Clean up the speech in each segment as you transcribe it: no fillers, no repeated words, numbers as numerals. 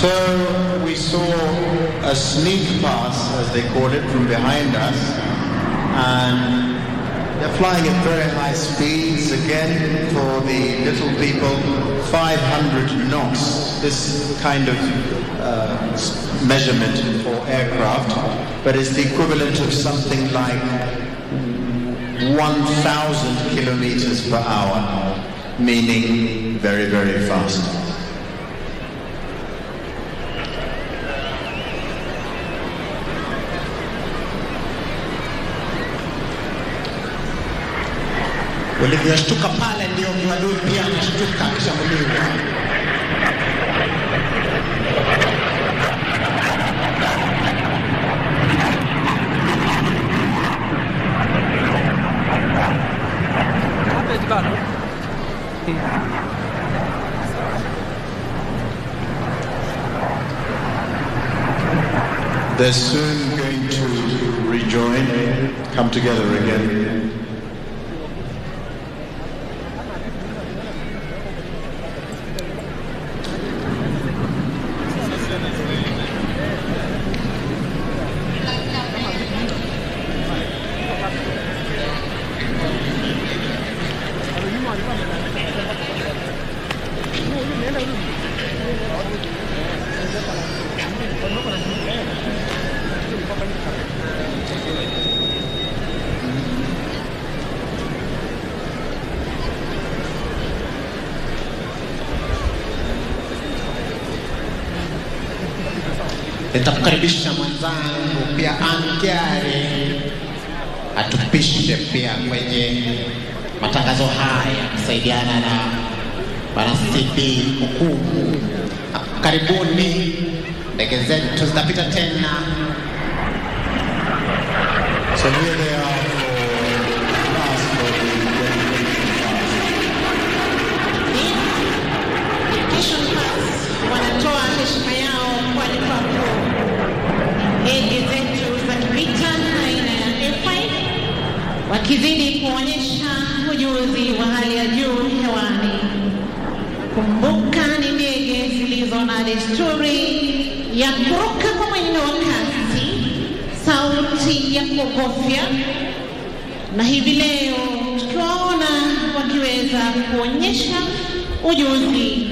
So we saw a sneak pass, as they call it, from behind us, and they're flying at very high speeds. Again, for the little people, 500 knots, this kind of measurement for aircraft, but it's the equivalent of something like 1,000 kilometers per hour, meaning very, very fast. Walivyoshtuka pale ndio mwadui pia ameshtuka akishambuliwa. They're soon going to rejoin, come together again. Nitakukaribisha mwenzangu pia Angiari atupishe pia kwenye matangazo haya kusaidiana na Bwana CP Uhuru. Karibuni, ndege zetu zitapita tena. So here they are for wanatoa heshima yao kwa lipapo ndege zetu za kivita aina ya F5 wakizidi kuonyesha ujuzi wa hali ya juu hewani. Kumbuka ni ndege zilizo na desturi ya kuruka kwa mwendo wa kasi, sauti ya kugofya, na hivi leo tukiwaona wakiweza kuonyesha ujuzi.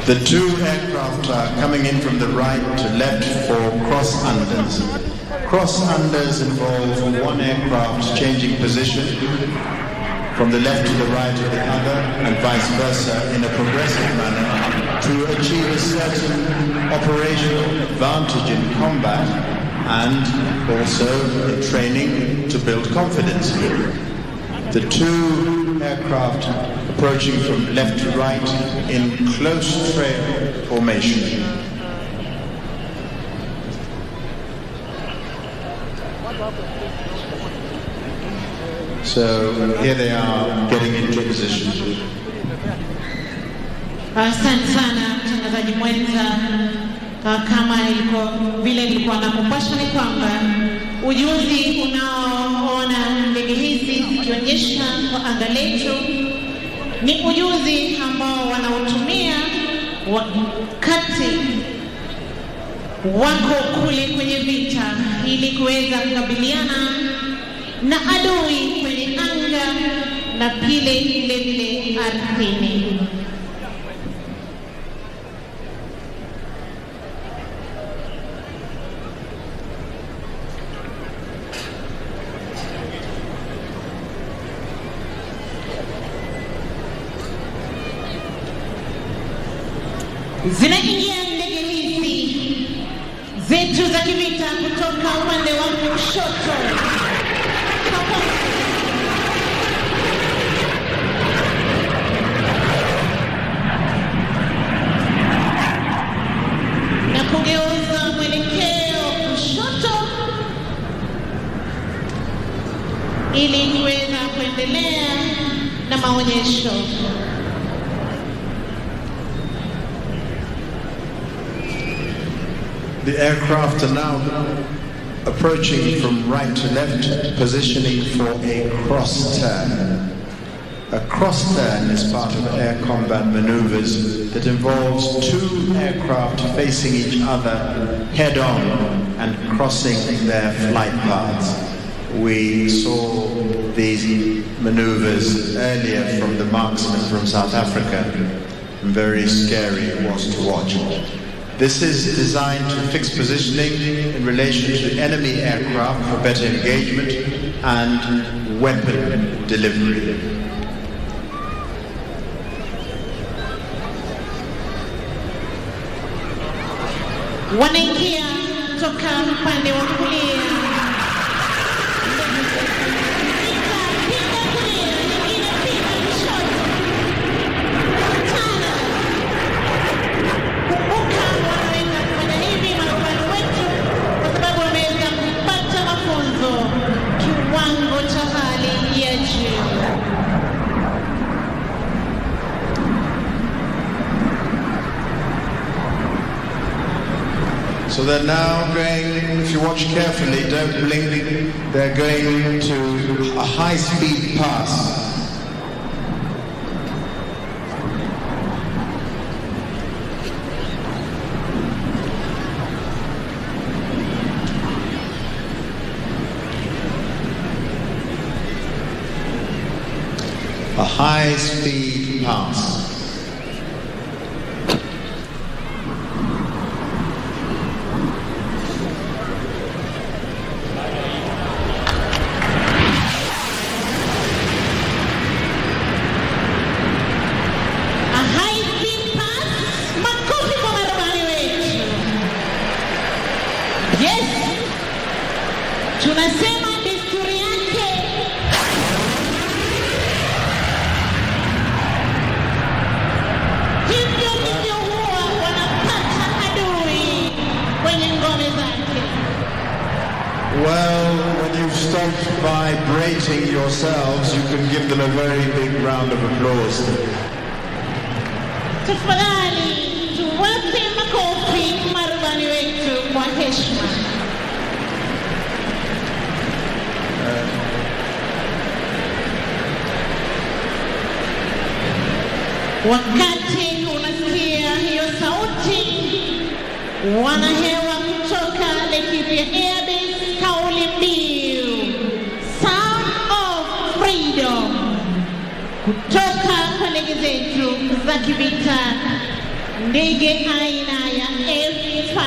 The two aircraft are coming in from the right to left for cross-unders. Cross-unders involve one aircraft changing position from the left to the right of the other and vice versa in a progressive manner to achieve a certain operational advantage in combat and also in training to build confidence. The two aircraft approaching from left to right in close trail formation. So here they are getting into position. Asante sana mtangazaji mwenza. Kama vile nilikuwa nakupasha ni kwamba ujuzi unaoona ndege hizi zikionyesha kwa anga letu ni ujuzi ambao wanautumia wakati wako kule kwenye vita ili kuweza kukabiliana na adui kwenye anga na vile vile ardhini. Zinaingia ndege hizi zetu za kivita kutoka upande wa kushoto. kuendelea na maonyesho. The aircraft are now approaching from right to left, positioning for a cross turn. A cross turn is part of air combat maneuvers that involves two aircraft facing each other head on and crossing their flight paths. We saw these maneuvers earlier from the marksman from South Africa, and very scary it was to watch. This is designed to fix positioning in relation to enemy aircraft for better engagement and weapon delivery. Wanaingia toka upande wa kulia. So they're now going, if you watch carefully, don't blink, they're going to a high-speed pass. A high-speed pass. Tunasema desturi yake. Hivyo ndivyo huwa wanapata adui kwenye ngome zake. Well, when you've stopped vibrating yourselves, you can give them a very big round of applause. Tafadhali tuwape makofi marubani wetu kwa heshima. Wakati unasikia hiyo sauti, wanahewa kutoka Laikipia Airbase, kauli mbiu Sound of Freedom, kutoka kwa ndege zetu za kivita, ndege aina ya F5.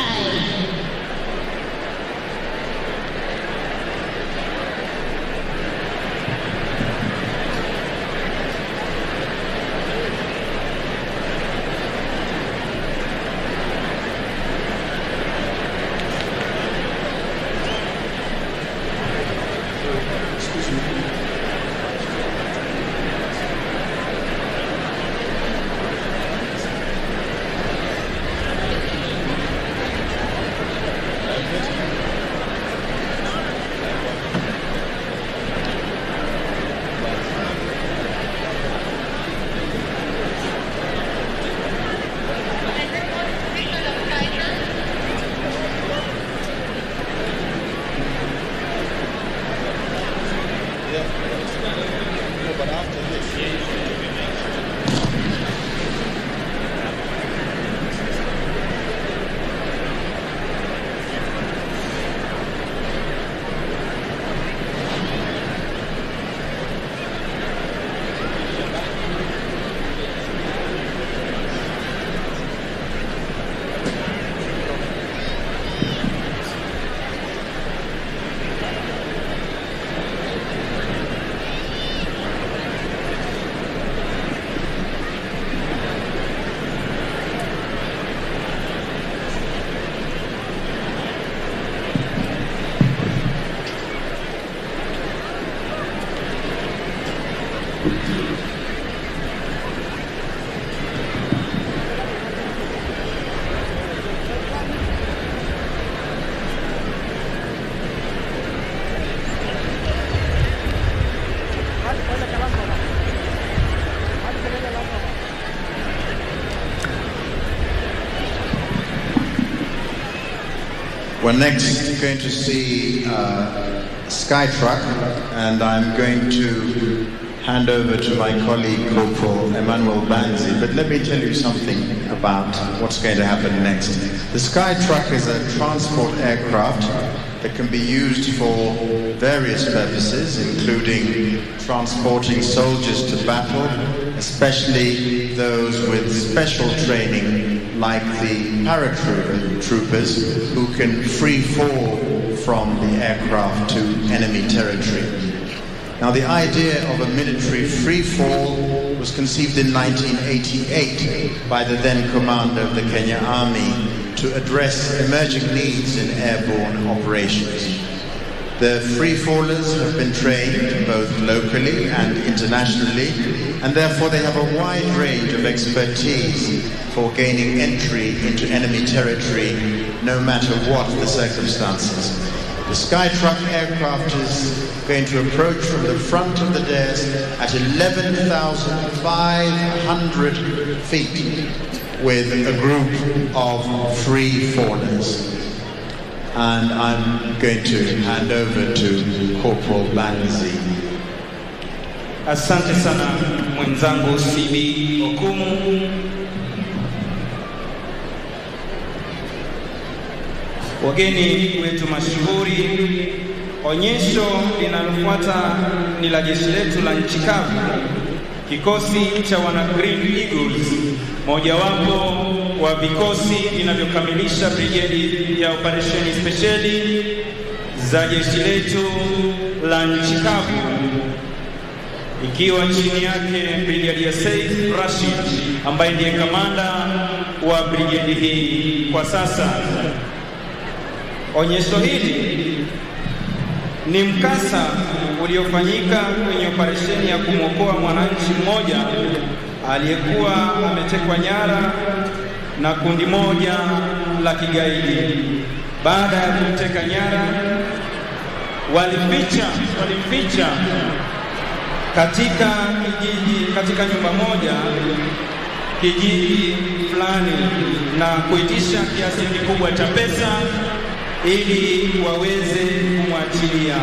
We're next going to see Skytruck, and I'm going to hand over to my colleague Corporal Emmanuel Banzi. But let me tell you something about what's going to happen next. The Skytruck is a transport aircraft that can be used for various purposes, including transporting soldiers to battle, especially those with special training like the paratroopers who can free fall from the aircraft to enemy territory. Now, the idea of a military free fall was conceived in 1988 by the then commander of the Kenya Army to address emerging needs in airborne operations. The free fallers have been trained both locally and internationally, and therefore they have a wide range of expertise for gaining entry into enemy territory, no matter what the circumstances. The Skytruck aircraft is going to approach from the front of the dais at 11,500 feet with a group of free fallers. And I'm going to hand over to Corporal Banzi. Asante sana mwenzangu CB Okumu. Wageni wetu mashuhuri, onyesho linalofuata ni la jeshi letu la nchi kavu, kikosi cha wana Green Eagles, mojawapo wa vikosi vinavyokamilisha brigedi ya operesheni spesheli za jeshi letu la nchi kavu, ikiwa chini yake Brigadier Saif Rashid ambaye ndiye kamanda wa brigedi hii kwa sasa. Onyesho hili ni mkasa uliofanyika kwenye operesheni ya kumwokoa mwananchi mmoja aliyekuwa ametekwa nyara na kundi moja la kigaidi. Baada ya kumteka nyara, walimficha katika nyumba moja kijiji fulani na kuitisha kiasi kikubwa cha pesa ili waweze kumwachilia.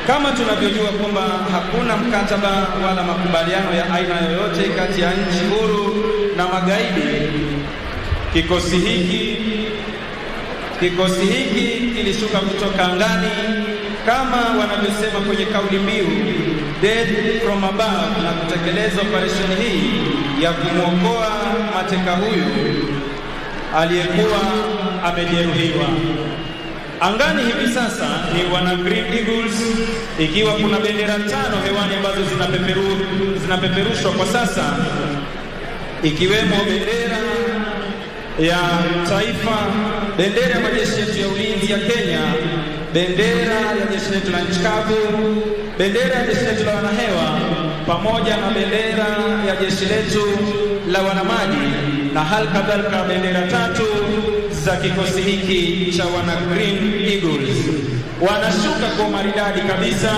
Kama tunavyojua kwamba hakuna mkataba wala makubaliano ya aina yoyote kati ya nchi huru na magaidi, kikosi hiki kilishuka kutoka angani kama wanavyosema kwenye kauli mbiu Dead from above, na kutekeleza operesheni hii ya kumwokoa mateka huyu aliyekuwa amejeruhiwa. Angani hivi sasa ni wana Green Eagles, ikiwa kuna bendera 5 hewani ambazo zinapeperushwa kwa sasa, ikiwemo bendera ya taifa, bendera ya majeshi yetu ya ulinzi ya Kenya, bendera ya jeshi letu la nchi kavu, bendera ya jeshi letu la wanahewa, pamoja na bendera ya jeshi letu la wanamaji, na hali kadhalika bendera 3 za kikosi hiki cha wana Green Eagles. Wanashuka kwa maridadi kabisa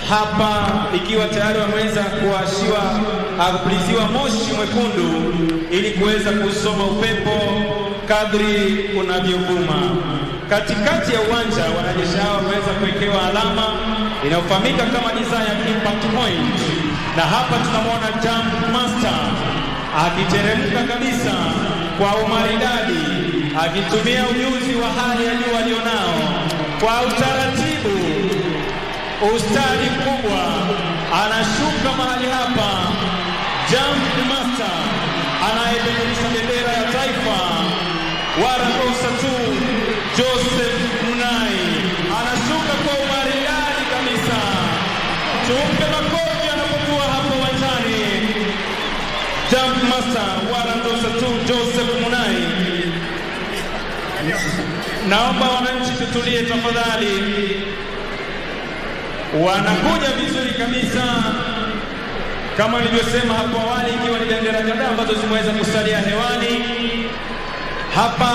hapa, ikiwa tayari wameweza kupuliziwa moshi mwekundu ili kuweza kusoma upepo kadri unavyovuma. Katikati ya uwanja wanajeshi hao wameweza kuwekewa alama inayofahamika kama Desire Impact Point, na hapa tunamwona Jump Master akiteremka kabisa kwa umaridadi, akitumia ujuzi wa hali ya juu alionao kwa utaratibu, ustadi mkubwa, anashuka mahali hapa. Jump Master anayepeperusha bendera ya taifa, Warakosa tu Joseph Munai, anashuka kwa umaridadi kabisa. Tumpe makofi anapokuwa hapo uwanjani. Jump Master Warakosa tu Joseph Munai. Naomba wananchi tutulie tafadhali. Wanakuja vizuri kabisa kama nilivyosema hapo awali, ikiwa ni bendera kadhaa ambazo zimeweza kusalia hewani hapa.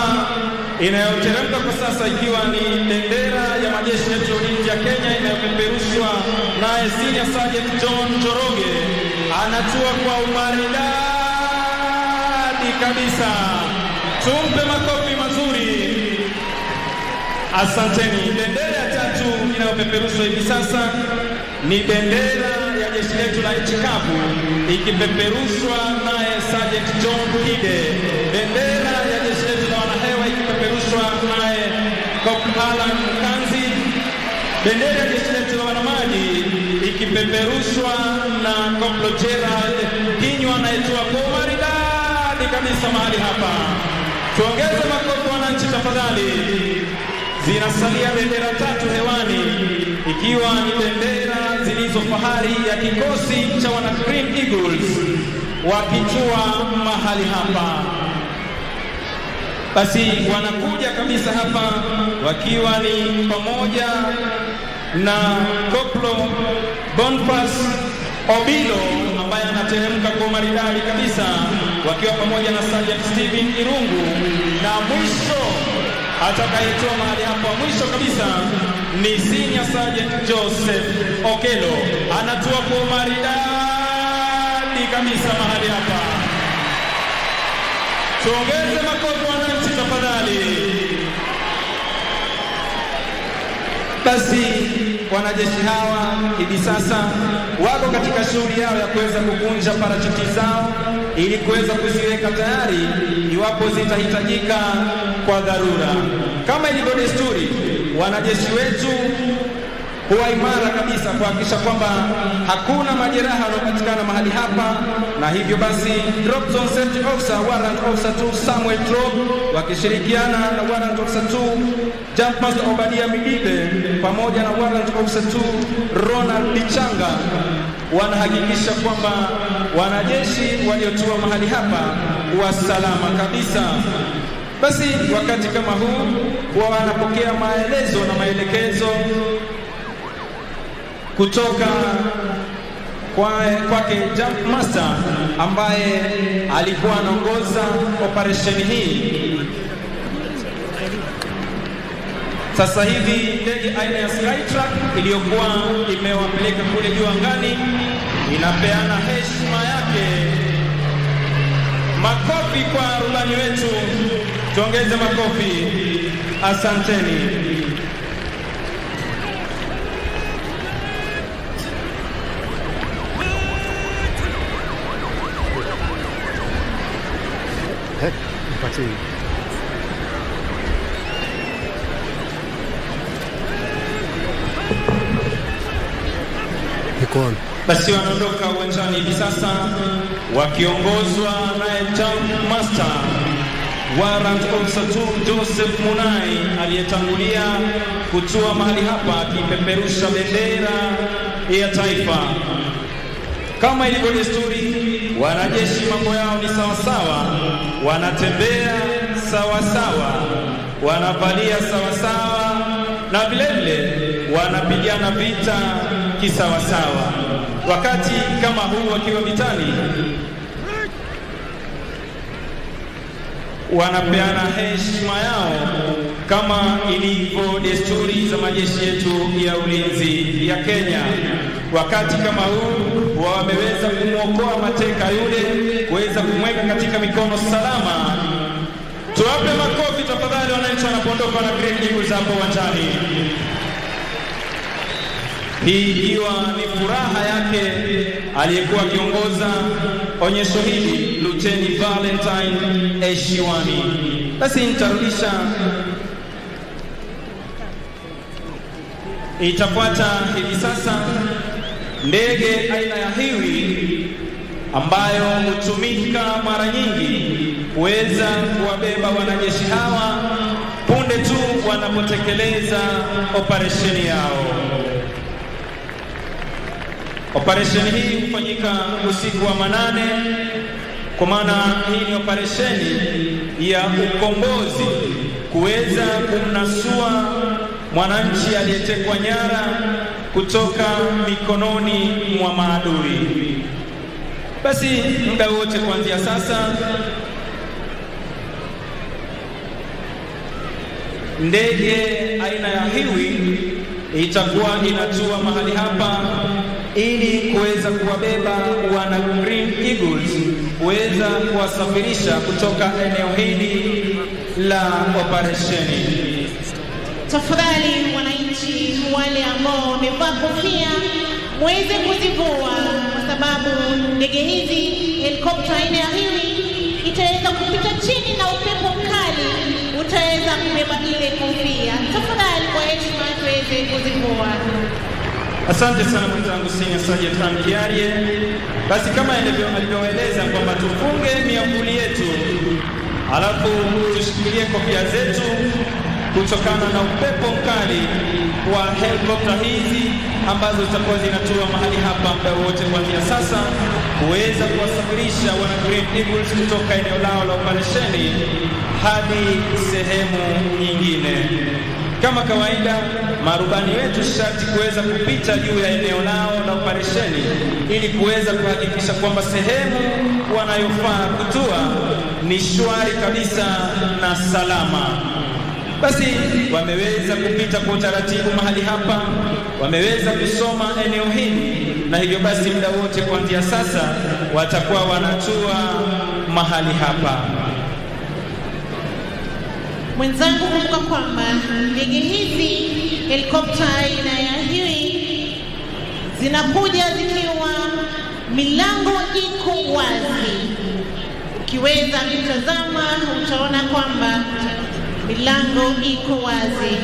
Inayoteremka kwa sasa ikiwa ni bendera ya majeshi yetu ya ulinzi ya Kenya inayopeperushwa naye Senior Sergeant John Joroge, anatua kwa umaridadi kabisa. Tumpe makofi mazuri. Asanteni. Bendera ya tatu inayopeperushwa hivi sasa ni bendera ya jeshi letu la nchi kavu ikipeperushwa naye Sergeant John Kide. Bendera ya jeshi letu la wanahewa ikipeperushwa naye Corporal Alan Kanzi. Bendera ya jeshi letu la wanamaji ikipeperushwa na Corporal Gerald Kinywa anayetoa kwa maridadi kabisa mahali hapa. Tuongeze makofi wananchi tafadhali. Zinasalia bendera tatu hewani ikiwa ni bendera zilizo fahari ya kikosi cha wana Green Eagles wakitua mahali hapa. Basi wanakuja kabisa hapa wakiwa ni pamoja na Corporal Boniface Obilo ambaye anateremka kwa maridadi kabisa wakiwa pamoja na Sergeant Steven Irungu, na mwisho atakayetoa mahali hapa mwisho kabisa ni Senior Sergeant Joseph Okelo, anatua kwa maridadi kabisa mahali hapa. Tuongeze makofi wananchi tafadhali. Basi wanajeshi hawa hivi sasa wako katika shughuli yao ya kuweza kukunja parachuti zao ili kuweza kuziweka tayari iwapo zitahitajika kwa dharura. Kama ilivyo desturi, wanajeshi wetu huwa imara kabisa kuhakikisha kwamba hakuna majeraha yanayopatikana mahali hapa, na hivyo basi Drop Zone Safety Officer Warrant Officer 2 Samuel Drop wakishirikiana na Warrant Officer 2 Jump Master Obadia Midibe pamoja na Warrant Officer 2 Ronald Bichanga wanahakikisha kwamba wanajeshi waliotua mahali hapa wa salama kabisa. Basi wakati kama huu huwa wanapokea maelezo na maelekezo kutoka kwake Jump Master ambaye alikuwa anaongoza operesheni hii. Sasa hivi ndege aina ya Skytruck iliyokuwa imewapeleka kule juu angani inapeana heshima yake. Makofi kwa rubani wetu, tuongeze makofi. Asanteni. Basi wanaondoka uwanjani hivi sasa wakiongozwa naye Jump Master Warrant Officer 2 Joseph Munai aliyetangulia kutua mahali hapa akipeperusha bendera ya taifa. Kama ilivyo desturi, wanajeshi mambo yao ni sawasawa, wanatembea sawasawa, wanavalia sawasawa, na vilevile wanapigana vita kisawasawa. Wakati kama huu wakiwa vitani, wanapeana heshima yao kama ilivyo desturi za majeshi yetu ya ulinzi ya Kenya. Wakati kama huu wameweza kumwokoa mateka yule, kuweza kumweka katika mikono salama. Tuwape makofi tafadhali wananchi wanapoondoka na Green Eagles hapo uwanjani. Hii ikiwa ni furaha yake aliyekuwa akiongoza onyesho hili, Luteni Valentine Eshiwani. Basi nitarudisha, itafuata hivi sasa ndege aina ya Hiwi ambayo hutumika mara nyingi kuweza kuwabeba wanajeshi hawa punde tu wanapotekeleza operesheni yao. Operesheni hii hufanyika usiku wa manane, kwa maana hii ni operesheni ya ukombozi, kuweza kumnasua mwananchi aliyetekwa nyara kutoka mikononi mwa maadui. Basi muda wote kuanzia sasa, ndege aina ya Hiwi itakuwa inatua mahali hapa ili kuweza kuwabeba wana Green Eagles, kuweza kuwasafirisha kutoka eneo hili la operesheni. Tafadhali wananchi wale ambao wamevaa kofia muweze kuzivua, kwa sababu ndege hizi, helikopta aina ya hili itaweza kupita chini na upepo mkali utaweza kubeba ile kofia. Tafadhali kwa heshima tuweze kuzivua. Asante sana mwenzangu Senior Sergeant Ankiarie. Basi kama alivyoeleza kwamba tufunge miavuli yetu, alafu tushikilie kofia zetu kutokana na upepo mkali wa helikopta hizi ambazo zitakuwa zinatua mahali hapa muda wote kuanzia sasa, kuweza kuwasafirisha wana Green Eagles kutoka eneo lao la operesheni hadi sehemu nyingine. Kama kawaida, marubani wetu sharti kuweza kupita juu ya eneo lao la operesheni ili kuweza kuhakikisha kwamba sehemu wanayofaa kutua ni shwari kabisa na salama. Basi wameweza kupita kwa utaratibu mahali hapa, wameweza kusoma eneo hili, na hivyo basi muda wote kuanzia sasa watakuwa wanatua mahali hapa. Mwenzangu, kumbuka kwamba ndege hizi, helikopta aina ya hii, zinakuja zikiwa milango iko wazi. Ukiweza kutazama utaona kwamba milango iko wazi.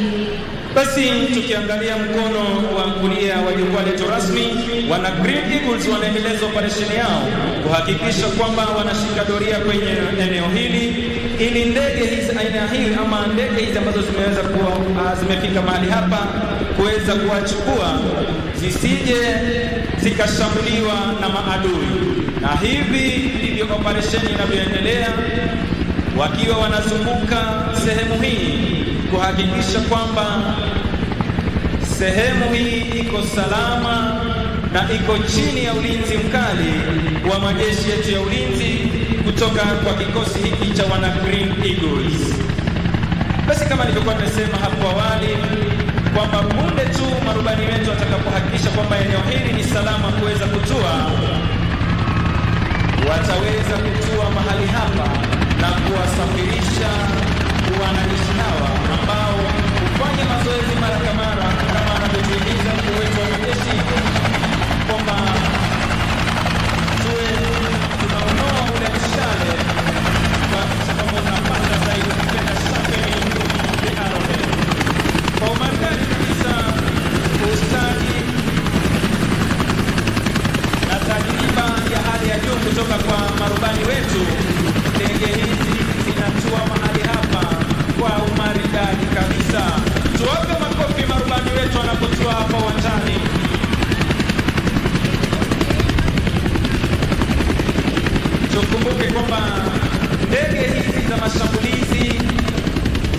Basi tukiangalia mkono wa kulia wa jukwaa letu rasmi, wana Green Eagles wanaendeleza operesheni yao kuhakikisha kwamba wanashika doria kwenye eneo hili, ili ndege hizi aina hii ama ndege hizi ambazo zimeweza kuwa zimefika mahali hapa kuweza kuwachukua zisije zikashambuliwa na maadui. Na hivi ndivyo operesheni inavyoendelea, wakiwa wanazunguka sehemu hii kuhakikisha kwamba sehemu hii iko salama na iko chini ya ulinzi mkali wa majeshi yetu ya ulinzi kutoka kwa kikosi hiki cha wana Green Eagles. Basi kama nilivyokuwa nimesema hapo awali kwamba punde tu marubani wetu watakapohakikisha kwamba eneo hili ni salama kuweza kutua, wataweza kutua mahali hapa na kuwasafirisha wanajeshi hawa ambao hufanya mazoezi mara kwa mara, kama anavyotuhimiza mkuu wetu wa majeshi kwamba tuwe tunaonoa ule mshale kuhakikisha kwamba unapanda zaidi kupenda sharpening the arrowhead. Kwa umaridadi kabisa, ustadi na tajriba ya hali ya juu kutoka kwa marubani wetu, ndege hizi zinatua mahali hapa kwa umaridadi kabisa. Tuwape makofi marubani wetu wanapotua hapa uwanjani. Tukumbuke kwamba ndege hizi za mashambulizi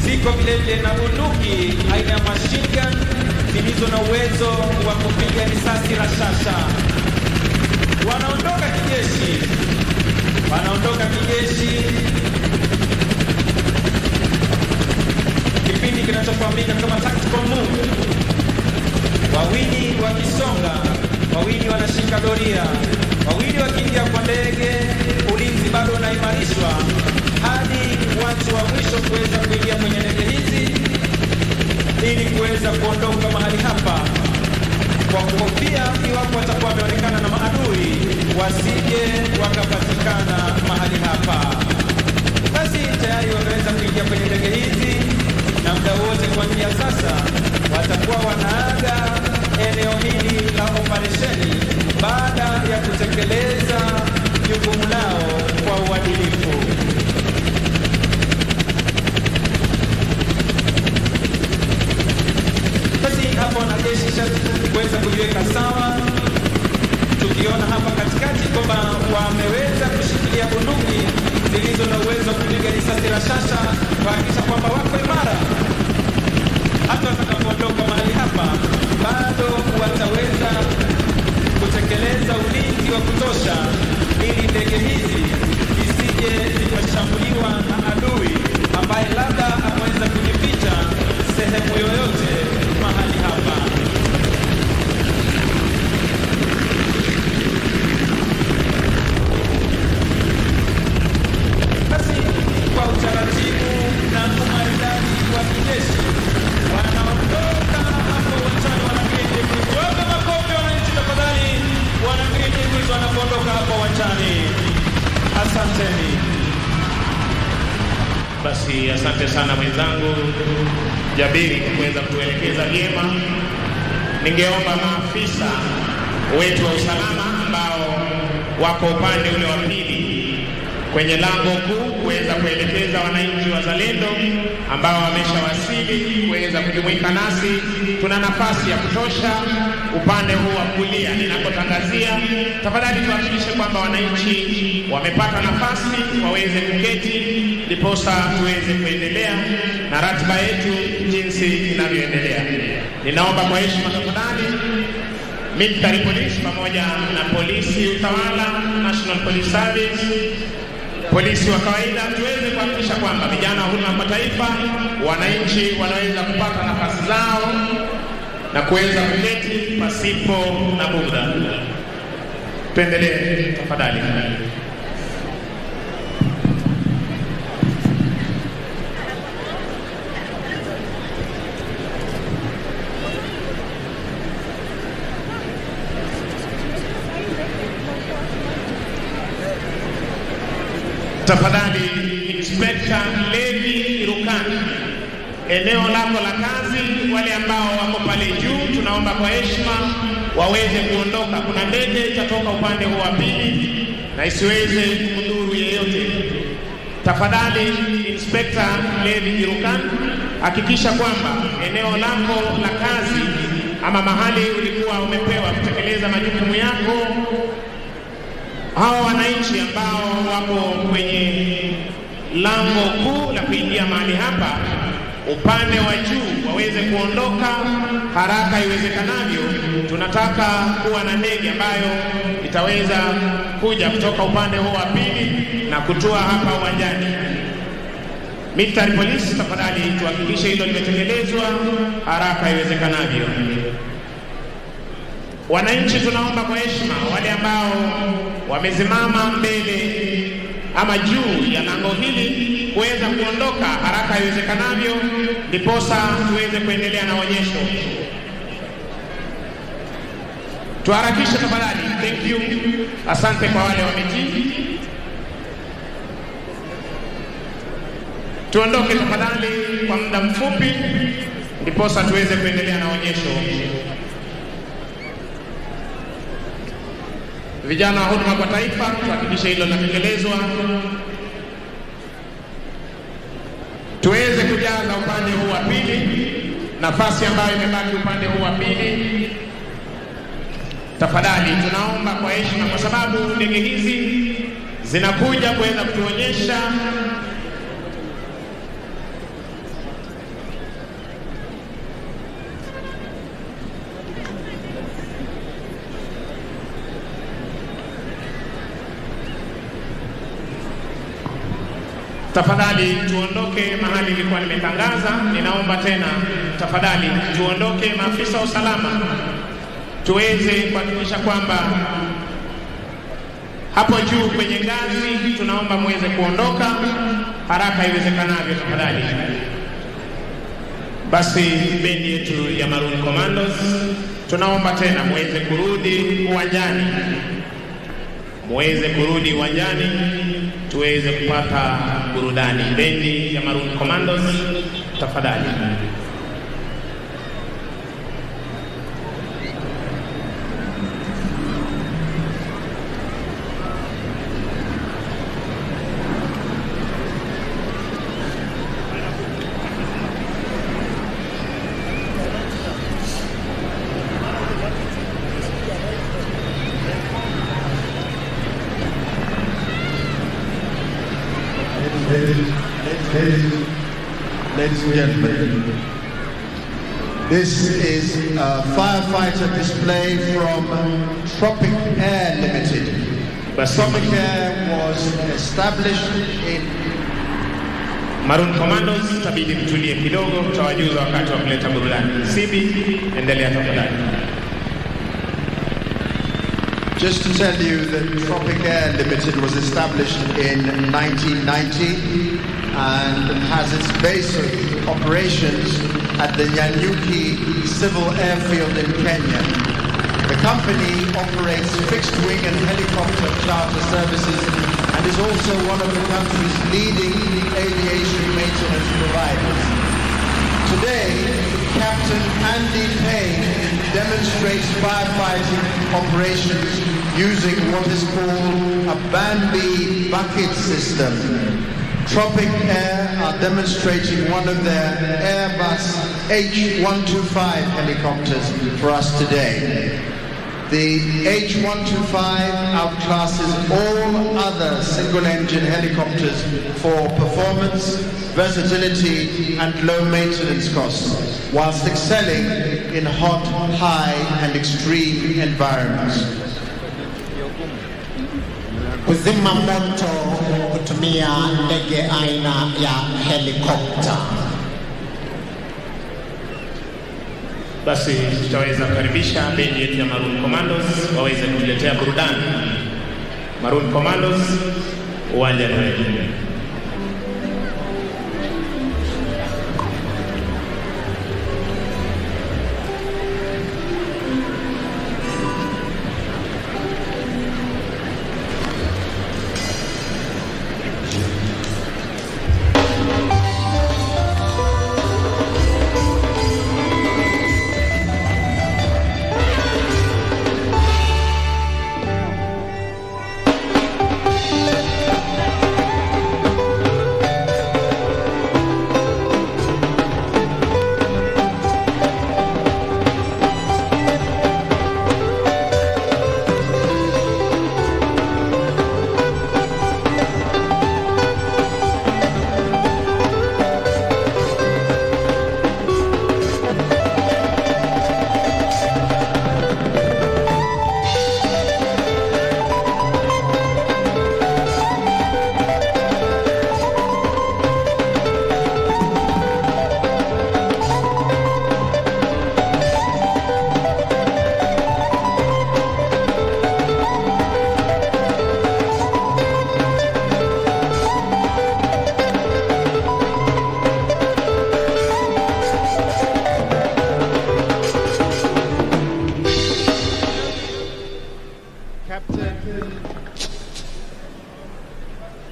ziko vilevile na bunduki aina ya machine gun zilizo na uwezo wa kupiga risasi rashasha. Wanaondoka kijeshi kipindi kinachofahamika kama tactical move, wawili wakisonga, wawili wanashika doria, wawili wakiingia kwa ndege, ulinzi bado unaimarishwa hadi watu wa mwisho kuweza kuingia kwenye ndege hizi ili kuweza kuondoka mahali hapa kwa kuhofia iwapo watakuwa wameonekana na maadui wasije wakapatikana mahali hapa. Basi tayari wameweza kuingia kwenye ndege hizi na muda wote kuanzia sasa watakuwa wanaaga eneo hili la operesheni baada ya kutekeleza jukumu lao kwa uadilifu. Basi hapa wanajeshi kuweza kujiweka sawa, tukiona hapa katikati kwamba wameweza kushikilia bunduki zilizo na uwezo wa kupiga risasi rashasha kuhakikisha kwamba wako imara. Hata watakapoondoka mahali hapa bado wataweza kutekeleza ulinzi wa kutosha ili ndege hizi zisije zikashambuliwa na adui ambaye labda ameweza kujificha sehemu yoyote mahali hapa. Basi kwa utaratibu na umaridadi wa kijeshi wana uwanjani. Asanteni. Basi asante sana mwenzangu Jabiri kwa kuweza kutuelekeza vyema. Ningeomba maafisa wetu wa usalama ambao wako upande ule wa pili kwenye lango kuu kuweza kuelekeza wananchi wazalendo ambao wameshawasili kuweza kujumuika nasi. Tuna nafasi ya kutosha upande huu wa kulia ninakotangazia. Tafadhali tuhakikishe kwamba wananchi wamepata nafasi waweze kuketi, ndiposa tuweze kuendelea na ratiba yetu jinsi inavyoendelea. Ninaomba kwa heshima tafadhali military police pamoja na polisi utawala, National Police Service, polisi wa kawaida, tuweze kuhakikisha kwamba vijana wa huduma kwa taifa, wananchi wanaweza kupata nafasi zao na kuweza kuketi pasipo na bughudha. Tuendelee tafadhali. Tafadhali Inspector Levi Rukani, eneo lako la kazi, wale ambao wako pale juu tunaomba kwa heshima waweze kuondoka. Kuna ndege itatoka upande huu wa pili na isiweze kumdhuru yeyote. Tafadhali Inspector Levi Rukani, hakikisha kwamba eneo lako la kazi ama mahali ulikuwa umepewa kutekeleza majukumu yako, hawa wananchi ambao wako kwenye lango kuu la kuingia mahali hapa upande wa juu waweze kuondoka haraka iwezekanavyo. Tunataka kuwa na ndege ambayo itaweza kuja kutoka upande huu wa pili na kutua hapa uwanjani. Military police, tafadhali tuhakikishe hilo limetekelezwa haraka iwezekanavyo. Wananchi tunaomba kwa heshima wale ambao wamesimama mbele ama juu ya lango hili kuweza kuondoka haraka iwezekanavyo, ndiposa tuweze kuendelea na onyesho. Tuharakishe tafadhali. Thank you. Asante kwa wale wametii. Tuondoke tafadhali kwa muda mfupi, ndiposa tuweze kuendelea na onyesho. Vijana wa huduma kwa taifa, tuhakikishe hilo linatekelezwa. Tuweze kujaza upande huu wa pili, nafasi ambayo imebaki upande huu wa pili. Tafadhali tunaomba kwa heshima, kwa sababu ndege hizi zinakuja kuweza kutuonyesha tafadhali tuondoke mahali nilikuwa nimetangaza. Ninaomba tena tafadhali tuondoke, maafisa wa usalama, tuweze kuhakikisha kwamba hapo juu kwenye ngazi tunaomba muweze kuondoka haraka iwezekanavyo tafadhali. Basi bendi yetu ya Maroon Commandos tunaomba tena muweze kurudi uwanjani. Muweze kurudi uwanjani tuweze kupata burudani. Bendi ya Maroon Commandos tafadhali. Ladies and gentlemen, this is a firefighter display from Tropic Air Limited. Tropic Air was established in Maroon Commandos, tabidi mtulie kidogo, tutawajuza wakati wa kuleta burudani. Sibi, endelea tafadhali. Just to tell you that Tropic Air Limited was established in 1990 and has its base of operations at the Nyanyuki Civil Airfield in Kenya. The company operates fixed-wing and helicopter charter services and is also one of the country's leading aviation maintenance providers. Today, Captain Andy Payne demonstrates firefighting operations using what is called a Bambi bucket system. Tropic Air are demonstrating one of their Airbus H125 helicopters for us today. The H125 outclasses all other single-engine helicopters for performance, versatility, and low maintenance costs, whilst excelling in hot, high, and extreme environments. Kuzima moto kutumia ndege aina ya helikopta. Basi tutaweza kukaribisha bendi yetu ya Maroon Commandos waweze kutuletea burudani. Maroon Commandos, uwanja ni wetu.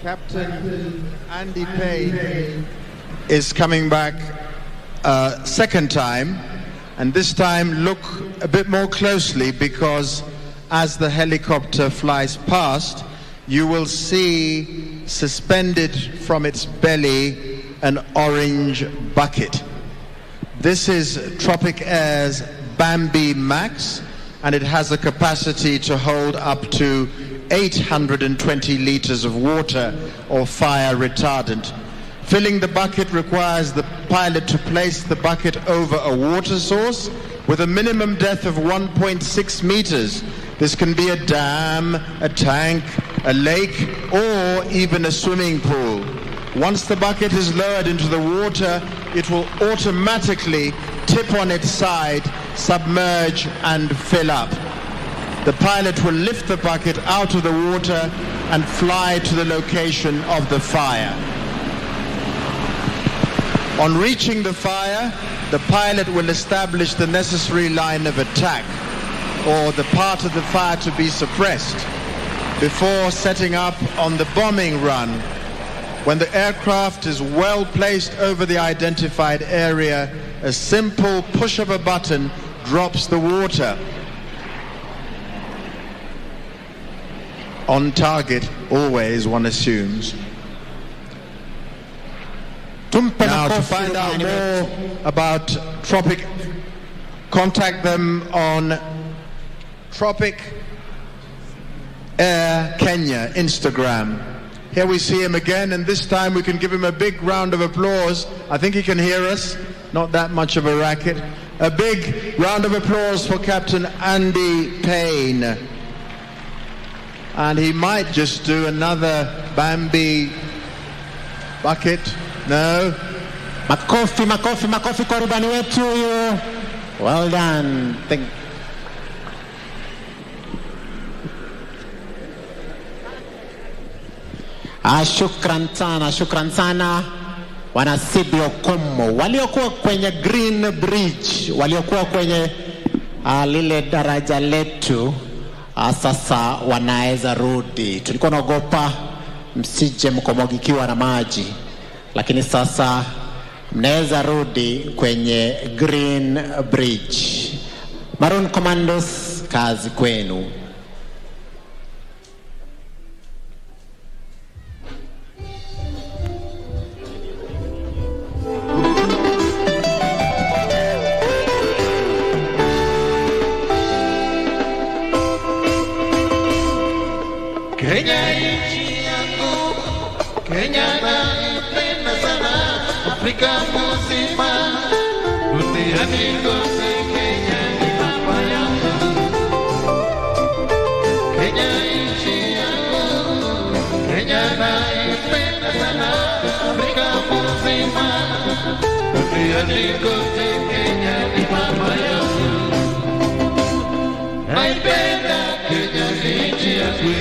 Captain Andy Payne is coming back second time, and this time look a bit more closely, because as the helicopter flies past, you will see suspended from its belly an orange bucket. This is Tropic Air's Bambi Max, and it has a capacity to hold up to 820 liters of water or fire retardant. Filling the bucket requires the pilot to place the bucket over a water source with a minimum depth of 1.6 meters. This can be a dam, a tank, a lake, or even a swimming pool. Once the bucket is lowered into the water, it will automatically tip on its side, submerge, and fill up. The pilot will lift the bucket out of the water and fly to the location of the fire. On reaching the fire, the pilot will establish the necessary line of attack, or the part of the fire to be suppressed, before setting up on the bombing run. When the aircraft is well placed over the identified area, a simple push of a button drops the water. On target, always, one assumes. Now, to find out more about Tropic, contact them on Tropic Air Kenya Instagram. Here we see him again, and this time we can give him a big round of applause. I think he can hear us, not that much of a racket. A big round of applause for Captain Andy Payne. And he might just do another Bambi bucket. No? Makofi, makofi, makofi kwa rubani wetu huyo. Well done. Shukran sana wana Sibio Komo waliokuwa kwenye Green Bridge, waliokuwa kwenye lile daraja letu sasa wanaweza rudi. Tulikuwa naogopa msije mkomwagikiwa na maji, lakini sasa mnaweza rudi kwenye Green Bridge. Maroon Commandos, kazi kwenu. Kenya nchi yangu, Kenya naipenda sana, Afrika mzima, duniani kote Kenya ni mama yangu. Kenya nchi yangu, Kenya naipenda sana, Afrika mzima, duniani kote Kenya ni mama yangu. Naipenda Kenya nchi yangu.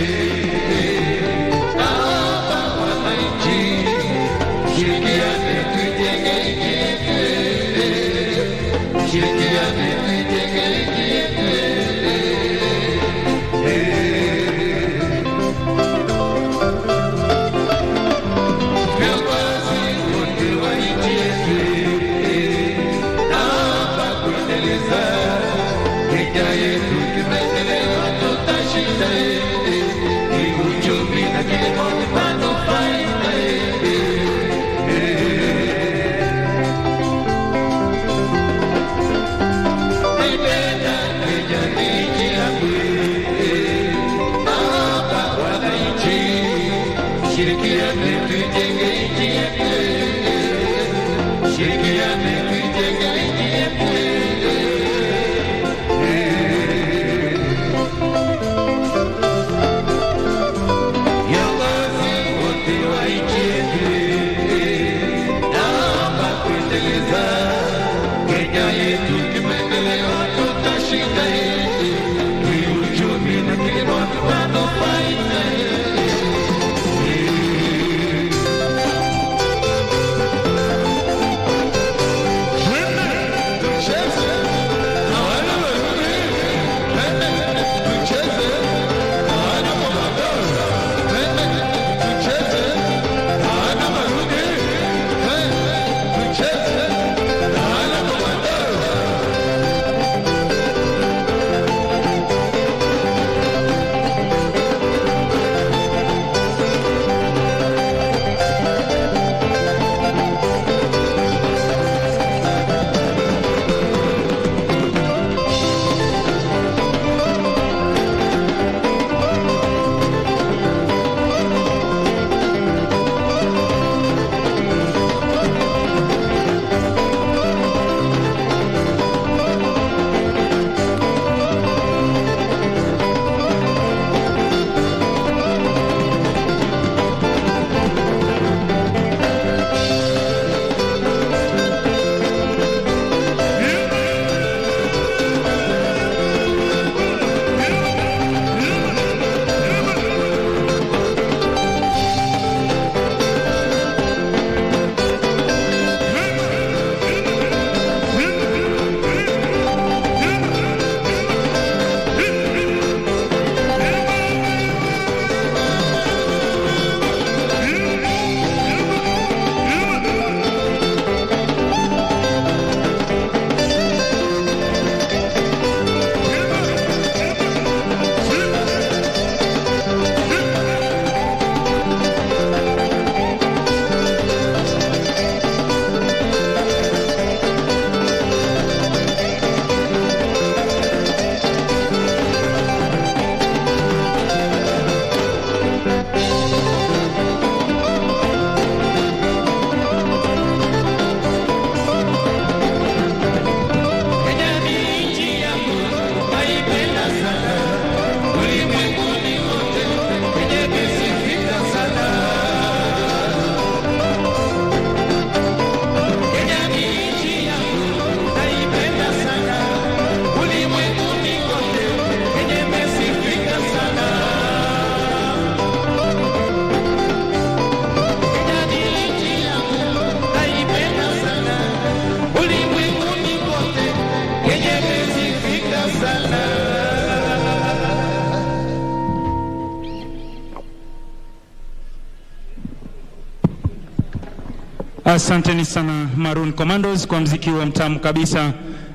Asanteni sana Maroon Commandos kwa mziki wa mtamu kabisa.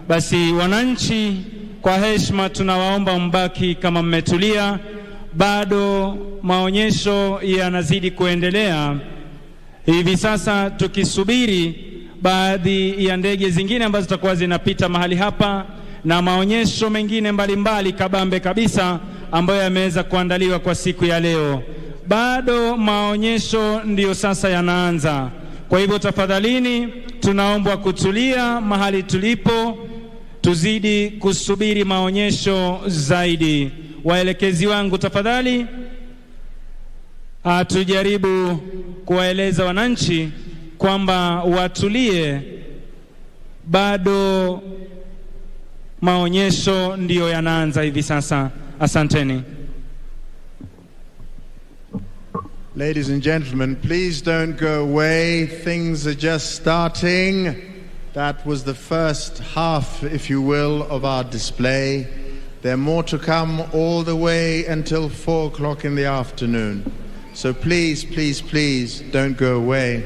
Basi wananchi, kwa heshima tunawaomba mbaki kama mmetulia. Bado maonyesho yanazidi kuendelea. Hivi sasa tukisubiri baadhi ya ndege zingine ambazo zitakuwa zinapita mahali hapa na maonyesho mengine mbalimbali kabambe kabisa ambayo yameweza kuandaliwa kwa siku ya leo. Bado maonyesho ndiyo sasa yanaanza. Kwa hivyo tafadhalini tunaombwa kutulia mahali tulipo, tuzidi kusubiri maonyesho zaidi. Waelekezi wangu tafadhali, tujaribu kuwaeleza wananchi kwamba watulie, bado maonyesho ndiyo yanaanza hivi sasa. Asanteni. Ladies and gentlemen, please don't go away. Things are just starting. That was the first half, if you will, of our display. There are more to come all the way until 4 o'clock in the afternoon. So please, please, please don't go away.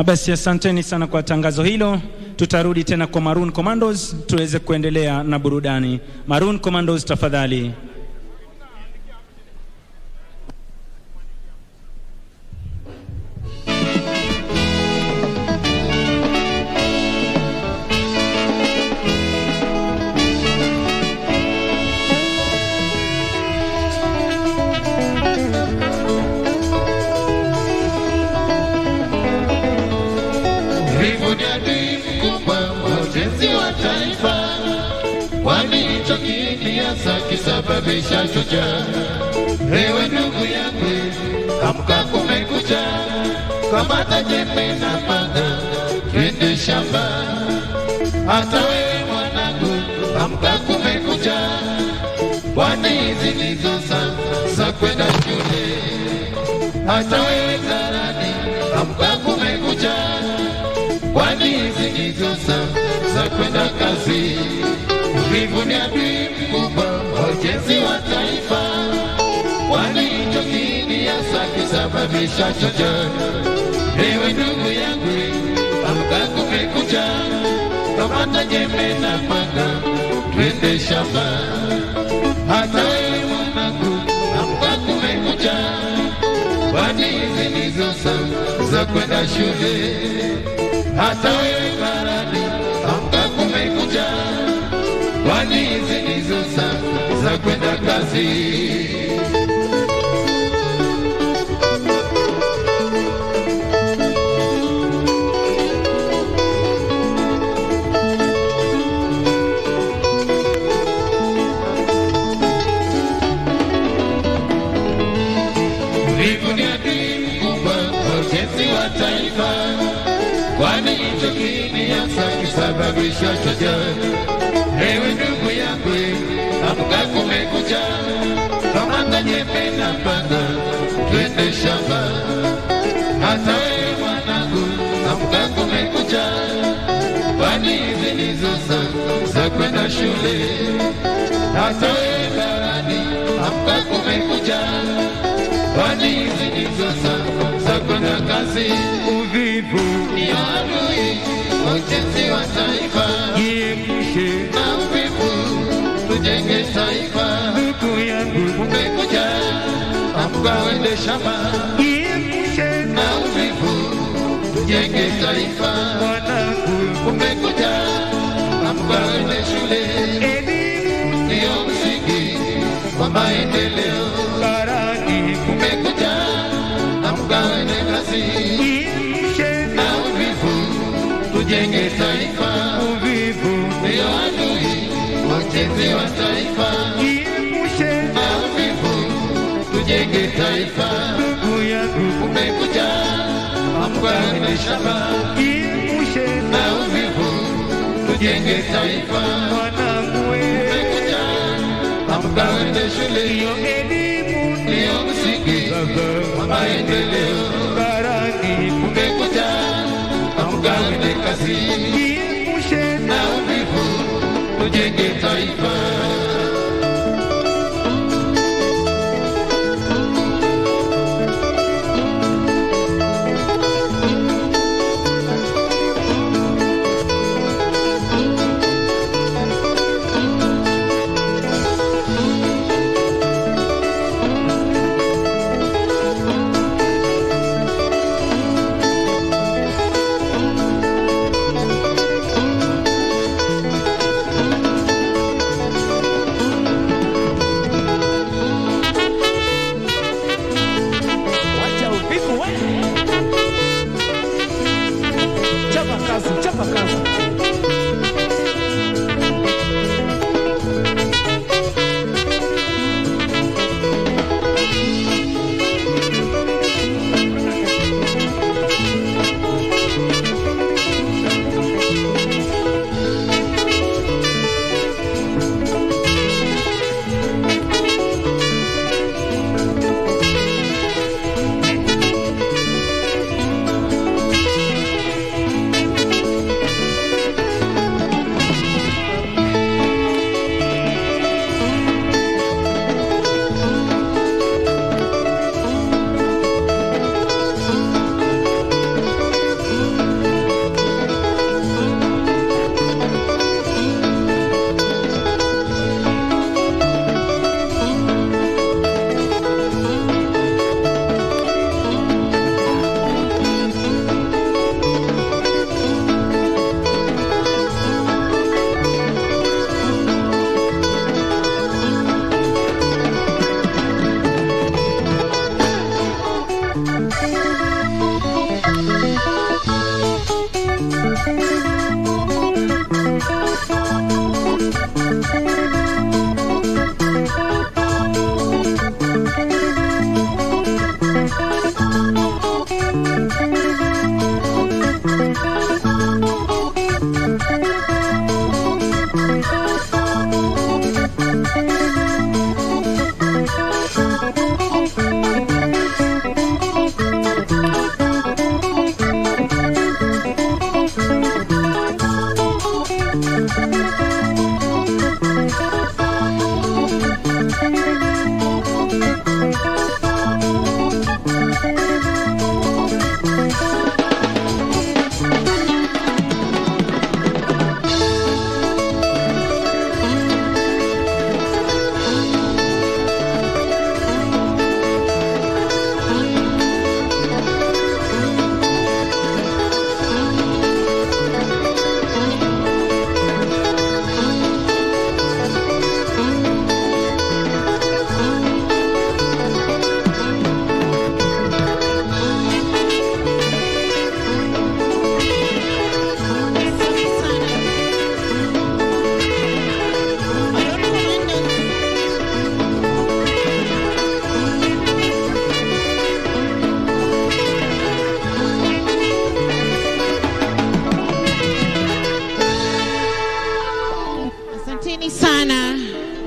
Basi asanteni sana kwa tangazo hilo. Tutarudi tena kwa Maroon Commandos tuweze kuendelea na burudani. Maroon Commandos tafadhali. Kisababisha shujaa. Ewe ndugu yangu, amka kumekucha, kamata jembe na panga, twende shamba. Hata wewe mwanangu, amka kumekucha, kwani hizi ndizo za kwenda shule. Hata wewe karani, amka kumekucha, kwani hizi ndizo za kwenda kazi. Uvivu ni adui mkubwa wa ujenzi wa taifa, kwani hicho kiini hasa kisababisha shujaa. Ewe ndugu yangu, amka kumekucha, kamata jembe na panga, twende shamba. Hata wewe mwanangu, amka kumekucha, kwani hizi ndizo za kwenda shule. Hata wewe karani, amka kumekucha, kwani hizi ndizo za kwenda kazi. Uvivu ni adui mkubwa wa ujenzi wa taifa, kwani hicho kiini hasa kisababisha shujaa. Ewe ndugu yangu, amka kumekucha, kamata jembe na panga, twende shamba. Hata wewe mwanangu, amka kumekucha, kwani hizi ndizo za kwenda shule. Hata wewe karani, amka kumekucha, kwani hizi ndizo za kwenda kazi. Uvivu ni adui wa ujenzi wa taifa, na uvivu tujenge taifa. Ndugu yangu, kumekucha, amka uende shamba. Na uvivu tujenge taifa. Kumekucha, amka uende shule. Elimu ndio msingi wa maendeleo. Kumekucha, amka uende kazi. Na uvivu tujenge taifa. Uvivu ndio adui wa ujenzi wa taifa, na uvivu tujenge taifa. Kumekucha, amka uende shamba. Na uvivu tujenge taifa. Kumekucha, amka uende shule. Elimu ndio msingi wa maendeleo. Kumekucha, amka uende kazi. Na uvivu tujenge taifa.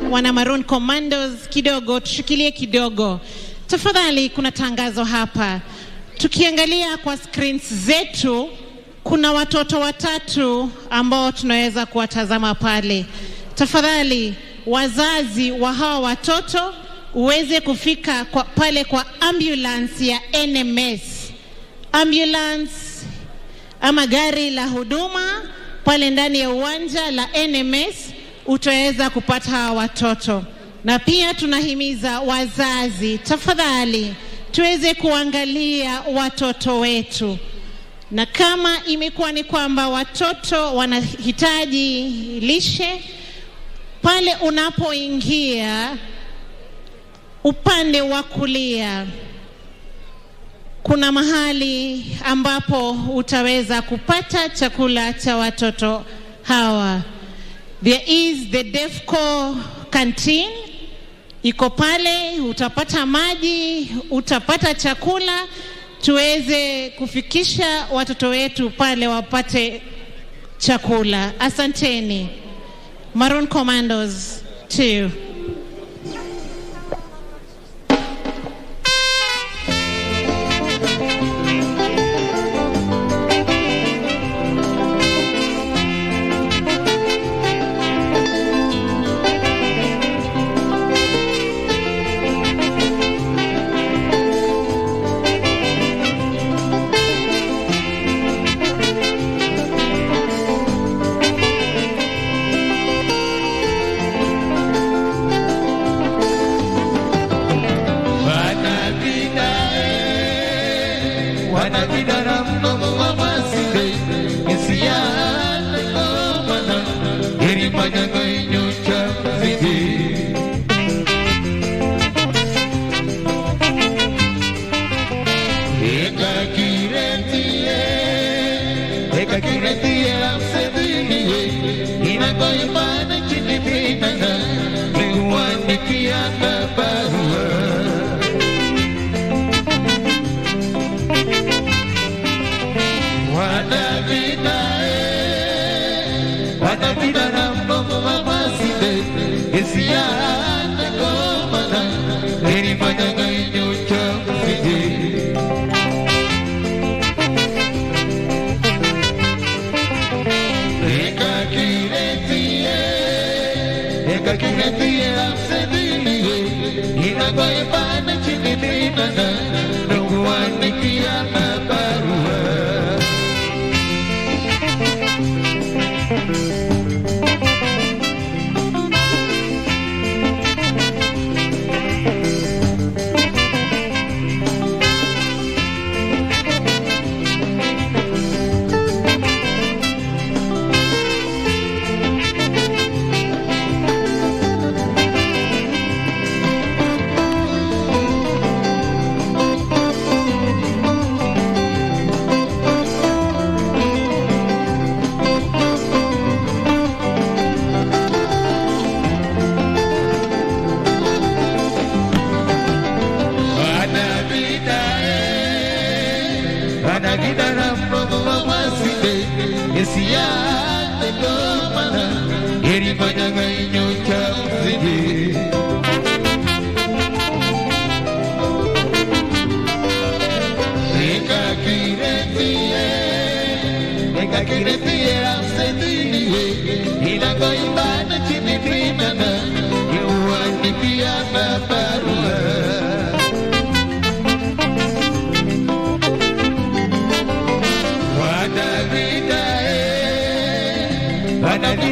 Wana Maroon Commandos, kidogo tushikilie kidogo tafadhali. Kuna tangazo hapa, tukiangalia kwa screens zetu kuna watoto watatu ambao tunaweza kuwatazama pale. Tafadhali wazazi wa hawa watoto uweze kufika pale kwa ambulance ya NMS, ambulance ama gari la huduma pale ndani ya uwanja la NMS, utaweza kupata hawa watoto. Na pia tunahimiza wazazi, tafadhali tuweze kuangalia watoto wetu, na kama imekuwa ni kwamba watoto wanahitaji lishe, pale unapoingia upande wa kulia kuna mahali ambapo utaweza kupata chakula cha watoto hawa. There is the DEFCO canteen, iko pale, utapata maji, utapata chakula, tuweze kufikisha watoto wetu pale wapate chakula. Asanteni. Maroon Commandos 2.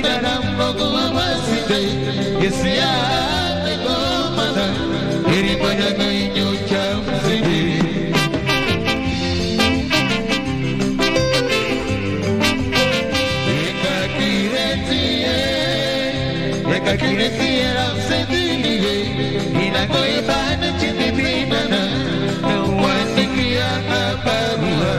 Nara mbogo wa wasite Yesia Tego mana Iri banyaga inyo cha mzidi Eka kiretie ramsediliye Inako ibana chini binana Nawanikia abarua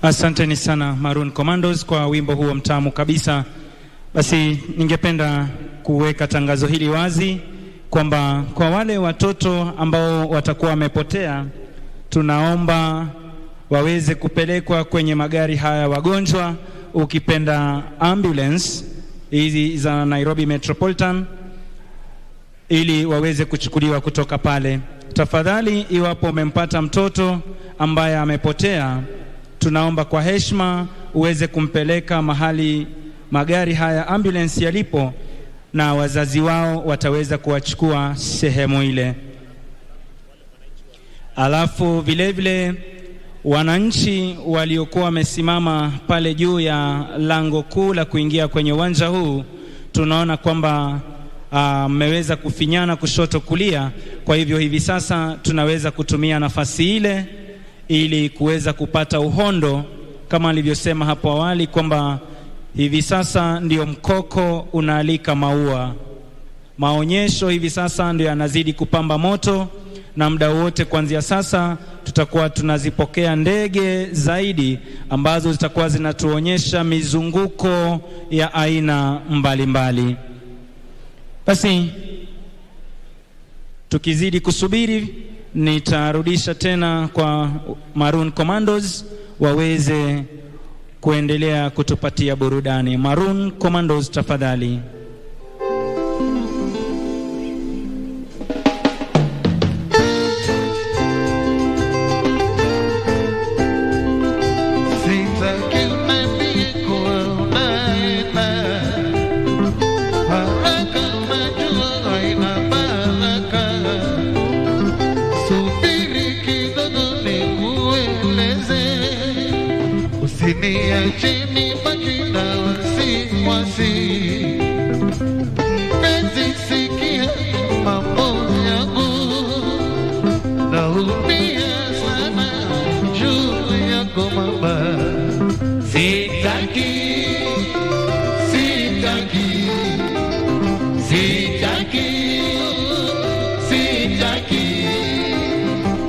Asanteni sana Maroon Commandos kwa wimbo huo mtamu kabisa. Basi ningependa kuweka tangazo hili wazi kwamba kwa wale watoto ambao watakuwa wamepotea, tunaomba waweze kupelekwa kwenye magari haya wagonjwa, ukipenda ambulance hizi za Nairobi Metropolitan, ili waweze kuchukuliwa kutoka pale. Tafadhali, iwapo umempata mtoto ambaye amepotea, tunaomba kwa heshima uweze kumpeleka mahali magari haya ambulance yalipo, na wazazi wao wataweza kuwachukua sehemu ile. Alafu vile vile wananchi waliokuwa wamesimama pale juu ya lango kuu la kuingia kwenye uwanja huu, tunaona kwamba mmeweza kufinyana kushoto kulia. Kwa hivyo hivi sasa tunaweza kutumia nafasi ile ili kuweza kupata uhondo, kama alivyosema hapo awali kwamba hivi sasa ndio mkoko unaalika maua. Maonyesho hivi sasa ndio yanazidi kupamba moto, na muda wote kuanzia sasa tutakuwa tunazipokea ndege zaidi ambazo zitakuwa zinatuonyesha mizunguko ya aina mbalimbali. Basi tukizidi kusubiri, nitarudisha tena kwa Maroon Commandos waweze kuendelea kutupatia burudani. Maroon Commandos, tafadhali. Chini majina wasi mpenzi, sikia mambo yangu, naumia sana juu yako mama. Sitaki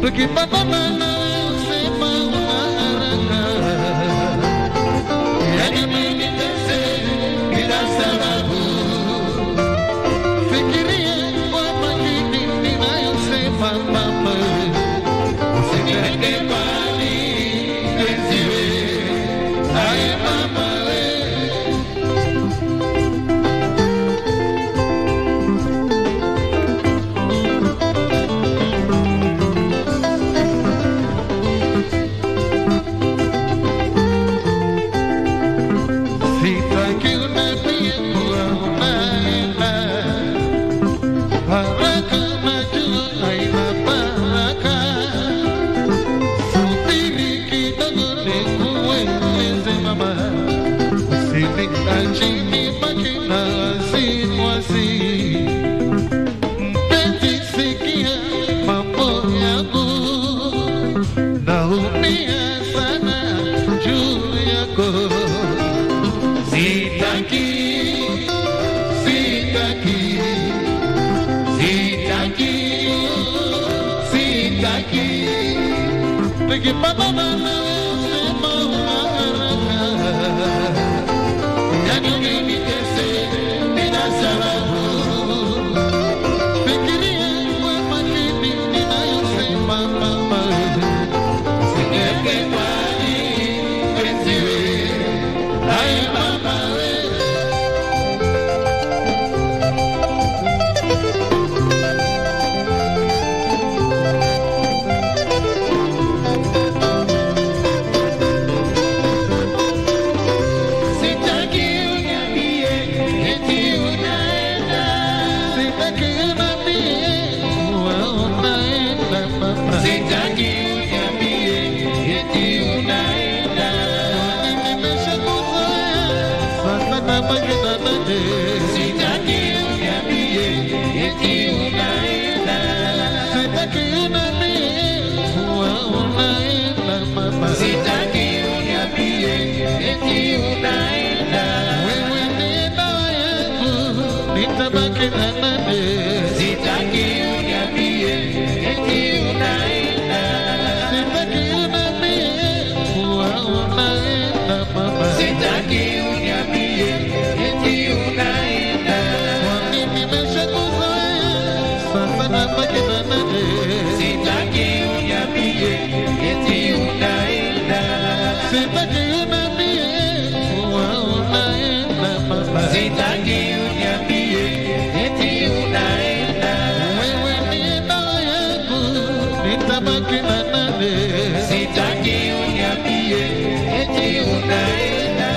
tukipatana na usema Una unabaki na nane. Sitaki uniambie eti unaenda.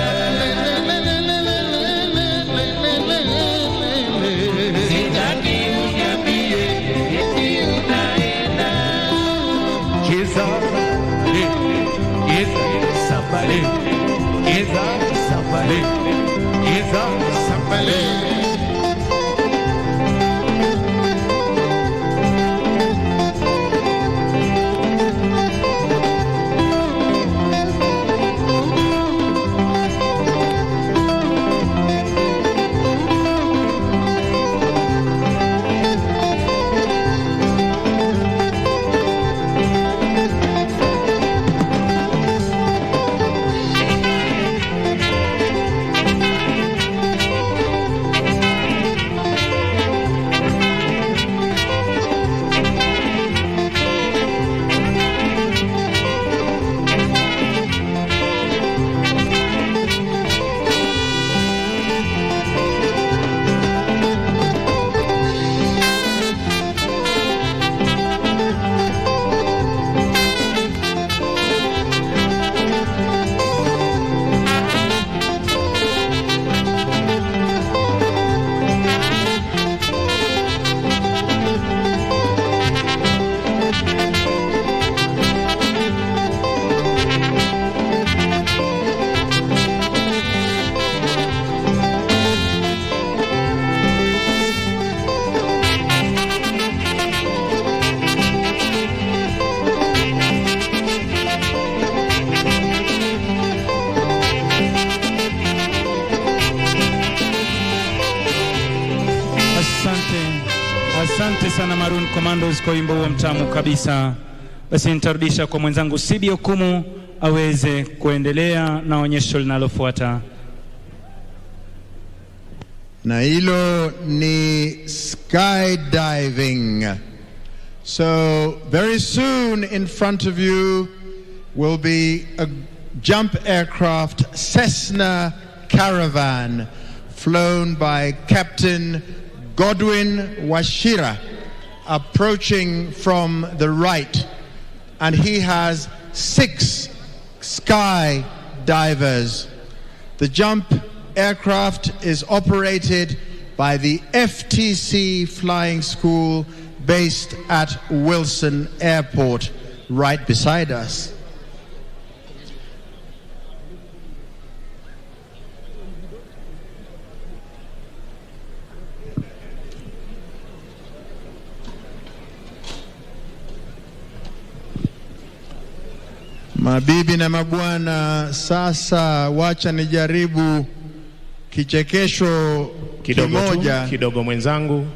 Sitaki uniambie eti unaenda. Cheza somebody, cheza somebody, cheza somebody. Asante sana Maroon Commandos kwa wimbo huo mtamu kabisa. Basi nitarudisha kwa mwenzangu Sibi Okumu aweze kuendelea na onyesho linalofuata. Na hilo ni skydiving. So very soon in front of you will be a jump aircraft Cessna Caravan flown by Captain Godwin Washira, approaching from the right, and he has 6 skydivers. The jump aircraft is operated by the FTC Flying School based at Wilson Airport, right beside us. Mabibi na mabwana, sasa wacha nijaribu kichekesho kidogo mwenzangu.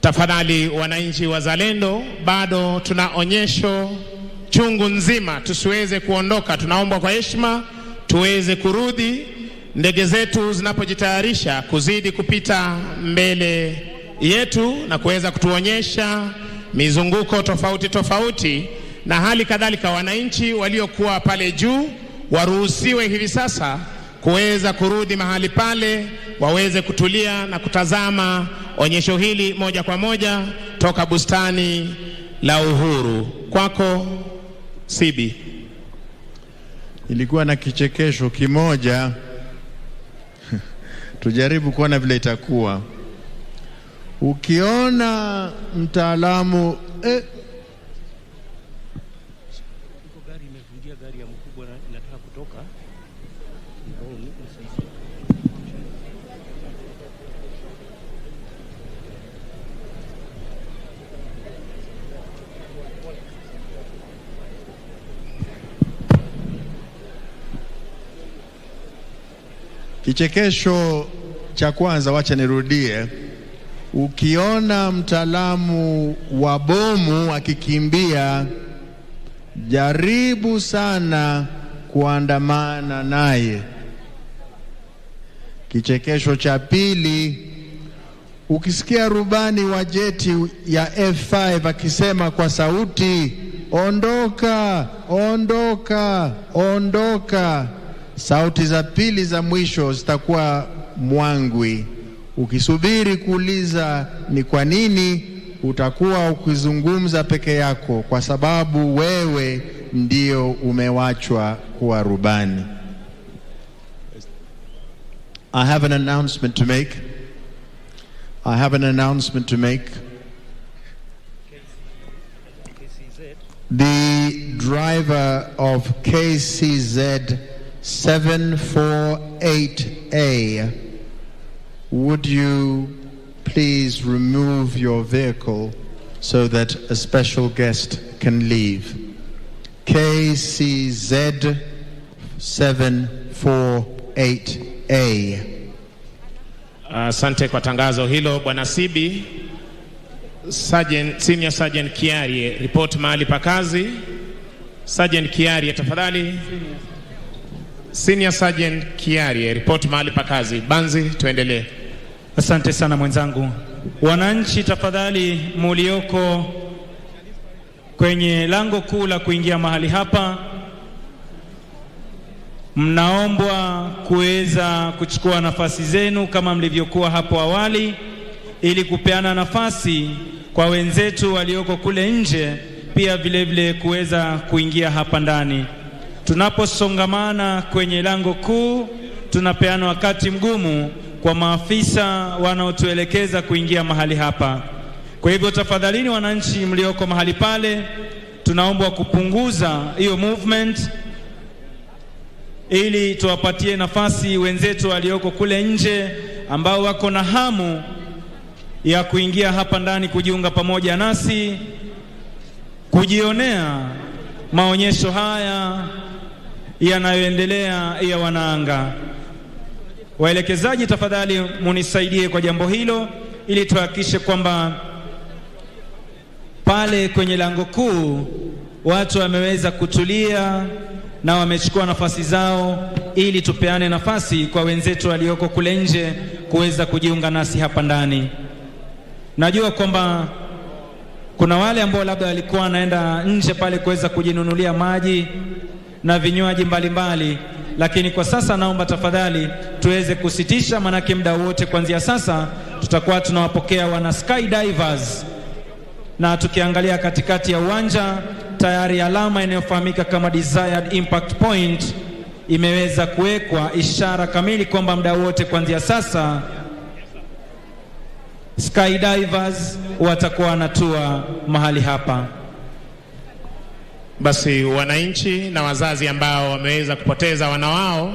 Tafadhali wananchi wazalendo, bado tuna onyesho chungu nzima, tusiweze kuondoka. Tunaomba kwa heshima tuweze kurudi. Ndege zetu zinapojitayarisha kuzidi kupita mbele yetu na kuweza kutuonyesha mizunguko tofauti tofauti, na hali kadhalika wananchi waliokuwa pale juu waruhusiwe hivi sasa kuweza kurudi mahali pale, waweze kutulia na kutazama onyesho hili moja kwa moja toka bustani la Uhuru. Kwako Sibi. Ilikuwa na kichekesho kimoja tujaribu kuona vile itakuwa. Ukiona mtaalamu gari imevunjia gari ya mkubwa na inataka kutoka. Kichekesho cha kwanza wacha nirudie. Ukiona mtaalamu wa bomu akikimbia, jaribu sana kuandamana naye. Kichekesho cha pili, ukisikia rubani wa jeti ya F5 akisema kwa sauti, ondoka, ondoka, ondoka, sauti za pili za mwisho zitakuwa mwangwi. Ukisubiri kuuliza ni kwa nini, utakuwa ukizungumza peke yako kwa sababu wewe ndio umewachwa kuwa rubani. I have an announcement to make. The driver of KCZ 748A, would you please remove your vehicle so that a special guest can leave? KCZ 748A. Asante kwa tangazo hilo Bwana Sibi. Senior Sergeant Kiarie, report mahali pa kazi. Sergeant Kiarie tafadhali. Senior Sergeant Kiarie, report mahali pa kazi. Banzi, tuendelee. Asante sana mwenzangu. Wananchi tafadhali mulioko kwenye lango kuu la kuingia mahali hapa, mnaombwa kuweza kuchukua nafasi zenu kama mlivyokuwa hapo awali, ili kupeana nafasi kwa wenzetu walioko kule nje pia vile vile kuweza kuingia hapa ndani. Tunaposongamana kwenye lango kuu, tunapeana wakati mgumu kwa maafisa wanaotuelekeza kuingia mahali hapa. Kwa hivyo tafadhalini wananchi mlioko mahali pale, tunaomba kupunguza hiyo movement ili tuwapatie nafasi wenzetu walioko kule nje ambao wako na hamu ya kuingia hapa ndani kujiunga pamoja nasi, kujionea maonyesho haya yanayoendelea ya wanaanga. Waelekezaji tafadhali munisaidie kwa jambo hilo, ili tuhakikishe kwamba pale kwenye lango kuu watu wameweza kutulia na wamechukua nafasi zao, ili tupeane nafasi kwa wenzetu walioko kule nje kuweza kujiunga nasi hapa ndani. Najua kwamba kuna wale ambao labda walikuwa wanaenda nje pale kuweza kujinunulia maji na vinywaji mbalimbali, lakini kwa sasa naomba tafadhali tuweze kusitisha, manake muda wote kuanzia sasa tutakuwa tunawapokea wana skydivers. Na tukiangalia katikati ya uwanja tayari alama inayofahamika kama desired impact point imeweza kuwekwa, ishara kamili kwamba muda wote kuanzia sasa skydivers watakuwa wanatua mahali hapa. Basi wananchi na wazazi ambao wameweza kupoteza wana wao,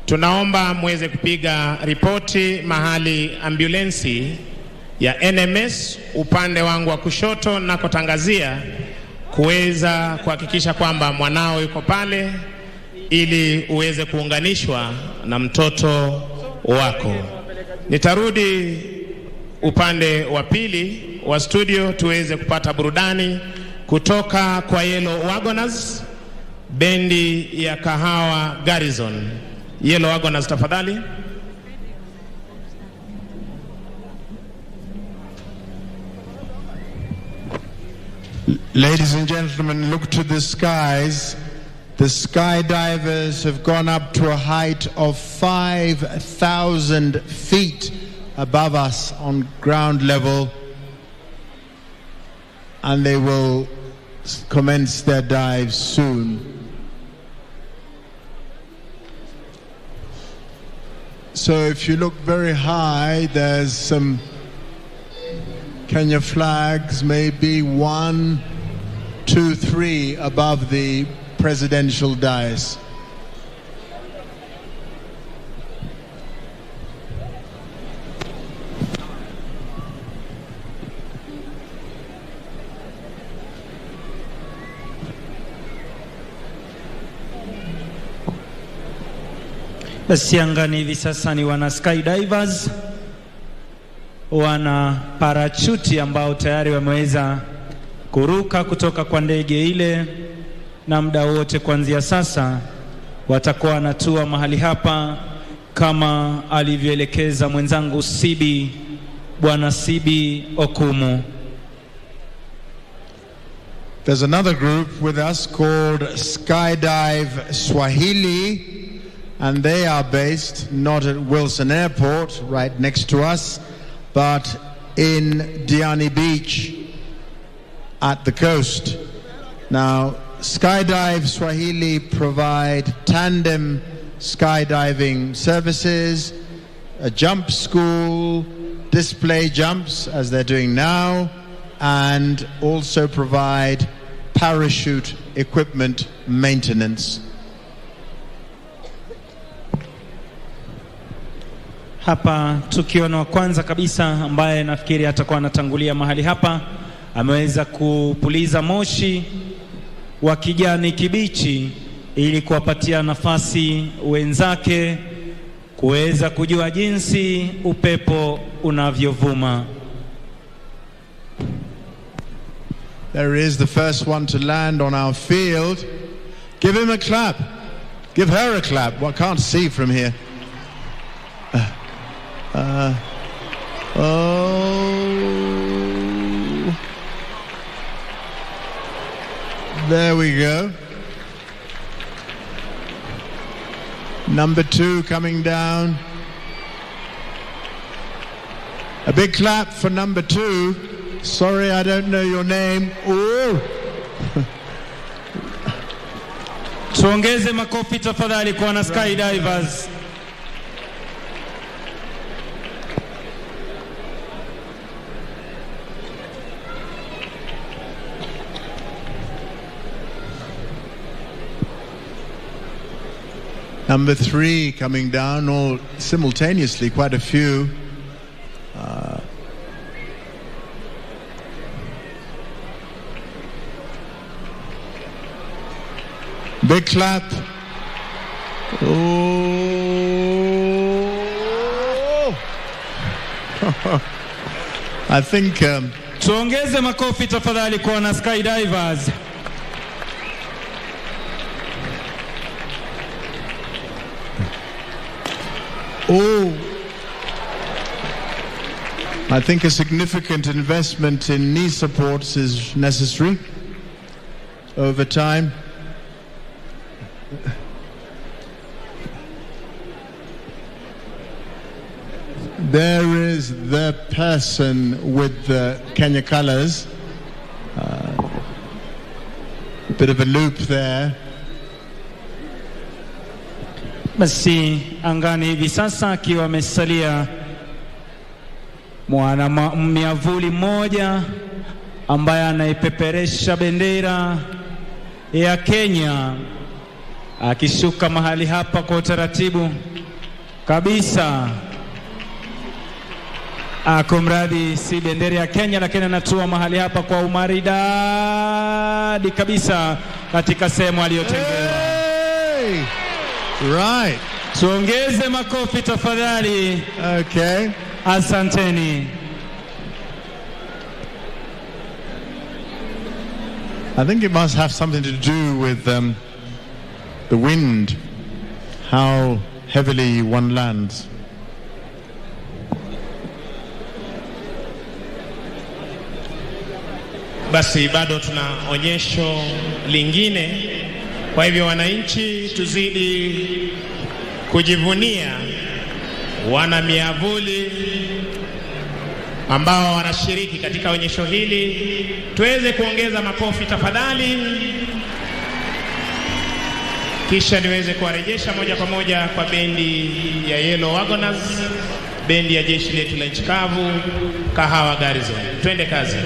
tunaomba muweze kupiga ripoti mahali ambulensi ya NMS upande wangu wa kushoto na kutangazia, kuweza kuhakikisha kwamba mwanao yuko pale ili uweze kuunganishwa na mtoto wako. Nitarudi upande wa pili wa studio tuweze kupata burudani kutoka kwa Yellow Wagoners, bendi ya Kahawa Garrison. Yellow Wagoners tafadhali. Ladies and gentlemen, look to the skies. The skydivers have gone up to a height of 5,000 feet above us on ground level, and they will commence their dives soon. So if you look very high, there's some Kenya flags, maybe 1, 2, 3 above the presidential dais. Basi angani hivi sasa ni wana skydivers, wana parachuti ambao tayari wameweza kuruka kutoka kwa ndege ile, na muda wote kuanzia sasa watakuwa wanatua mahali hapa kama alivyoelekeza mwenzangu Sibi, Bwana Sibi Okumu. There's another group with us called Skydive Swahili, and they are based not at Wilson Airport right next to us, but in Diani Beach at the coast. Now, Skydive Swahili provide tandem skydiving services, a jump school, display jumps as they're doing now, and also provide parachute equipment maintenance. Hapa tukiona wa kwanza kabisa ambaye nafikiri atakuwa anatangulia mahali hapa, ameweza kupuliza moshi wa kijani kibichi ili kuwapatia nafasi wenzake kuweza kujua jinsi upepo unavyovuma. There is the first one to land on our field. Give him a clap. Give her a clap. Well, I can't see from here. There we go. Number 2 coming down. A big clap for number 2. Sorry, I don't know your name. Oh. Tuongeze makofi tafadhali kwa wana skydivers. Number 3 coming down, all simultaneously, quite a few. Big clap. Oh. I think tuongeze makofi tafadhali kwa wana skydivers. Oh, I think a significant investment in knee supports is necessary over time. There is the person with the Kenya colors. A bit of a loop there. Basi angani hivi sasa akiwa amesalia mwana miavuli mmoja ambaye anaipeperesha bendera ya Kenya, akishuka mahali hapa kwa utaratibu kabisa. Kumradi si bendera ya Kenya, lakini anatua mahali hapa kwa umaridadi kabisa katika sehemu aliyotengewa. Hey! Right. Tuongeze makofi tafadhali. Okay. Asanteni. I think it must have something to do with the wind, how heavily one lands. Basi bado tuna onyesho lingine. Kwa hivyo wananchi, tuzidi kujivunia wana miavuli ambao wanashiriki katika onyesho hili. Tuweze kuongeza makofi tafadhali, kisha niweze kuwarejesha moja kwa moja kwa bendi ya Yellow Wagoners, bendi ya jeshi letu la nchi kavu, Kahawa Garrison. Twende kazi.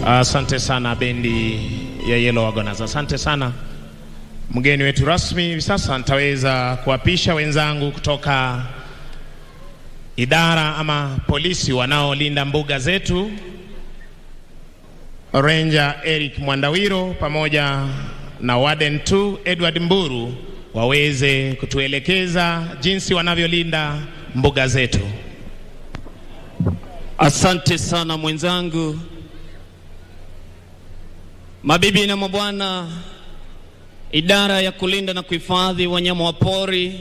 Asante sana bendi ya Yellow Wagoners. Asante sana mgeni wetu rasmi. Hivi sasa nitaweza kuapisha wenzangu kutoka idara ama polisi wanaolinda mbuga zetu, Ranger Eric Mwandawiro pamoja na Warden 2 Edward Mburu, waweze kutuelekeza jinsi wanavyolinda mbuga zetu. Asante sana mwenzangu. Mabibi na mabwana, idara ya kulinda na kuhifadhi wanyama wa pori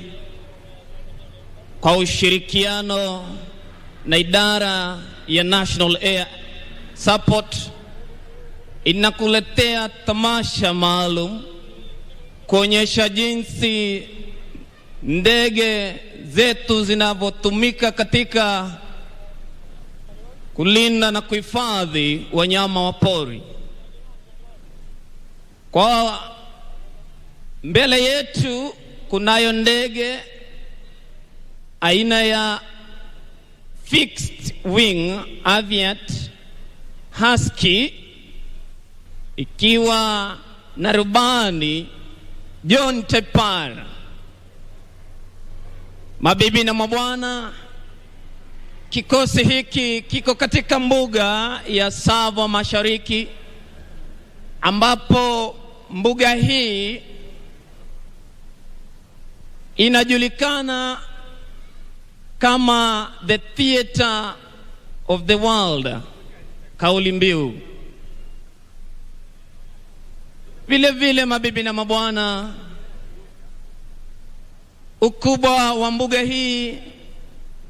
kwa ushirikiano na idara ya National Air Support inakuletea tamasha maalum kuonyesha jinsi ndege zetu zinavyotumika katika kulinda na kuhifadhi wanyama wa pori. Kwa mbele yetu kunayo ndege aina ya fixed wing aviat husky ikiwa na rubani John Tepar. Mabibi na mabwana, kikosi hiki kiko katika mbuga ya Tsavo Mashariki, ambapo mbuga hii inajulikana kama the theater of the world, kauli mbiu. Vile vile mabibi na mabwana, ukubwa wa mbuga hii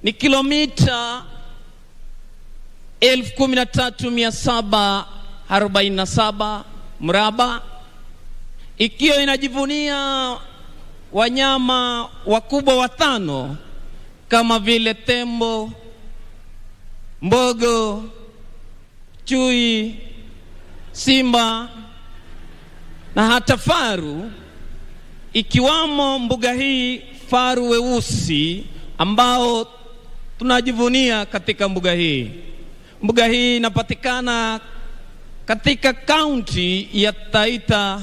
ni kilomita 13,747 mraba, ikiwa inajivunia wanyama wakubwa watano kama vile tembo, mbogo, chui, simba na hata faru, ikiwamo mbuga hii faru weusi ambao tunajivunia katika mbuga hii. Mbuga hii inapatikana katika kaunti ya Taita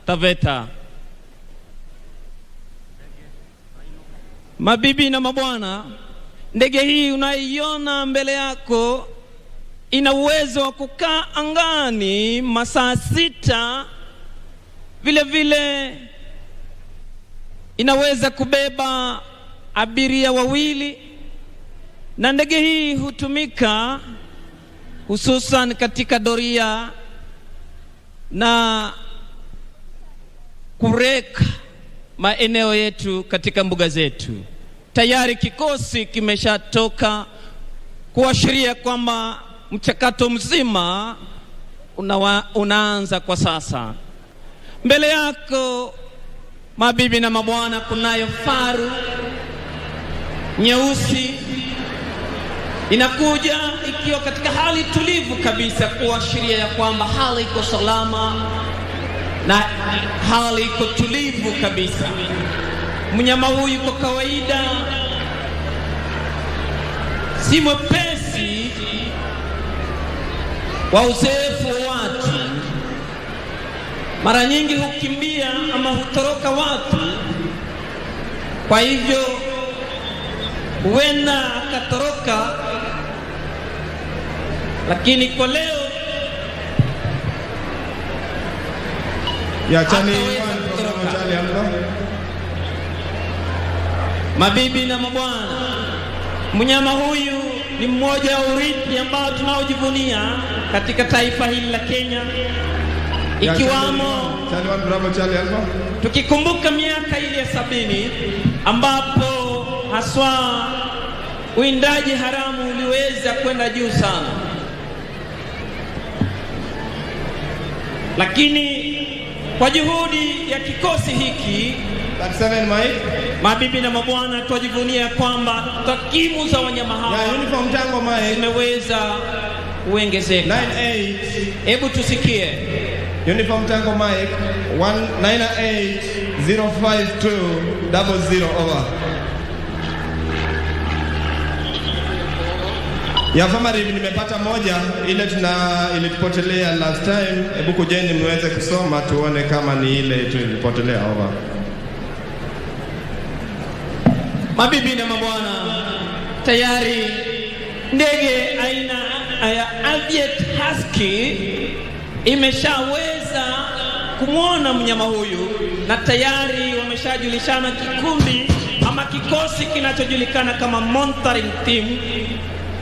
Taveta. Mabibi na mabwana, ndege hii unaiona mbele yako ina uwezo wa kukaa angani masaa 6. Vile vile inaweza kubeba abiria 2, na ndege hii hutumika hususan katika doria na kureka maeneo yetu katika mbuga zetu. Tayari kikosi kimeshatoka kuashiria kwamba mchakato mzima unaanza kwa sasa. Mbele yako mabibi na mabwana, kunayo faru nyeusi inakuja ikiwa katika hali tulivu kabisa, kuashiria ya kwamba hali iko salama na hali iko tulivu kabisa. Mnyama huyu kwa kawaida si mwepesi wa uzoefu wa watu, mara nyingi hukimbia ama hutoroka watu, kwa hivyo huenda akatoroka, lakini kwa leo mabibi na mabwana, mnyama huyu ni mmoja wa urithi ambao tunaojivunia katika taifa hili la Kenya, ikiwamo tukikumbuka miaka ile ya 70 ambapo haswa uwindaji haramu uliweza kwenda juu sana. Lakini kwa juhudi ya kikosi hiki, mabibi na mabwana, tujivunia kwamba takwimu za wanyama hawa zimeweza kuongezeka. Hebu tusikie. Uniform Tango Mike 19805200 over. Ya Famariv nimepata moja ile tupotelea last time. Hebu kujeni mweze kusoma tuone kama ni ile tulipotelea. Over. Mabibi na mabwana, tayari ndege aina ya Aviation Husky imeshaweza kumwona mnyama huyu, na tayari wameshajulishana kikundi ama kikosi kinachojulikana kama monitoring team,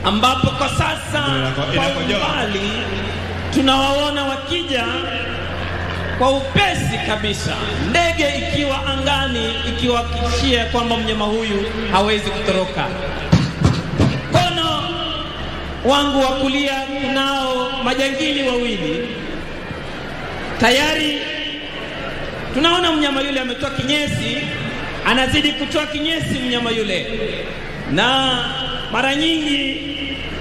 ambapo kwa sasa kwa umbali tunawaona wakija kwa upesi kabisa, ndege ikiwa angani ikiwahakikishia kwamba mnyama huyu hawezi kutoroka. Kono wangu wa kulia kunao majangili wawili. Tayari tunaona mnyama yule ametoa kinyesi, anazidi kutoa kinyesi mnyama yule, na mara nyingi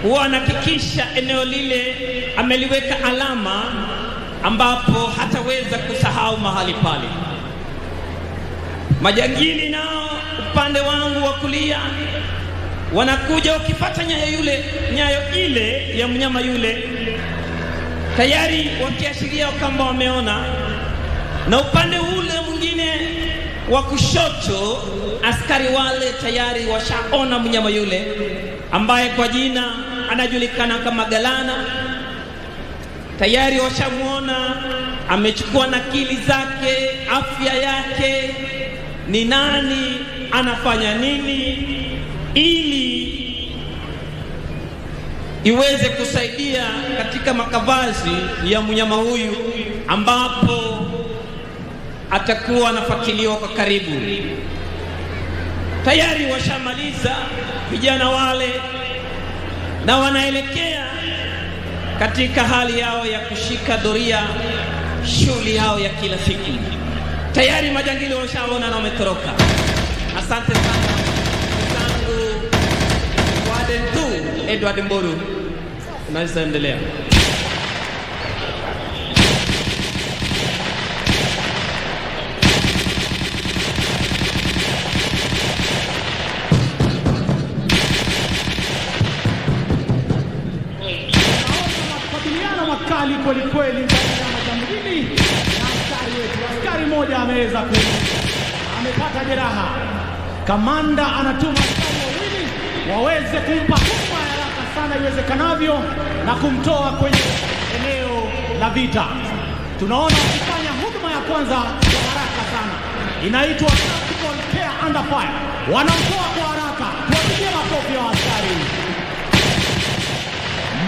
huwa anahakikisha eneo lile ameliweka alama ambapo hataweza kusahau mahali pale. Majangili nao upande wangu wa kulia wanakuja wakifuata nyayo ile ya mnyama yule, tayari wakiashiria kwamba wameona. Na upande ule mwingine wa kushoto, askari wale tayari washaona mnyama yule ambaye kwa jina anajulikana kama Galana. Tayari washamuona, amechukua nakili zake, afya yake, ni nani, anafanya nini, ili iweze kusaidia katika makavazi ya mnyama huyu ambapo atakuwa anafuatiliwa kwa karibu. Tayari washamaliza vijana wale na wanaelekea katika hali yao ya kushika doria, shughuli yao ya kila siku. Tayari majangili washaona na wametoroka. Asante sana zangu Wadentu Edward Mboru, unaweza endelea. Makali kweli kweli ndani ya majangili na askari wetu. Askari mmoja amepata jeraha. Kamanda anatuma askari wawili waweze kumpa huduma ya haraka sana iwezekanavyo na kumtoa kwenye eneo la vita. Tunaona wakifanya huduma ya kwanza kwa haraka sana, inaitwa tactical care under fire. Wanamtoa kwa haraka. Tuwapigie makofi ya askari.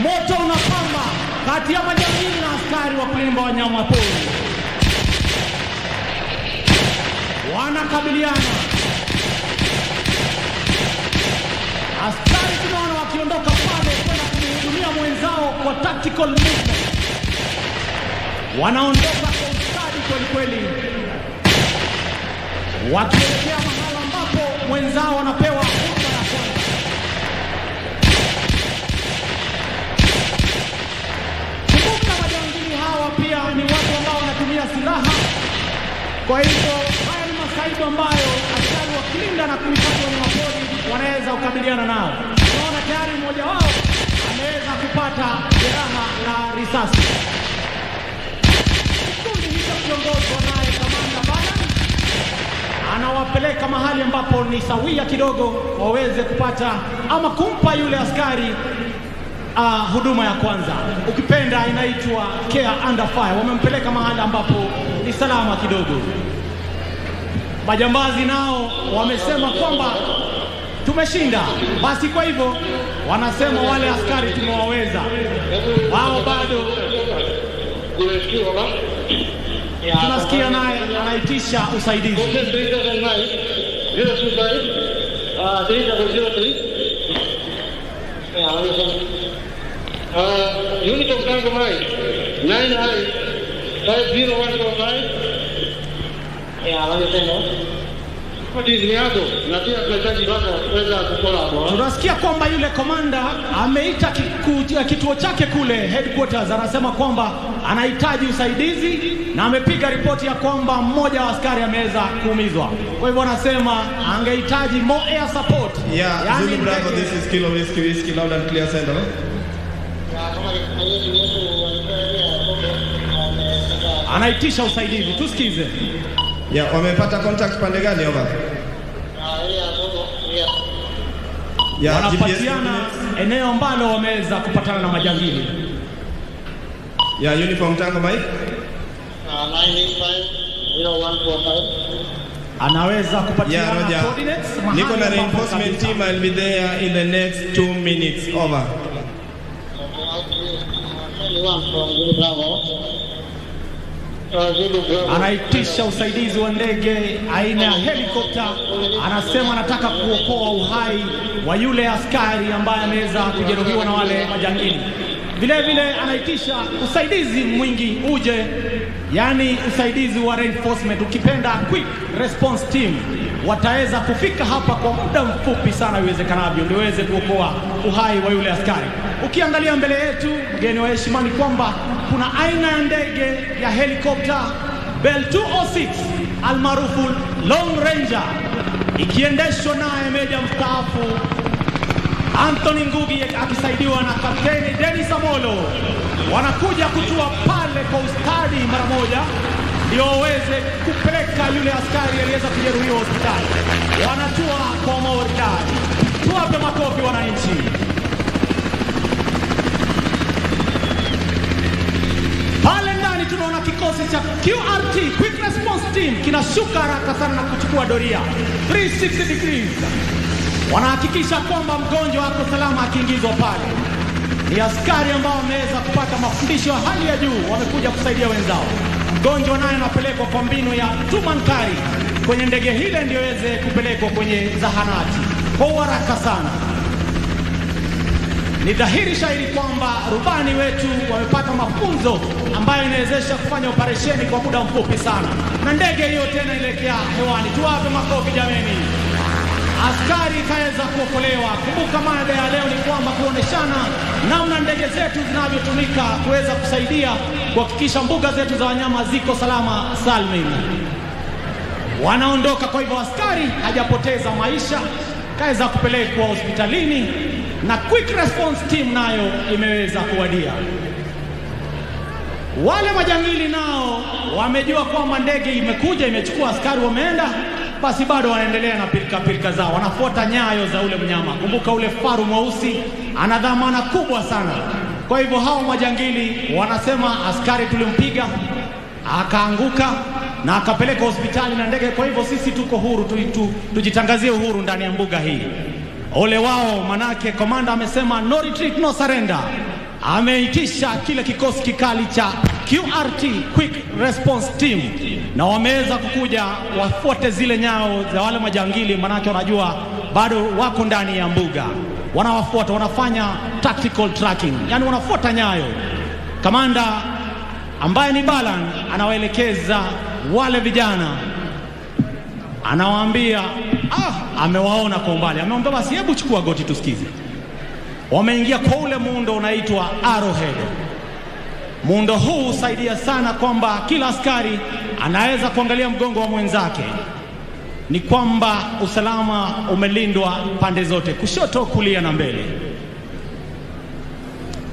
Moto unapamba kati ya majangili na askari wa kulinda wanyama pori. Wanakabiliana. Askari tunaona wakiondoka pale kwenda kumhudumia mwenzao kwa tactical movement. Wanaondoka kwa ustadi kweli kweli, wakielekea mahali ambapo mwenzao wanapewa huduma ya kwanza. Hawa pia ni watu ambao wanatumia silaha. Kwa hivyo haya ni masaibu ambayo askari wa kulinda na kuhifadhi wanyamapori wanaweza kukabiliana nao. Tunaona tayari mmoja wao ameweza kupata jeraha la risasi. Kikundi hicho kiongozwa naye kamanda bana anawapeleka mahali ambapo ni sawia kidogo waweze kupata ama kumpa yule askari huduma ya kwanza, ukipenda inaitwa care under fire. Wamempeleka mahali ambapo ni salama kidogo. Majambazi nao wamesema kwamba tumeshinda, basi kwa hivyo wanasema wale askari tumewaweza. Wao bado tunasikia naye anaitisha usaidizi. Unit of compromise 9I 50145. Yeah, what is it? Tunasikia kwamba yule komanda ameita kituo chake kule headquarters, anasema kwamba anahitaji usaidizi na amepiga ripoti ya kwamba mmoja wa askari ameweza kuumizwa. Kwa hivyo anasema angehitaji more air support. Yeah, Zulu Bravo, this is Kilo Whiskey, loud and clear, send over. Anaitisha usaidizi, tusikize. Yeah, wamepata contact pande gani over? Wanapatiana eneo ambalo wameweza kupatana na majangili. Yeah, uniform tango Mike. 985-0145. Anaweza kupatiana coordinates. Niko na reinforcement team, I'll be there in the next 2 minutes, over. Anaitisha usaidizi wa ndege aina ya helikopta. Anasema anataka kuokoa uhai wa yule askari ambaye ameweza kujeruhiwa na wale majangili. Vile vile anaitisha usaidizi mwingi uje, yani usaidizi wa reinforcement, ukipenda quick response team. Wataweza kufika hapa kwa muda mfupi sana iwezekanavyo ndio waweze kuokoa uhai wa yule askari. Ukiangalia mbele yetu, mgeni wa heshima, ni kwamba kuna aina ya ndege ya helikopta Bell 206 almaarufu Long Ranger, ikiendeshwa naye meja mstaafu Anthony Ngugi akisaidiwa na kapteni Dennis Amolo. Wanakuja kutua pale kwa ustadi mara moja ndio waweze kupeleka yule askari aliyeweza kujeruhiwa hospitali. Wanatua kwa maridadi. Tuwape makofi wananchi. Pale ndani tunaona kikosi cha QRT, Quick Response Team, kinashuka haraka sana na kuchukua doria 360 degrees. Wanahakikisha kwamba mgonjwa wako salama akiingizwa pale. Ni askari ambao wameweza kupata mafundisho ya hali ya juu, wamekuja kusaidia wenzao. Mgonjwa naye anapelekwa kwa mbinu ya tumankari kwenye ndege hile ndio weze kupelekwa kwenye zahanati kwa haraka sana. Ni dhahiri shairi kwamba rubani wetu wamepata mafunzo ambayo inawezesha kufanya operesheni kwa muda mfupi sana, na ndege hiyo tena ilekea hewani. Tuwape makofi jameni. Askari kaweza kuokolewa. Kumbuka mada ya leo ni kwamba kuoneshana namna ndege zetu zinavyotumika kuweza kusaidia kuhakikisha mbuga zetu za wanyama ziko salama salmin. Wanaondoka, kwa hivyo askari hajapoteza maisha, kaweza kupelekwa hospitalini na quick response team nayo imeweza kuwadia. Wale majangili nao wamejua kwamba ndege imekuja, imechukua askari, wameenda, basi bado wanaendelea na pilika zao, wanafuata nyayo za ule mnyama. Kumbuka ule faru mweusi ana dhamana kubwa sana. Kwa hivyo hao majangili wanasema askari tulimpiga, akaanguka na akapeleka hospitali na ndege. Kwa hivyo sisi tuko huru, tujitangazie uhuru ndani ya mbuga hii. Ole wao, manake komanda amesema no retreat no surrender. Ameitisha kile kikosi kikali cha QRT, Quick Response Team, na wameweza kukuja wafuate zile nyao za wale majangili, manake wanajua bado wako ndani ya mbuga. Wanawafuata, wanafanya tactical tracking, yani wanafuata nyayo. Kamanda ambaye ni Balan anawaelekeza wale vijana, anawaambia amewaona kwa umbali, ameomba basi hebu chukua goti tusikize. Wameingia kwa ule muundo unaitwa arrowhead. Muundo huu husaidia sana kwamba kila askari anaweza kuangalia mgongo wa mwenzake, ni kwamba usalama umelindwa pande zote, kushoto, kulia na mbele.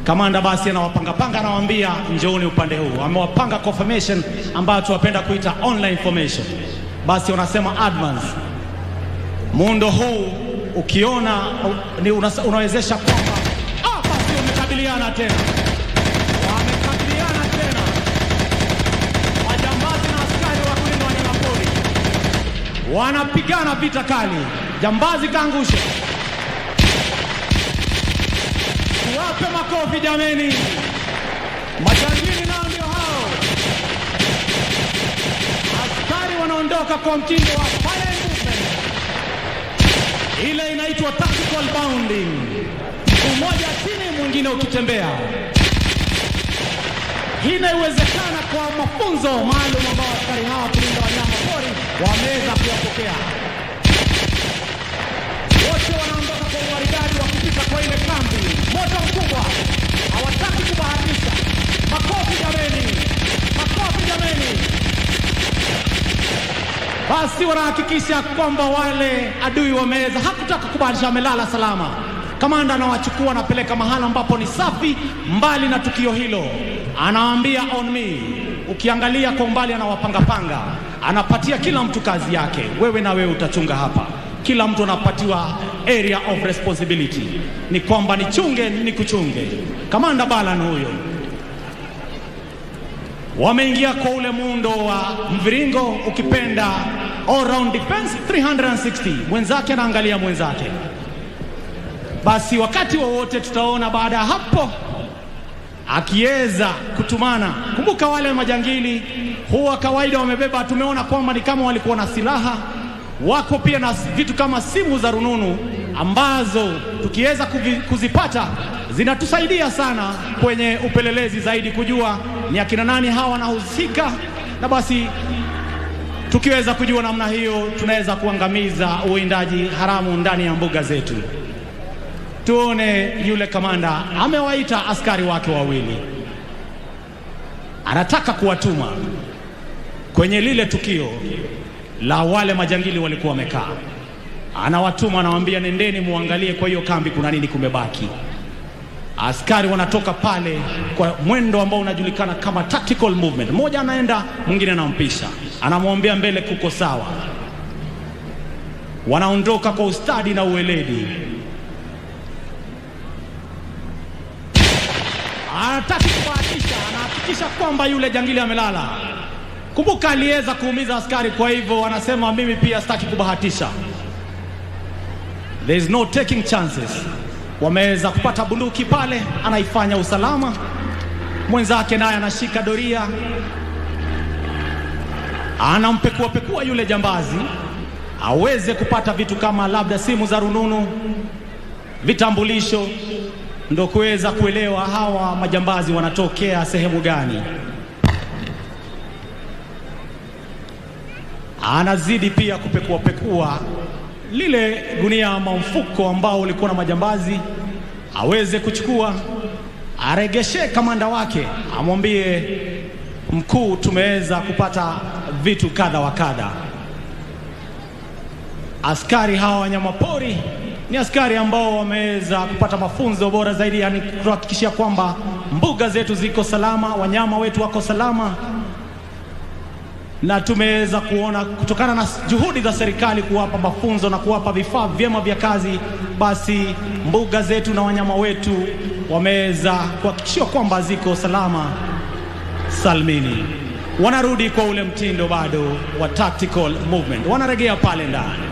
Kamanda basi anawapanga, anawaambia njooni upande huu. Amewapanga kwa formation ambayo tunapenda kuita online formation. Basi wanasema advance. Muundo huu ukiona ni unawezesha kwamba basi wamekabiliana tena. Majambazi na askari wa kulinda wanyamapori wanapigana vita kali. Jambazi kaangusha. Tuwape makofi jameni. Majangili nao ndio hao. Askari wanaondoka kwa mtindo wa fire movement. Ile inaitwa tactical bounding. Mmoja chini, mwingine ukitembea. Hii inawezekana kwa mafunzo maalum ambao askari hawa kulinda wanyama pori wameweza kuyapokea. wote wanaondoka kwa umaridadi wakipita kwa ile kambi. Moto mkubwa, hawataki kubahatisha. Makofi jameni, makofi jameni. Basi wanahakikisha kwamba wale adui wameweza, hakutaka kubahatisha, amelala salama. Kamanda anawachukua, anapeleka mahala ambapo ni safi, mbali na tukio hilo. Anawaambia on me. Ukiangalia kwa umbali anawapanga, anapatia kila mtu kazi yake. Wewe na wewe utachunga hapa. Kila mtu anapatiwa area of responsibility. Ni kwamba nichunge, ni kuchunge. Kamanda Balan huyo. Wameingia kwa ule muundo wa mviringo, ukipenda all round defense 360. Mwenzake anaangalia mwenzake. Basi wakati wowote tutaona baada ya hapo akiweza kutumana. Kumbuka wale majangili huwa kawaida wamebeba, tumeona kwamba ni kama walikuwa na silaha. Wako pia na vitu kama simu za rununu ambazo tukiweza kuzipata zinatusaidia sana kwenye upelelezi zaidi, kujua ni akina nani hawa wanahusika. Na basi tukiweza kujua namna hiyo, tunaweza kuangamiza uwindaji haramu ndani ya mbuga zetu. Tuone yule kamanda amewaita askari wake wawili, anataka kuwatuma kwenye lile tukio la wale majangili walikuwa wamekaa. Anawatuma, anawaambia nendeni muangalie kwa hiyo kambi kuna nini kumebaki. Askari wanatoka pale kwa mwendo ambao unajulikana kama tactical movement. Mmoja anaenda, mwingine anampisha, anamwambia mbele kuko sawa. Wanaondoka kwa ustadi na uweledi. Anataka kubahatisha, anahakikisha kwamba yule jangili amelala. Kumbuka aliweza kuumiza askari, kwa hivyo anasema mimi pia sitaki kubahatisha. There is no taking chances. Wameweza kupata bunduki pale, anaifanya usalama. Mwenzake naye anashika doria, anampekua yule jambazi aweze kupata vitu kama labda simu za rununu, vitambulisho, ndo kuweza kuelewa hawa majambazi wanatokea sehemu gani. Anazidi pia kupekua lile gunia ama mfuko ambao ulikuwa na majambazi, aweze kuchukua, aregeshe kamanda wake, amwambie mkuu, tumeweza kupata vitu kadha wa kadha. Askari hawa wanyamapori ni askari ambao wameweza kupata mafunzo bora zaidi, yani kuhakikisha kwamba mbuga zetu ziko salama, wanyama wetu wako salama. Na tumeweza kuona kutokana na juhudi za serikali kuwapa mafunzo na kuwapa vifaa vyema vya kazi, basi mbuga zetu na wanyama wetu wameweza kuhakikisha kwamba ziko salama salmini. Wanarudi kwa ule mtindo bado wa tactical movement, wanaregea pale ndani.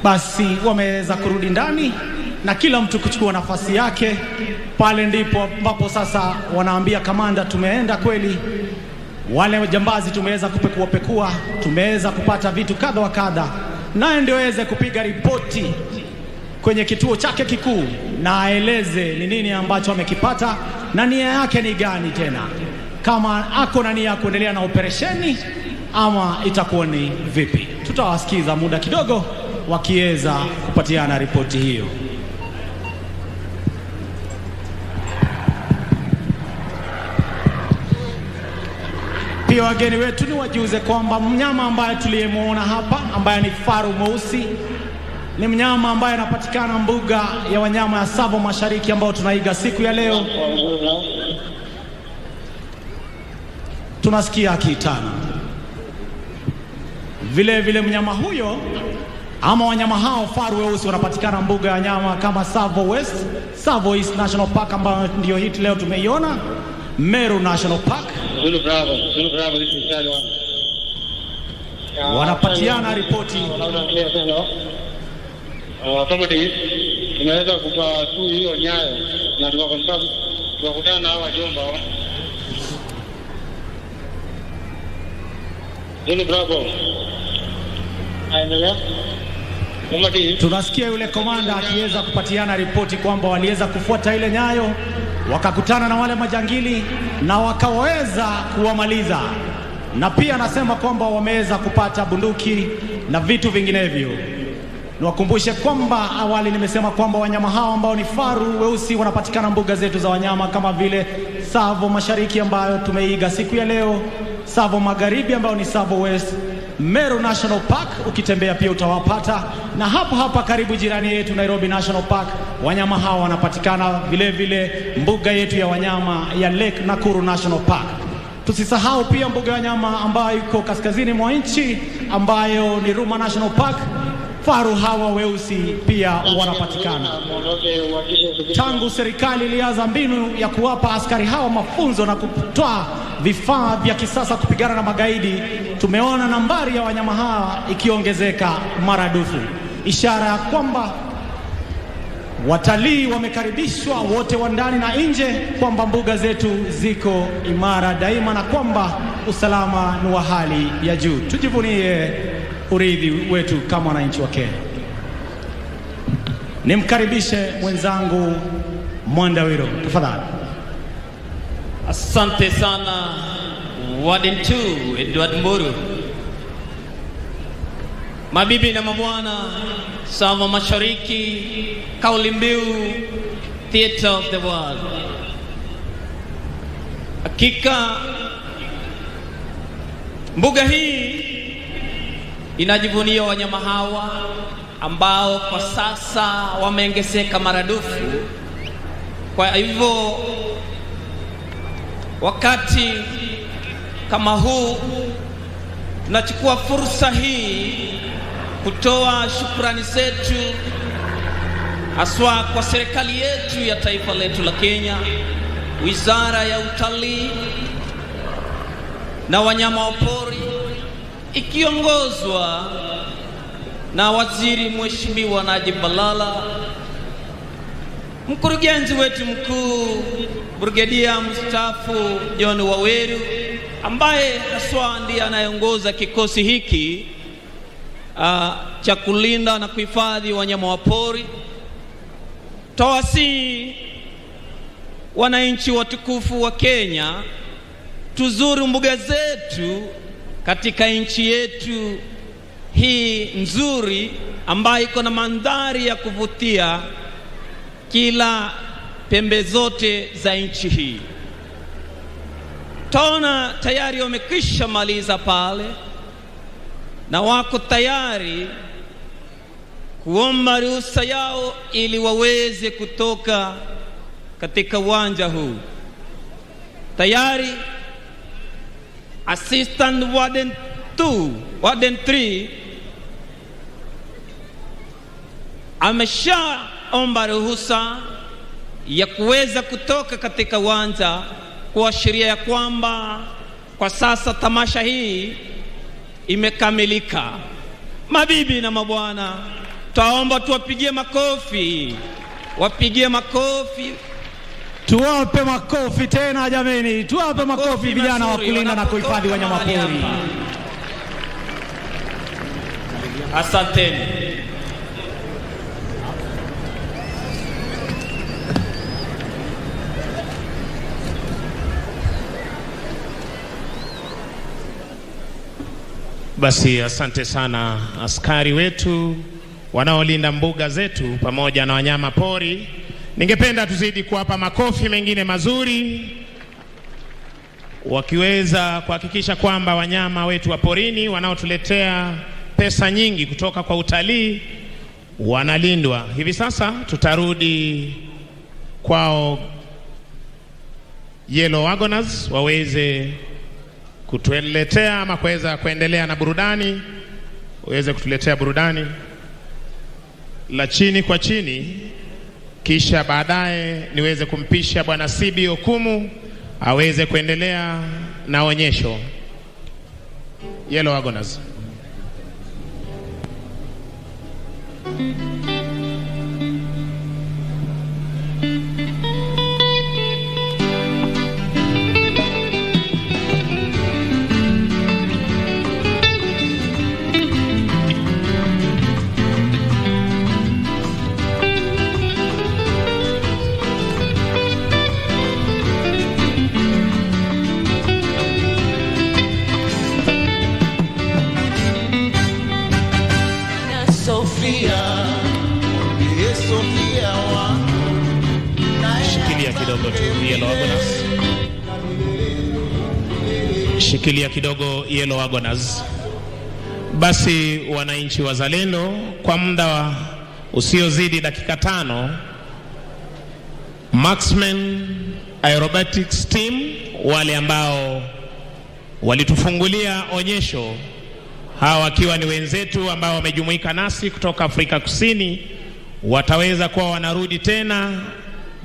Basi wameweza kurudi ndani na kila mtu kuchukua nafasi yake. Pale ndipo ambapo sasa wanaambia kamanda, tumeenda kweli, wale jambazi tumeweza kupekua, tumeweza kupata vitu kadha wa kadha, naye ndio aweze kupiga ripoti kwenye kituo chake kikuu na aeleze ni nini ambacho amekipata na nia yake ni gani, tena kama ako na nia ya kuendelea na operesheni ama itakuwa ni vipi. Tutawasikiza muda kidogo wakiweza kupatiana ripoti hiyo. Pia wageni wetu ni wajuze kwamba mnyama ambaye tuliyemuona hapa ambaye ni faru mweusi ni mnyama ambaye anapatikana mbuga ya wanyama ya Tsavo Mashariki ambao tunaiga siku ya leo. Tunasikia akiitana. Vile mnyama huyo ama wanyama hao faru weusi wanapatikana mbuga ya wanyama kama Tsavo West, Tsavo East National Park ambayo ndio hii leo tumeiona, Meru National Park. Zulu Bravo, this is Charlie 1. Wanapatiana ripoti. Authorities tunaweza kupa tu hiyo nyayo na tukakutana na hawa jomba. Zulu Bravo. Aendelea. Tunasikia yule komanda akiweza kupatiana ripoti kwamba waliweza kufuata ile nyayo, wakakutana na wale majangili na wakaweza kuwamaliza, na pia anasema kwamba wameweza kupata bunduki na vitu vinginevyo. Niwakumbushe kwamba awali nimesema kwamba wanyama hao ambao ni faru weusi wanapatikana mbuga zetu za wanyama kama vile Tsavo Mashariki ambayo tumeiga siku ya leo, Tsavo Magharibi ambayo ni Tsavo West, Meru National Park ukitembea pia utawapata, na hapa karibu jirani yetu Nairobi National Park wanyama hao wanapatikana vile vile mbuga yetu ya wanyama ya Lake Nakuru National Park. Tusisahau pia mbuga ya wanyama ambayo iko kaskazini mwa nchi ambayo ni Ruma National Park. Faru hawa weusi pia wanapatikana. Tangu serikali ilianza mbinu ya kuwapa askari hawa mafunzo na kutoa vifaa vya kisasa kupigana na magaidi, tumeona nambari ya wanyama hawa ikiongezeka maradufu, ishara ya kwamba watalii wamekaribishwa wote wa ndani na nje, kwamba mbuga zetu ziko imara daima na kwamba usalama ni wa hali ya juu. Tujivunie urithi wetu kama wananchi wa Kenya. Nimkaribishe mwenzangu Mwandawiro, tafadhali. Asante sana Warden 2 Edward Mburu. Mabibi na mabwana, Tsavo Mashariki, kauli mbiu Theatre of the World. Hakika mbuga hii inajivunia wanyama hawa ambao kwa sasa wameongezeka maradufu. Kwa hivyo wakati kama huu tunachukua fursa hii kutoa shukrani zetu haswa kwa serikali yetu ya taifa letu la Kenya, Wizara ya Utalii na Wanyama wa Pori ikiongozwa na Waziri Mheshimiwa Najib Balala, mkurugenzi wetu mkuu Brigedia mstaafu John Waweru ambaye haswa ndiye anayeongoza kikosi hiki cha kulinda na kuhifadhi wanyama wa pori. Tawasi wananchi watukufu wa Kenya tuzuru mbuga zetu katika nchi yetu hii nzuri ambayo iko na mandhari ya kuvutia kila pembe zote za nchi hii. Taona tayari wamekwisha maliza pale na wako tayari kuomba ruhusa yao ili waweze kutoka katika uwanja huu. Tayari Assistant Warden 3 ameshaomba ruhusa ya kuweza kutoka katika uwanja, kuashiria ya kwamba kwa sasa tamasha hii imekamilika. Mabibi na mabwana, taomba tuwapigie makofi, wapigie makofi. Tuwape makofi tena jameni, tuwape makofi vijana wa kulinda na kuhifadhi wanyama pori. Asanteni. Basi asante sana askari wetu wanaolinda mbuga zetu pamoja na wanyama pori. Ningependa tuzidi kuwapa makofi mengine mazuri, wakiweza kuhakikisha kwamba wanyama wetu wa porini wanaotuletea pesa nyingi kutoka kwa utalii wanalindwa. Hivi sasa tutarudi kwao Yellow Wagoners waweze kutuletea ama kuweza kuendelea na burudani, waweze kutuletea burudani la chini kwa chini, kisha baadaye niweze kumpisha bwana Sibi Okumu aweze kuendelea na onyesho. Yellow Wagoners. Shikilia kidogo yellow wagoners. Basi wananchi wazalendo, kwa muda usiozidi dakika 5, marksmen aerobatics team, wale ambao walitufungulia onyesho, hawa wakiwa ni wenzetu ambao wamejumuika nasi kutoka Afrika Kusini, wataweza kuwa wanarudi tena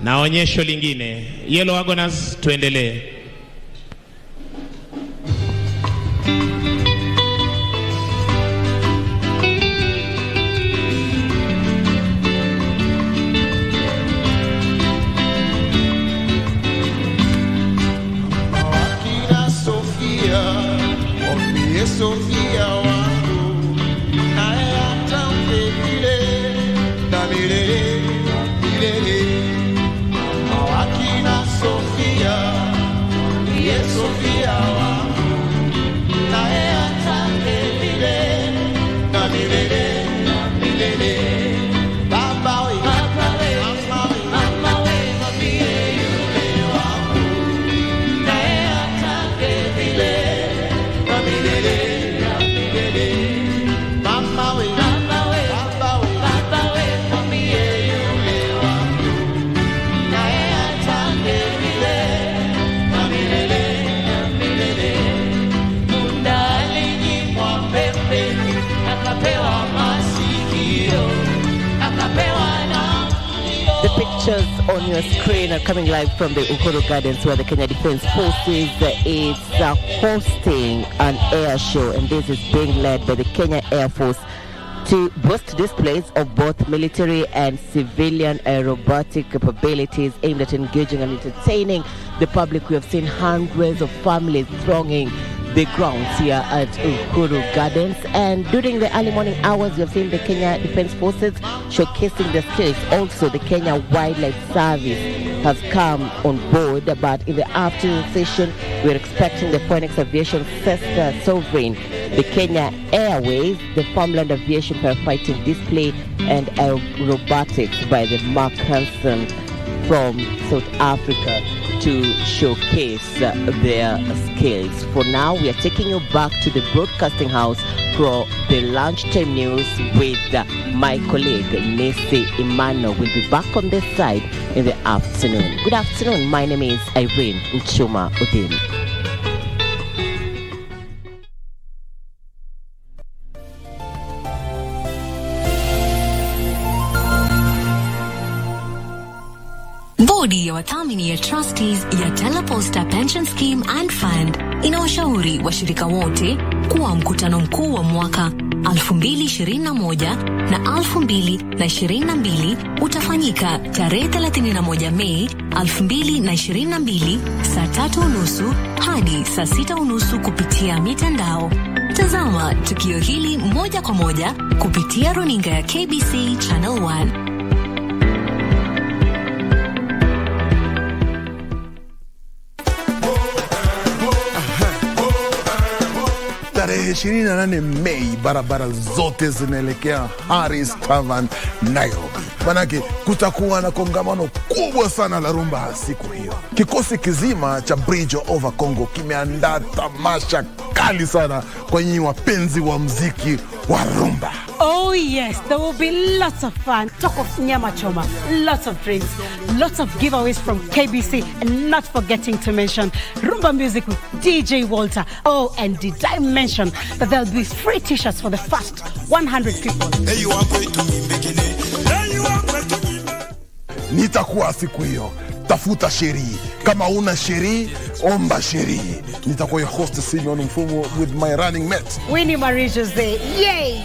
na onyesho lingine. Yellow wagoners, tuendelee. Sofia wangu naye atamke vile na milele wakina Sofia ndiye Sofia wangu naye atamke vile na milele baba we mama we mabie yule wangu naye atamke vile The pictures on your screen are coming live from the Uhuru Gardens, where the Kenya Defence Forces is hosting an air show, and this is being led by the Kenya Air Force to boost displays of both military and civilian aerobatic capabilities aimed at engaging and entertaining the public. We have seen hundreds of families thronging the grounds here at Uhuru Gardens, and during the early morning hours we have seen the Kenya Defence Forces showcasing their skills. Also the Kenya Wildlife Service has come on board, but in the afternoon session we're expecting the Phoenix Aviation sister sovereign, the Kenya Airways, the Farmland Aviation Firefighting display, and aerobatics by the Mark Hansen from South Africa to showcase their skills. For now, we are taking you back to the broadcasting house for the lunchtime news with my colleague Nisi Imano. We'll be back on this side in the afternoon. Good afternoon. My name is Irene Nchuma Udin. Bodi ya wathamini ya trustees ya Teleposta Pension Scheme and Fund inawashauri washirika wote kuwa mkutano mkuu wa mwaka 2021 na 2022 utafanyika tarehe 31 Mei 2022 saa 3:30 hadi saa 6:30 kupitia mitandao. Tazama tukio hili moja kwa moja kupitia runinga ya KBC Channel 1. Tarehe 28 Mei barabara zote zinaelekea Harris Tavern, Nairobi. Manake kutakuwa na kongamano kubwa sana la rumba siku hiyo. Kikosi kizima cha Bridge Over Congo kimeandaa tamasha kali sana kwa nyinyi wapenzi wa muziki wa rumba. Oh yes, there will be lots of fun. Talk of nyama choma, lots of drinks, lots of giveaways from KBC, and not forgetting to mention rumba music with DJ Walter. Oh, and did I mention that there'll be free t-shirts for the first 100 people. Hey, you are going to be making it. Hey, you are going to be. Nitakuwa siku hiyo. Tafuta sheri. Kama una sheri, omba sheri. Nitakuwa your host Simeon Mfumo with my running mate Winnie Marie Jose. Yay!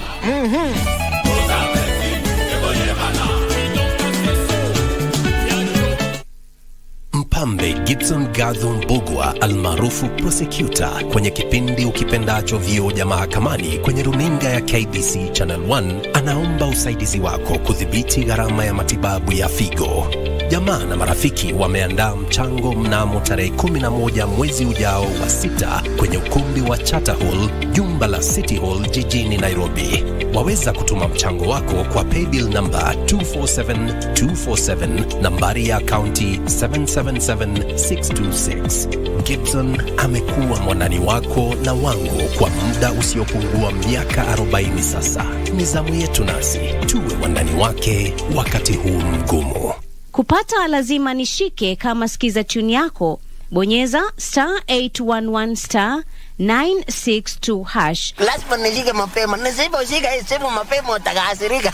Mpambe Gibson Gadho Mbugwa almaarufu prosecutor kwenye kipindi ukipendacho Vioja Mahakamani kwenye runinga ya KBC Channel 1 anaomba usaidizi wako kudhibiti gharama ya matibabu ya figo. Jamaa na marafiki wameandaa mchango mnamo tarehe 11 mwezi ujao wa 6 kwenye ukumbi wa Charter Hall, jumba la City Hall jijini Nairobi. Waweza kutuma mchango wako kwa paybill number 247247, nambari ya akaunti 777626. Gibson amekuwa mwanani wako na wangu kwa muda usiopungua miaka 40 sasa. Ni zamu yetu nasi tuwe wandani wake wakati huu mgumu. Kupata lazima nishike kama sikiza tune yako. Bonyeza *811 962 hash. Lazima nishike mapema. Nisiposhika simu mapema utakasirika.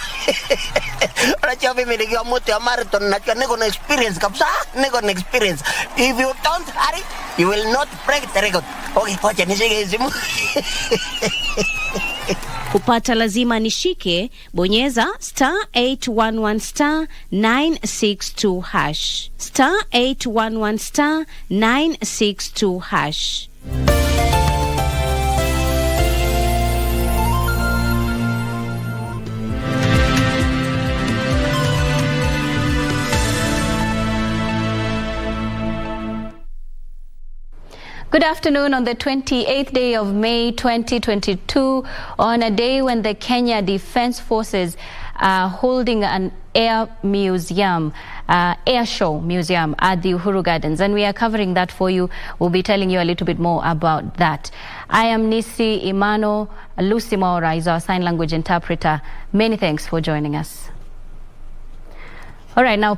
Unajua mimi nikiwa mtu ya marathon najua niko na experience kabisa. Niko na experience. If you don't hurry, you will not break the record. Okay, wacha nishike simu. Kupata lazima nishike, bonyeza *811 962 hash. *811 962 hash. Good afternoon. On the 28th day of May 2022, on a day when the Kenya Defence Forces are holding an air show museum at the Uhuru Gardens, and we are covering that for you. We'll be telling you a little bit more about that. I am Nisi Imano. Lucy Maura is our sign language interpreter. Many thanks for joining us. All right, now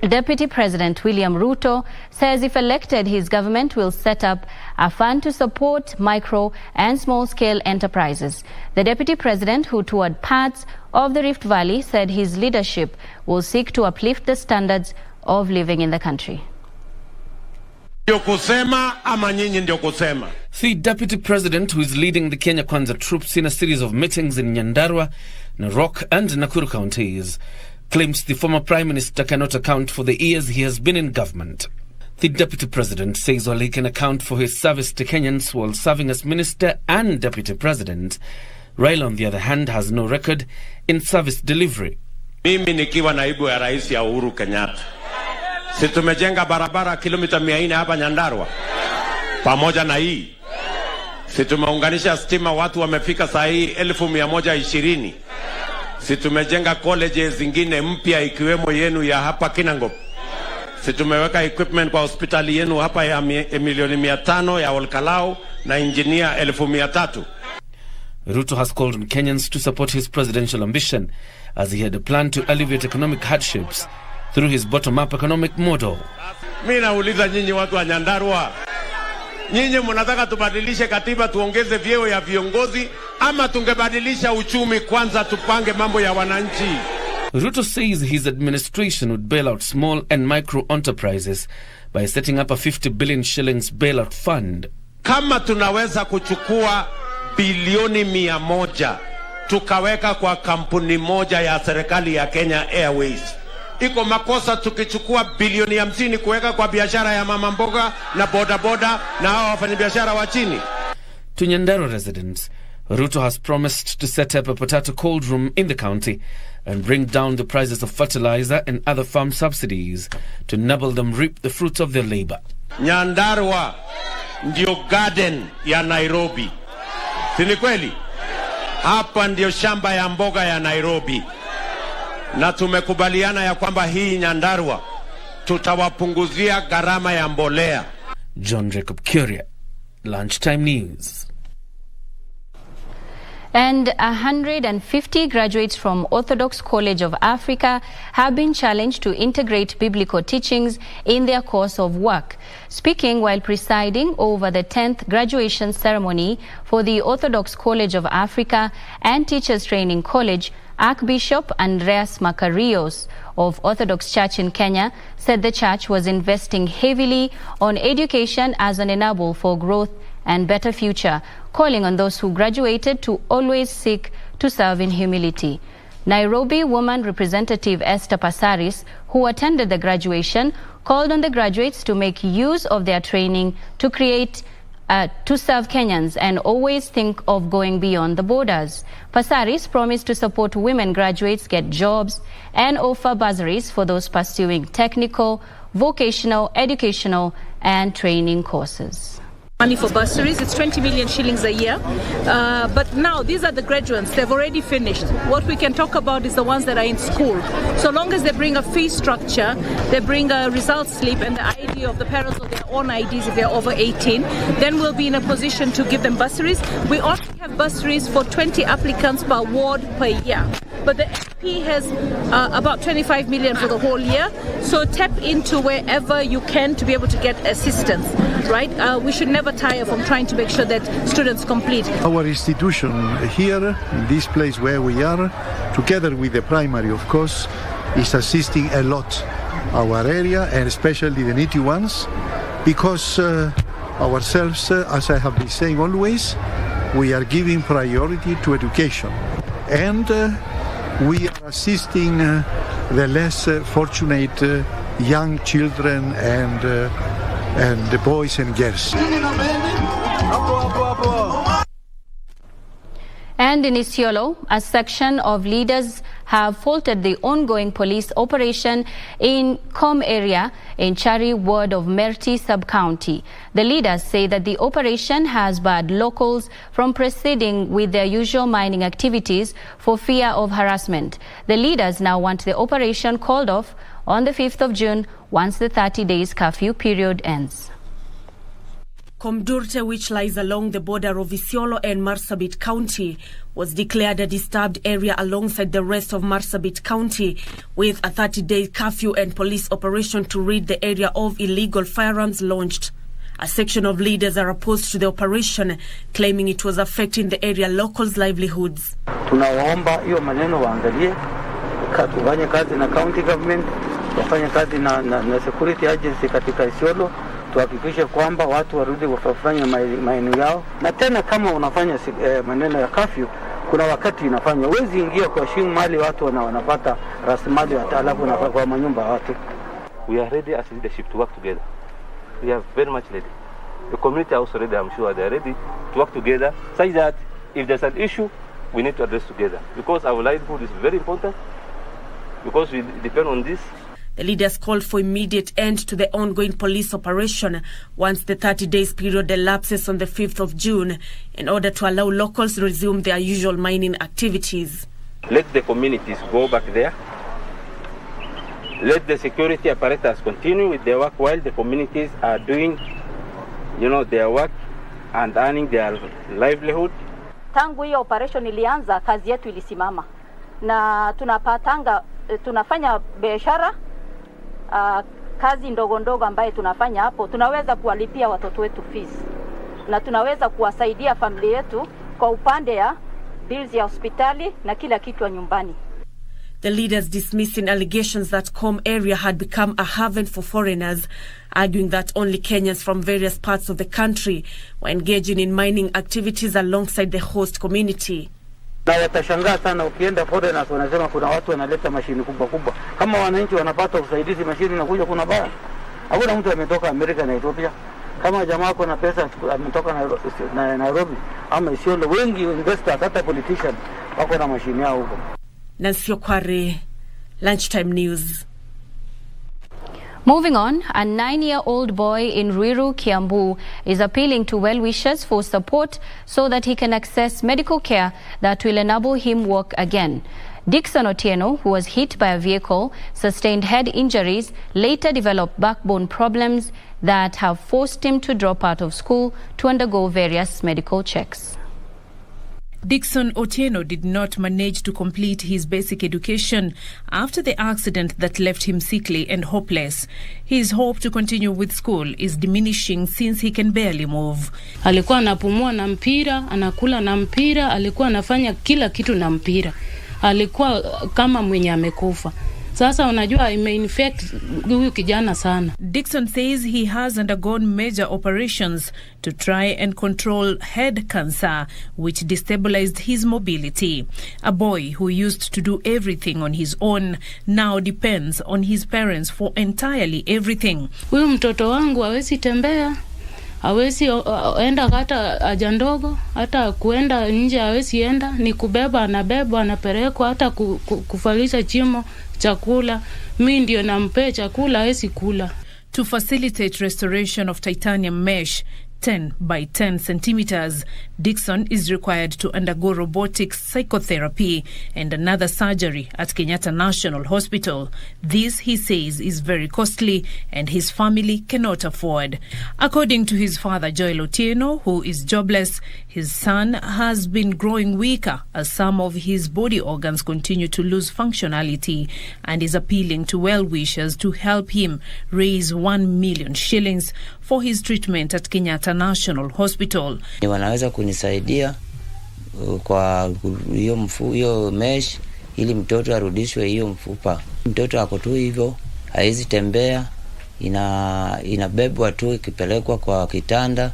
Deputy President William Ruto says if elected, his government will set up a fund to support micro and small-scale enterprises. The Deputy President, who toured parts of the Rift Valley, said his leadership will seek to uplift the standards of living in the country. The Deputy President, who is leading the Kenya Kwanza troops in a series of meetings in Nyandarua, Narok and Nakuru counties, claims the former Prime Minister cannot account for the years he has been in government. The Deputy President says while he can account for his service to Kenyans while serving as Minister and Deputy President, Raila, on the other hand, has no record in service delivery. Mimi nikiwa naibu ya rais ya Uhuru Kenyatta, si tumejenga barabara kilomita 400 hapa Nyandarua pamoja na hii, si tumeunganisha stima, watu wamefika saa hii 1120. Si tumejenga colleges zingine mpya ikiwemo yenu ya hapa Kinangop. Si tumeweka equipment kwa hospitali yenu hapa ya milioni 500 ya Olkalao na engineer 1300. Ruto has called on Kenyans to support his presidential ambition as he had a plan to alleviate economic hardships through his bottom-up economic model. Mimi nauliza nyinyi watu wa Nyandarua, nyinyi mnataka tubadilishe katiba tuongeze vyeo ya viongozi ama tungebadilisha uchumi kwanza tupange mambo ya wananchi? Ruto says his administration would bail out small and micro enterprises by setting up a 50 billion shillings bailout fund. Kama tunaweza kuchukua bilioni 100 tukaweka kwa kampuni moja ya serikali ya Kenya Airways, iko makosa tukichukua bilioni 50 kuweka kwa biashara ya mama mboga na bodaboda na hao wafanyabiashara wa chini? To Nyandarua residents, Ruto has promised to set up a potato cold room in the county and bring down the prices of fertilizer and other farm subsidies to enable them reap the fruits of their labor. Nyandarua ndio garden ya Nairobi. Si ni kweli? Hapa ndio shamba ya mboga ya Nairobi. Na tumekubaliana ya kwamba hii Nyandarua tutawapunguzia gharama ya mbolea. John Jacob Kuria, Lunchtime News. And 150 graduates from Orthodox College of Africa have been challenged to integrate biblical teachings in their course of work. Speaking while presiding over the 10th graduation ceremony for the Orthodox College of Africa and Teachers Training College, Archbishop Andreas Makarios of Orthodox Church in Kenya said the church was investing heavily on education as an enabler for growth and better future, calling on those who graduated to always seek to serve in humility. Nairobi woman representative Esther Passaris, who attended the graduation, called on the graduates to make use of their training to create to serve Kenyans and always think of going beyond the borders. Pasaris promised to support women graduates get jobs and offer bursaries for those pursuing technical, vocational, educational, and training courses. Money for bursaries, it's 20 million shillings a year. But now these are the graduates, they've already finished. What we can talk about is the ones that are in school. So long as they bring a fee structure, they bring a result slip and the ID of the parents of their own IDs if they're over 18, then we'll be in a position to give them bursaries. We already have bursaries for 20 applicants per ward per year. But the MP has about 25 million for the whole year. So tap into wherever you can to be able to get assistance, right? We should never tire from trying to make sure that students complete. Our institution here, in this place where we are, together with the primary, of course, is assisting a lot our area, and especially the needy ones, because ourselves, as I have been saying always, we are giving priority to education. And we are assisting the less fortunate young children and the boys and girls. And in Isiolo, a section of leaders have faulted the ongoing police operation in Com area in Chari ward of Merti sub-county. The leaders say that the operation has barred locals from proceeding with their usual mining activities for fear of harassment. The leaders now want the operation called off on the 5th of June once the 30 days curfew period ends. Komdurte, which lies along the border of Isiolo and Marsabit County, was declared a disturbed area alongside the rest of Marsabit County, with a 30-day curfew and police operation to rid the area of illegal firearms launched. A section of leaders are opposed to the operation, claiming it was affecting the area locals' livelihoods. Tunawaomba hiyo maneno waangalie, tufanye kazi na county government, wafanye kazi na security agency katika Isiolo, tuhakikishe kwamba watu warudi wafanye maeneo yao. Na tena kama unafanya maneno ya curfew, kuna wakati inafanya huwezi ingia kwa shimu mali watu wanapata rasilimali alafu na kwa manyumba watu. We are ready as leadership to work together. We are very much ready. The community also ready, I'm sure they are ready to work together such that if there's an issue, we need to address together. Because our livelihood is very important, because we depend on this. The leaders called for immediate end to the ongoing police operation once the 30 days period elapses on the 5th of June in order to allow locals to resume their usual mining activities. Let the communities go back there. Let the security apparatus continue with their work while the communities are doing, their work and earning their livelihood. Tangu hiyo operation ilianza, kazi yetu ilisimama. Na tunafanya biashara, kazi ndogo ndogo ambaye tunafanya hapo, tunaweza kuwalipia watoto wetu fees. Na tunaweza kuwasaidia familia yetu kwa upande ya bills ya hospitali na kila kitu nyumbani. The leaders dismissing allegations that Com area had become a haven for foreigners, arguing that only Kenyans from various parts of the country were engaging in mining activities alongside the host community. Na watashangaa sana ukienda foreigners wanasema kuna watu wanaleta mashini kubwa kubwa. Kama wananchi wanapata usaidizi mashini na kuja kuna baya. Hakuna mtu ametoka Amerika na Ethiopia. Kama jamaa wako na pesa ametoka Nairobi ama Isiolo, wengi investors hata politicians wako na mashini yao huko. Nancy Okware, Lunchtime News. Moving on, a 9-year-old boy in Ruiru, Kiambu is appealing to well-wishers for support so that he can access medical care that will enable him walk again. Dixon Otieno, who was hit by a vehicle, sustained head injuries, later developed backbone problems that have forced him to drop out of school to undergo various medical checks. Dixon Otieno did not manage to complete his basic education after the accident that left him sickly and hopeless. His hope to continue with school is diminishing since he can barely move. Alikuwa anapumua na mpira, anakula na mpira, alikuwa anafanya kila kitu na mpira. Alikuwa kama mwenye amekufa. Sasa unajua imeinfect huyu kijana sana. Dixon says he has undergone major operations to try and control head cancer, which destabilized his mobility. A boy who used to do everything on his own now depends on his parents for entirely everything. Huyu mtoto wangu hawezi tembea, hawezi enda hata haja ndogo, hata kuenda nje hawezi enda, ni kubeba anabeba, anapelekwa hata kufalisha chimo chakula. Mimi ndio nampea chakula, hawezi kula. To facilitate restoration of titanium mesh 10 by 10 centimeters, Dixon is required to undergo robotics psychotherapy and another surgery at Kenyatta National Hospital. This, he says, is very costly and his family cannot afford. According to his father, Joel Otieno, who is jobless, his son has been growing weaker as some of his body organs continue to lose functionality, and is appealing to well-wishers to help him raise 1 million shillings for his treatment at Kenyatta National Hospital. Wanaweza kunisaidia kwa hiyo mesh ili mtoto arudishwe hiyo mfupa. Mtoto ako tu hivyo, haizi tembea, inabebwa tu ikipelekwa kwa kitanda,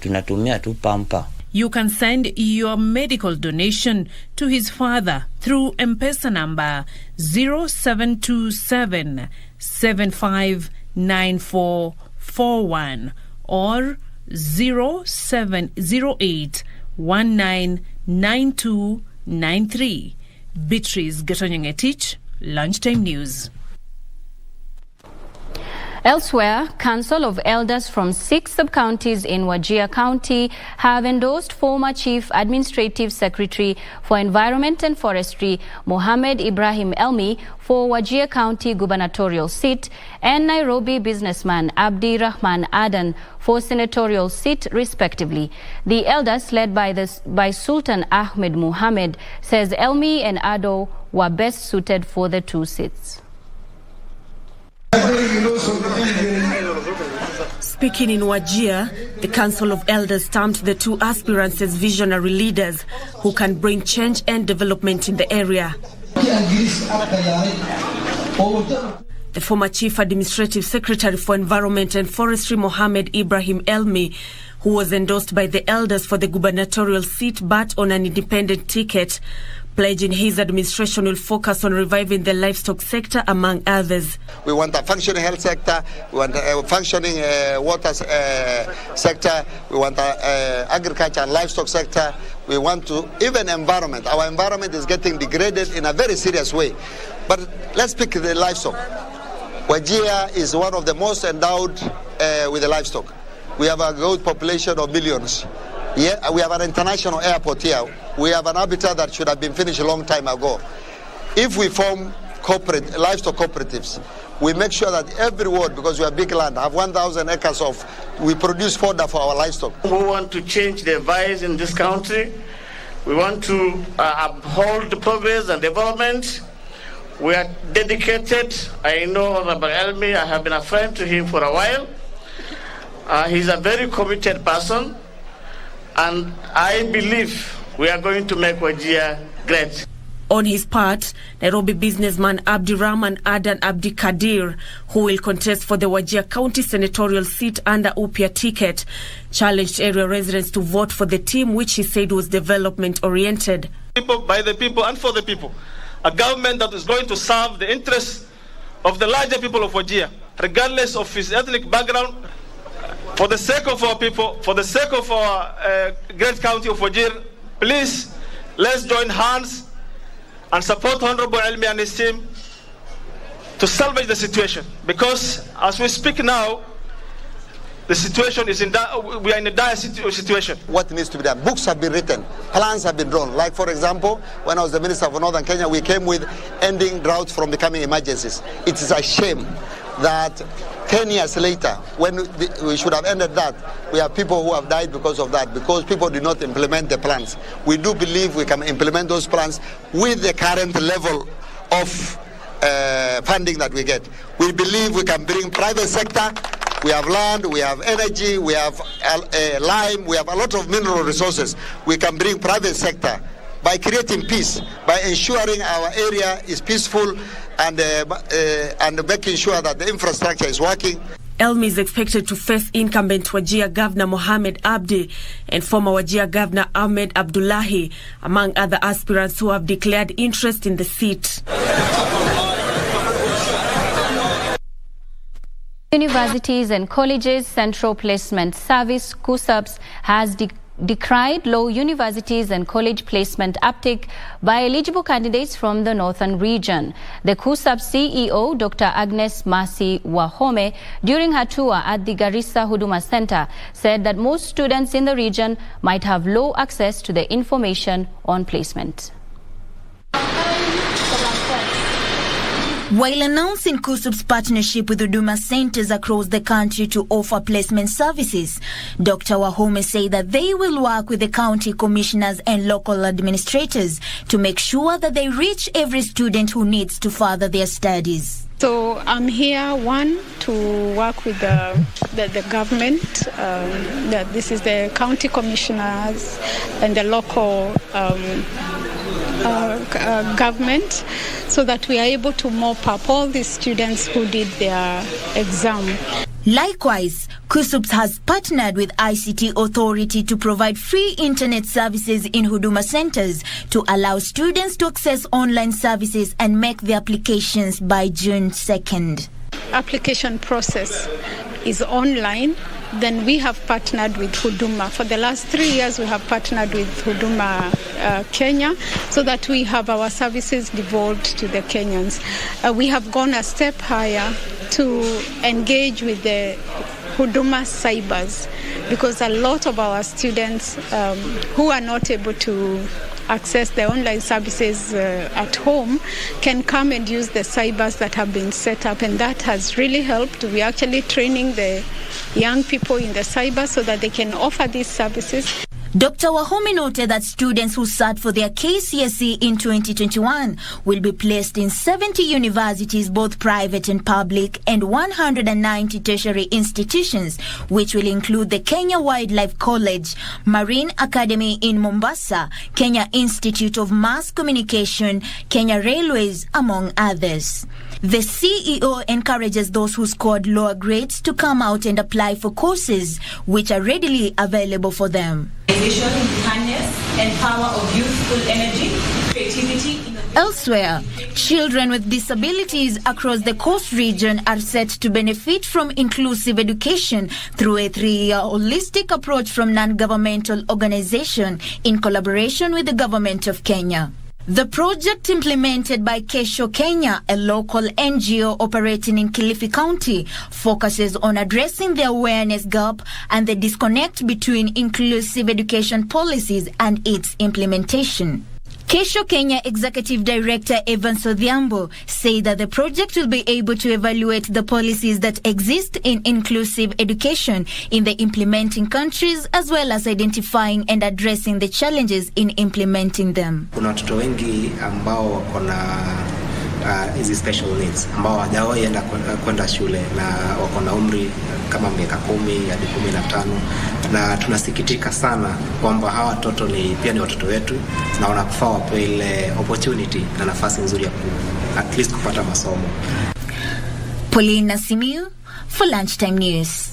tunatumia tu pampa. You can send your medical donation to his father through M-Pesa number 0727 759441 or 0708 199293. Beatrice Gatonyang-Etich, Lunchtime News. Elsewhere, Council of Elders from 6 sub-counties in Wajir County have endorsed former Chief Administrative Secretary for Environment and Forestry, Mohammed Ibrahim Elmi, for Wajir County gubernatorial seat, and Nairobi businessman Abdi Rahman Adan for senatorial seat, respectively. The elders, led by Sultan Ahmed Muhammad, says Elmi and Ado were best suited for the 2 seats. Speaking in Wajir, the Council of Elders stamped the 2 aspirants as visionary leaders who can bring change and development in the area. The former Chief Administrative Secretary for Environment and Forestry, Mohammed Ibrahim Elmi, who was endorsed by the elders for the gubernatorial seat but on an independent ticket, pledging his administration will focus on reviving the livestock sector, among others. We want a functioning health sector, we want a functioning water sector, we want agriculture and livestock sector, we want to, even environment. Our environment is getting degraded in a very serious way. But let's pick the livestock. Wajir is one of the most endowed with the livestock. We have a goat population of millions. Yeah, we have an international airport here. We have an habitat that should have been finished a long time ago. If we form livestock cooperatives, we make sure that every ward, because we have big land, have 1,000 acres of, we produce fodder for our livestock. We want to change the vice in this country. We want to uphold the progress and development. We are dedicated. I know Honorable Elmi, I have been a friend to him for a while. He's a very committed person. And I believe we are going to make Wajir great. On his part, Nairobi businessman Abdi Rahman Adan Abdi Kadir, who will contest for the Wajir County senatorial seat under UPIA ticket, challenged area residents to vote for the team, which he said was development-oriented. People, by the people and for the people. A government that is going to serve the interests of the larger people of Wajir, regardless of his ethnic background. For the sake of our people, for the sake of our great county of Wajir, please, let's join hands and support Honorable Elmi and his team to salvage the situation. Because as we speak now, the situation is we are in a dire situation. What needs to be done? Books have been written, plans have been drawn. Like, for example, when I was the Minister for Northern Kenya, we came with ending droughts from becoming emergencies. It is a shame that 10 years later, when we should have ended that, we have people who have died because of that, because people did not implement the plans. We do believe we can implement those plans with the current level of funding that we get. We believe we can bring private sector. We have land, we have energy, we have lime, we have a lot of mineral resources. We can bring private sector by creating peace, by ensuring our area is peaceful and making sure that the infrastructure is working. Elmi is expected to face incumbent Wajir Governor Mohammed Abdi and former Wajir Governor Ahmed Abdullahi, among other aspirants who have declared interest in the seat. Universities and Colleges Central Placement Service, KUSAPS, has decried low universities and college placement uptake by eligible candidates from the northern region. The KUSAPS CEO, Dr. Agnes Mercy Wahome, during her tour at the Garissa Huduma Center, said that most students in the region might have low access to the information on placement. While announcing KUSAP's partnership with Huduma centers across the country to offer placement services, Dr. Wahome said that they will work with the county commissioners and local administrators to make sure that they reach every student who needs to further their studies. So I'm here, one, to work with the government. That this is the county commissioners and the local government, so that we are able to mop up all the students who did their exam. Likewise, KUSAPS has partnered with ICT Authority to provide free internet services in Huduma centers to allow students to access online services and make the applications by June 2nd. Application process is online. Then we have partnered with Huduma. For the last 3 years, we have partnered with Huduma Kenya, so that we have our services devolved to the Kenyans. We have gone a step higher to engage with the Huduma cybers, because a lot of our students who are not able to access the online services at home can come and use the cybers that have been set up, and that has really helped. We're actually training the young people in the cyber so that they can offer these services. Dr. Wahome noted that students who sat for their KCSE in 2021 will be placed in 70 universities, both private and public, and 190 tertiary institutions, which will include the Kenya Wildlife College, Marine Academy in Mombasa, Kenya Institute of Mass Communication, Kenya Railways, among others. The CEO encourages those who scored lower grades to come out and apply for courses which are readily available for them. Harness and power of youthful energy, creativity. Elsewhere, children with disabilities across the coast region are set to benefit from inclusive education through a 3-year holistic approach from non-governmental organization in collaboration with the government of Kenya. The project, implemented by Kesho Kenya, a local NGO operating in Kilifi County, focuses on addressing the awareness gap and the disconnect between inclusive education policies and its implementation. Kesho Kenya Executive Director Evans Odhiambo said that the project will be able to evaluate the policies that exist in inclusive education in the implementing countries, as well as identifying and addressing the challenges in implementing them. Kuna watoto wengi ambao wako na hizi special needs ambao hawajawahi enda kwenda shule na wako na umri kama miaka 10 hadi 15, na tunasikitika sana kwamba hawa watoto pia ni watoto wetu na wanafaa wapewe ile opportunity na nafasi nzuri ya at least kupata masomo. Pauline Nasimiu for Lunchtime News.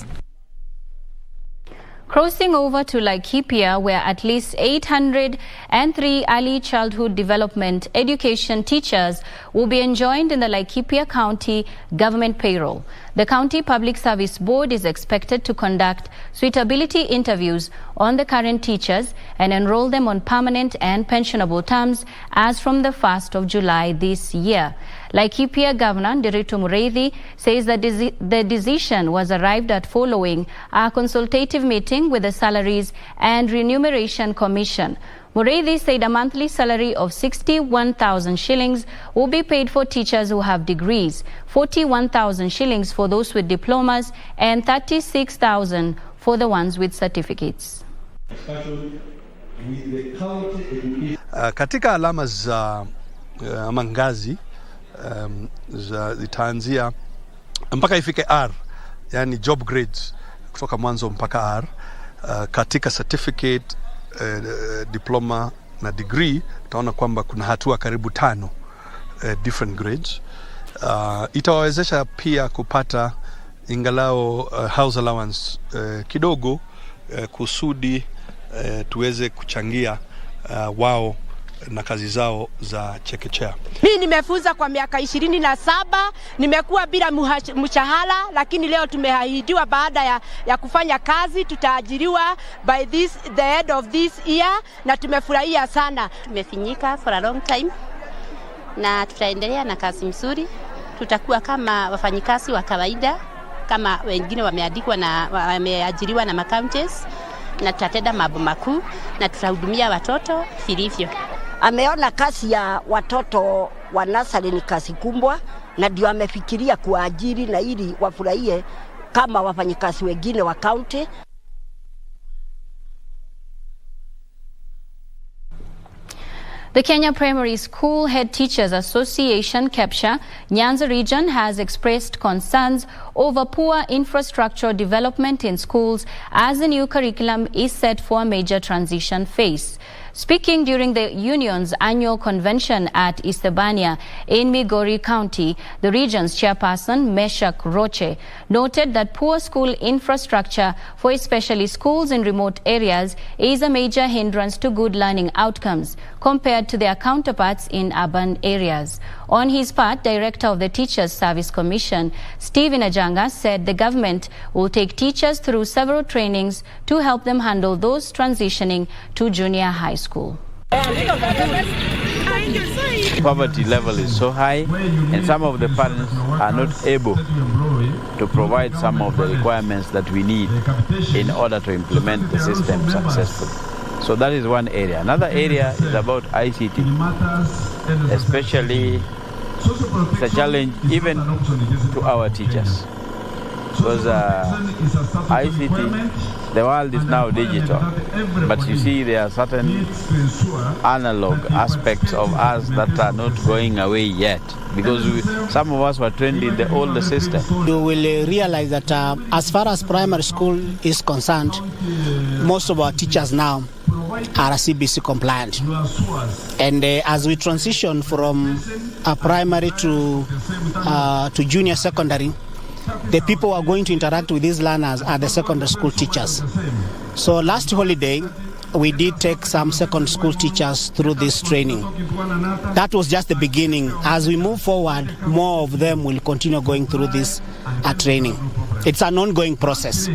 Crossing over to Laikipia, where at least 803 early childhood development education teachers will be enjoined in the Laikipia County government payroll. The County Public Service Board is expected to conduct suitability interviews on the current teachers and enroll them on permanent and pensionable terms as from the 1st of July this year. Laikipia Governor Nderitu Mureithi says that the decision was arrived at following a consultative meeting with the Salaries and Remuneration Commission. Mureithi said a monthly salary of 61,000 shillings will be paid for teachers who have degrees, 41,000 shillings for those with diplomas, and 36,000 for the ones with certificates. Katika alama za mangazi zitaanzia mpaka ifike R, yani job grades kutoka mwanzo mpaka R. Katika certificate, diploma na degree utaona kwamba kuna hatua karibu 5 different grades. Itawawezesha pia kupata ingalao house allowance kidogo kusudi tuweze kuchangia wao na kazi zao za chekechea. Mimi nimefunza kwa miaka 27, nimekuwa bila mshahara, lakini leo tumeahidiwa baada ya kufanya kazi tutaajiriwa by the end of this year, na tumefurahia sana. Tumefinyika for a long time na tutaendelea na kazi mzuri. Tutakuwa kama wafanyikazi wa kawaida kama wengine wameandikwa na wameajiriwa na counties, na tutatenda mambo makuu na tutahudumia watoto vilivyo. Ameona kazi ya watoto wa nursery ni kazi kubwa, na ndio amefikiria kuajiri na ili wafurahie kama wafanyikazi wengine wa county. The Kenya Primary School Head Teachers Association, KEPSHA, Nyanza region has expressed concerns over poor infrastructure development in schools as the new curriculum is set for a major transition phase. Speaking during the union's annual convention at Isebania in Migori County, the region's chairperson, Meshak Roche, noted that poor school infrastructure for especially schools in remote areas is a major hindrance to good learning outcomes compared to their counterparts in urban areas. On his part, Director of the Teachers Service Commission, Stephen Ajanga, said the government will take teachers through several trainings to help them handle those transitioning to junior high school. Poverty level is so high, and some of the parents are not able to provide some of the requirements that we need in order to implement the system successfully. So that is one area. Another area is about ICT, especially it's a challenge even to our teachers. Because ICT, the world is now digital, but you see there are certain analog aspects of us that are not going away yet, because some of us were trained in the older system. You will realize that as far as primary school is concerned, most of our teachers now are CBC compliant. And as we transition from primary to junior secondary, the people who are going to interact with these learners are the secondary school teachers. So last holiday, we did take some secondary school teachers through this training. That was just the beginning. As we move forward, more of them will continue going through this training. It's an ongoing process.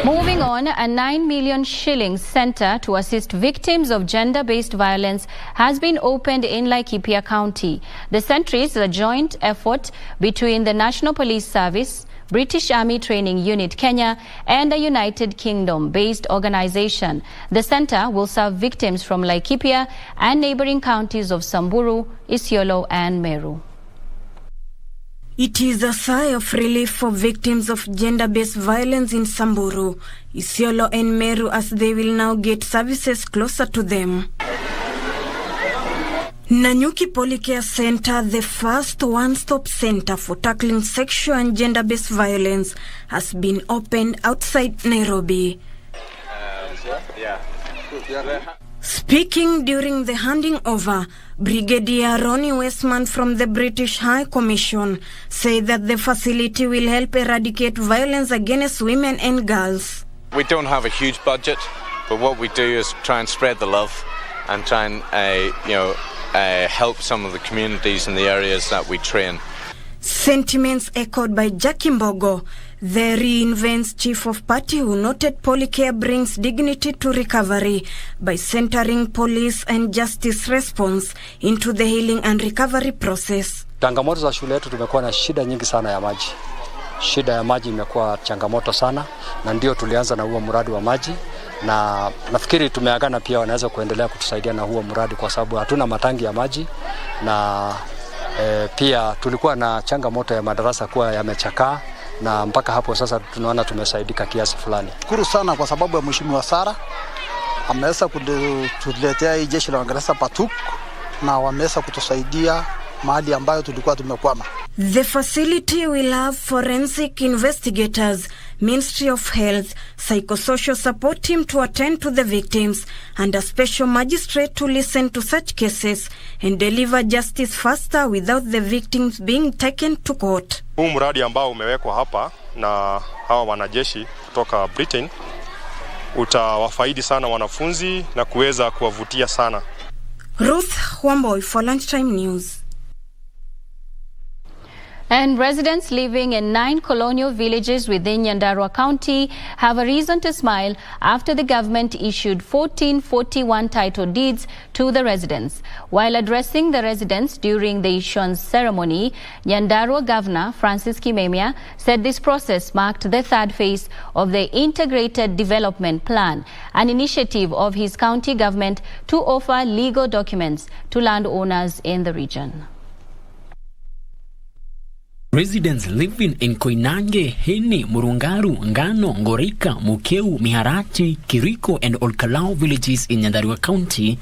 Moving on, a 9 million shillings center to assist victims of gender-based violence has been opened in Laikipia County. The center is a joint effort between the National Police Service, British Army Training Unit Kenya, and a United Kingdom-based organization. The center will serve victims from Laikipia and neighboring counties of Samburu, Isiolo, and Meru. It is a sigh of relief for victims of gender-based violence in Samburu, Isiolo and Meru, as they will now get services closer to them. Nanyuki Polycare Center, the first one-stop center for tackling sexual and gender-based violence, has been opened outside Nairobi. Speaking during the handing over, Brigadier Ronnie Westman from the British High Commission said that the facility will help eradicate violence against women and girls. We don't have a huge budget, but what we do is try and spread the love and try and help some of the communities in the areas that we train. Sentiments echoed by Jackie Mbogo, the Reinvent's chief of party, who noted Polycare brings dignity to recovery by centering police and justice response into the healing and recovery process. Changamoto za shule yetu, tumekuwa na shida nyingi sana ya maji. Shida ya maji imekuwa changamoto sana, na ndio tulianza na huo mradi wa maji, na nafikiri tumeagana pia wanaweza kuendelea kutusaidia na huo mradi kwa sababu hatuna matangi ya maji, na pia tulikuwa na changamoto ya madarasa kuwa yamechakaa, na mpaka hapo sasa tunaona tumesaidika kiasi fulani. Shukuru sana kwa sababu ya Mheshimiwa Sara ameweza kutuletea hii jeshi la Uingereza PATUK, na wameweza kutusaidia mahali ambayo tulikuwa tumekwama. The facility will have forensic investigators, Ministry of Health, psychosocial support team to attend to the victims, and a special magistrate to listen to such cases and deliver justice faster without the victims being taken to court. Huu mradi ambao umewekwa hapa na hawa wanajeshi kutoka Britain utawafaidi sana wanafunzi na kuweza kuwavutia sana. Ruth Wamboy for Lunchtime News. And residents living in 9 colonial villages within Nyandarua County have a reason to smile after the government issued 1441 title deeds to the residents. While addressing the residents during the issuance ceremony, Nyandarua Governor Francis Kimemia said this process marked the third phase of the Integrated Development Plan, an initiative of his county government to offer legal documents to landowners in the region. Residents living in Koinange, Hene, Murungaru, Ngano, Ngorika, Mukeu, Miharati, Kiriko and Olkalau villages in Nyandarua County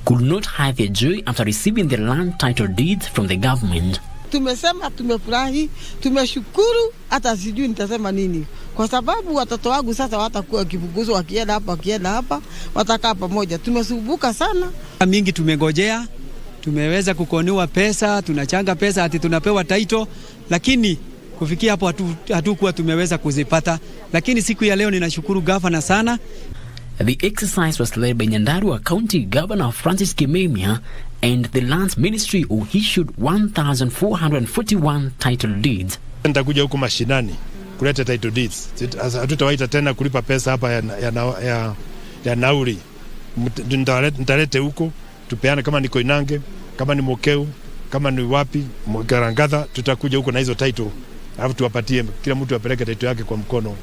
could not hide their joy after receiving the land title deeds from the government. Tumesema tumefurahi, tumeshukuru, hata sijui nitasema nini. Kwa sababu watoto wangu sasa watakuwa kifukuzwa wakienda hapa, watakaa pamoja. Tumesumbuka sana. Mingi tumegojea. Tumeweza kukoniwa pesa, tunachanga pesa ati tunapewa title, lakini kufikia hapo hatukuwa tumeweza kuzipata. Lakini siku ya leo ninashukuru governor sana. The exercise was led by Nyandarua County Governor Francis Kimemia and the Lands Ministry, who issued 1,441 title deeds. Nitakuja huko mashinani kuleta title deeds. Hatutawaita tena kulipa pesa hapa ya nauri. Nitalete huko. Tupeana kama ni Koinange, kama ni Mokeu, kama ni wapi, Garangadha, tutakuja huko na hizo title. Alafu tuwapatie kila mtu apeleke title yake kwa mkono.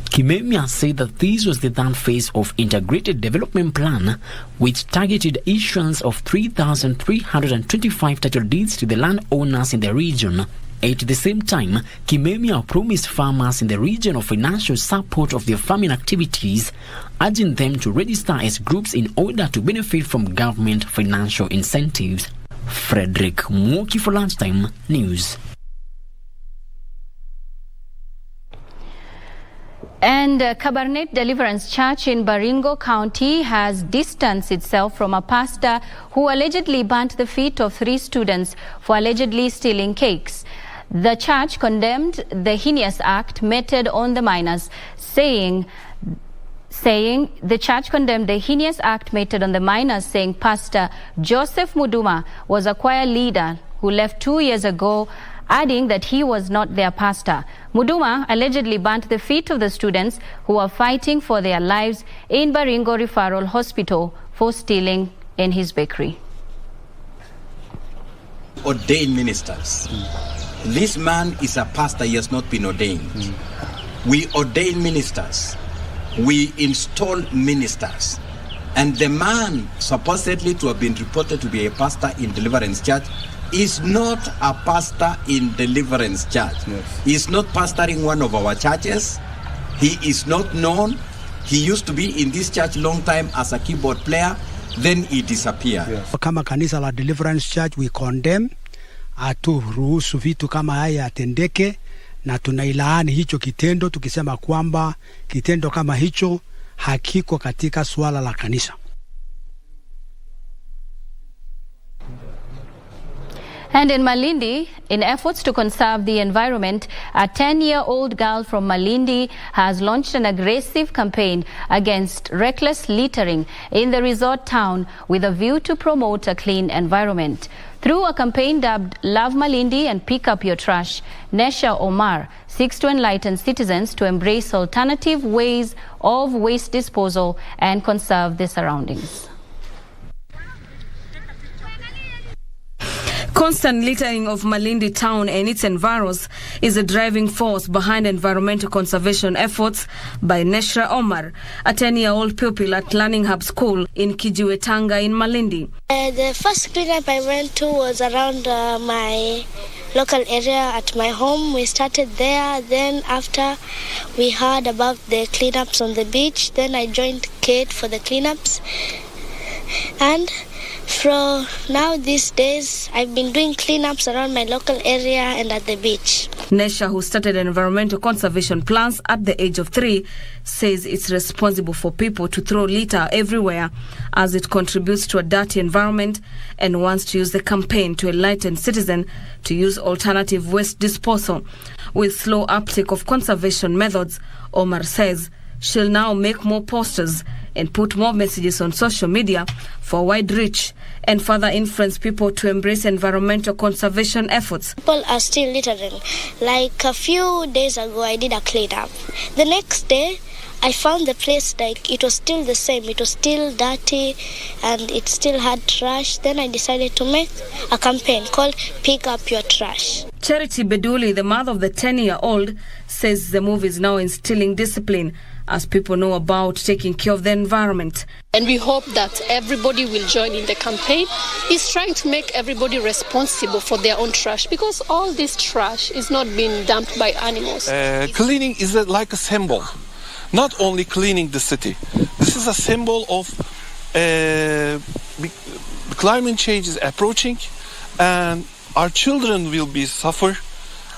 Kimemia said that this was the third phase of Integrated Development Plan, which targeted issuance of 3,325 title deeds to the landowners in the region. At the same time, Kimemia promised farmers in the region of financial support of their farming activities, urging them to register as groups in order to benefit from government financial incentives. Frederick Mwoki for Lunchtime News. And Cabernet Deliverance Church in Baringo County has distanced itself from a pastor who allegedly burnt the feet of 3 students for allegedly stealing cakes. The church condemned the heinous act meted on the minors, saying Pastor Joseph Muduma was a choir leader who left 2 years ago, adding that he was not their pastor. Muduma allegedly burnt the feet of the students who were fighting for their lives in Baringo Referral Hospital for stealing in his bakery. Ordained ministers. This man is a pastor, he has not been ordained. We ordain ministers. We install ministers. And the man supposedly to have been reported to be a pastor in Deliverance Church is not a pastor in Deliverance Church. Yes. He is not pastoring one of our churches. He is not known. He used to be in this church long time as a keyboard player. Then he disappeared. Yes. Kama kanisa la Deliverance Church, we condemn. Haturuhusu vitu kama haya atendeke, na tunailaani hicho kitendo tukisema kwamba kitendo kama hicho hakiko katika suala la kanisa. And in Malindi, in efforts to conserve the environment, a 10-year-old girl from Malindi has launched an aggressive campaign against reckless littering in the resort town with a view to promote a clean environment. Through a campaign dubbed Love Malindi and Pick Up Your Trash, Nesha Omar seeks to enlighten citizens to embrace alternative ways of waste disposal and conserve their surroundings. Constant littering of Malindi town and its environs is a driving force behind environmental conservation efforts by Nesha Omar, a 10-year-old pupil at Learning Hub School in Kijiwetanga in Malindi. The first cleanup I went to was around my local area at my home. We started there. Then after we heard about the cleanups on the beach, then I joined Kate for the cleanups. And For now, these days, I've been doing cleanups around my local area and at the beach. Nesha, who started environmental conservation plans at the age of 3, says it's responsible for people to throw litter everywhere as it contributes to a dirty environment, and wants to use the campaign to enlighten citizens to use alternative waste disposal. With slow uptake of conservation methods, Omar says she'll now make more posters and put more messages on social media for wide reach and further influence people to embrace environmental conservation efforts. People are still littering. Like a few days ago, I did a cleanup. The next day, I found the place like it was still the same. It was still dirty and it still had trash. Then I decided to make a campaign called Pick Up Your Trash. Charity Beduli, the mother of the 10-year-old, says the move is now instilling discipline as people know about taking care of the environment. And we hope that everybody will join in the campaign. It's trying to make everybody responsible for their own trash, because all this trash is not being dumped by animals. Cleaning is like a symbol. Not only cleaning the city. This is a symbol of climate change is approaching, and our children will be suffer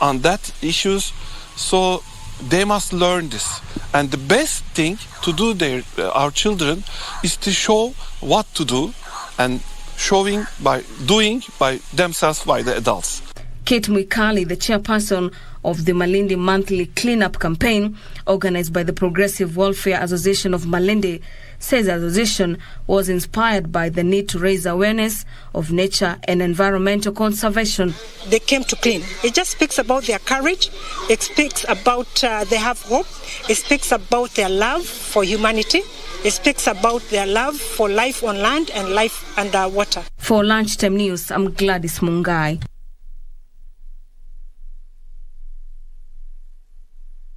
on that issues. So they must learn this. And the best thing to do our children is to show what to do, and showing by doing by themselves, by the adults. Kate Mwikali, the chairperson of the Malindi Monthly Cleanup Campaign, organized by the Progressive Welfare Association of Malindi, says the association was inspired by the need to raise awareness of nature and environmental conservation. They came to clean. It just speaks about their courage. It speaks about they have hope. It speaks about their love for humanity. It speaks about their love for life on land and life under water. For Lunchtime News, I'm Gladys Mungai.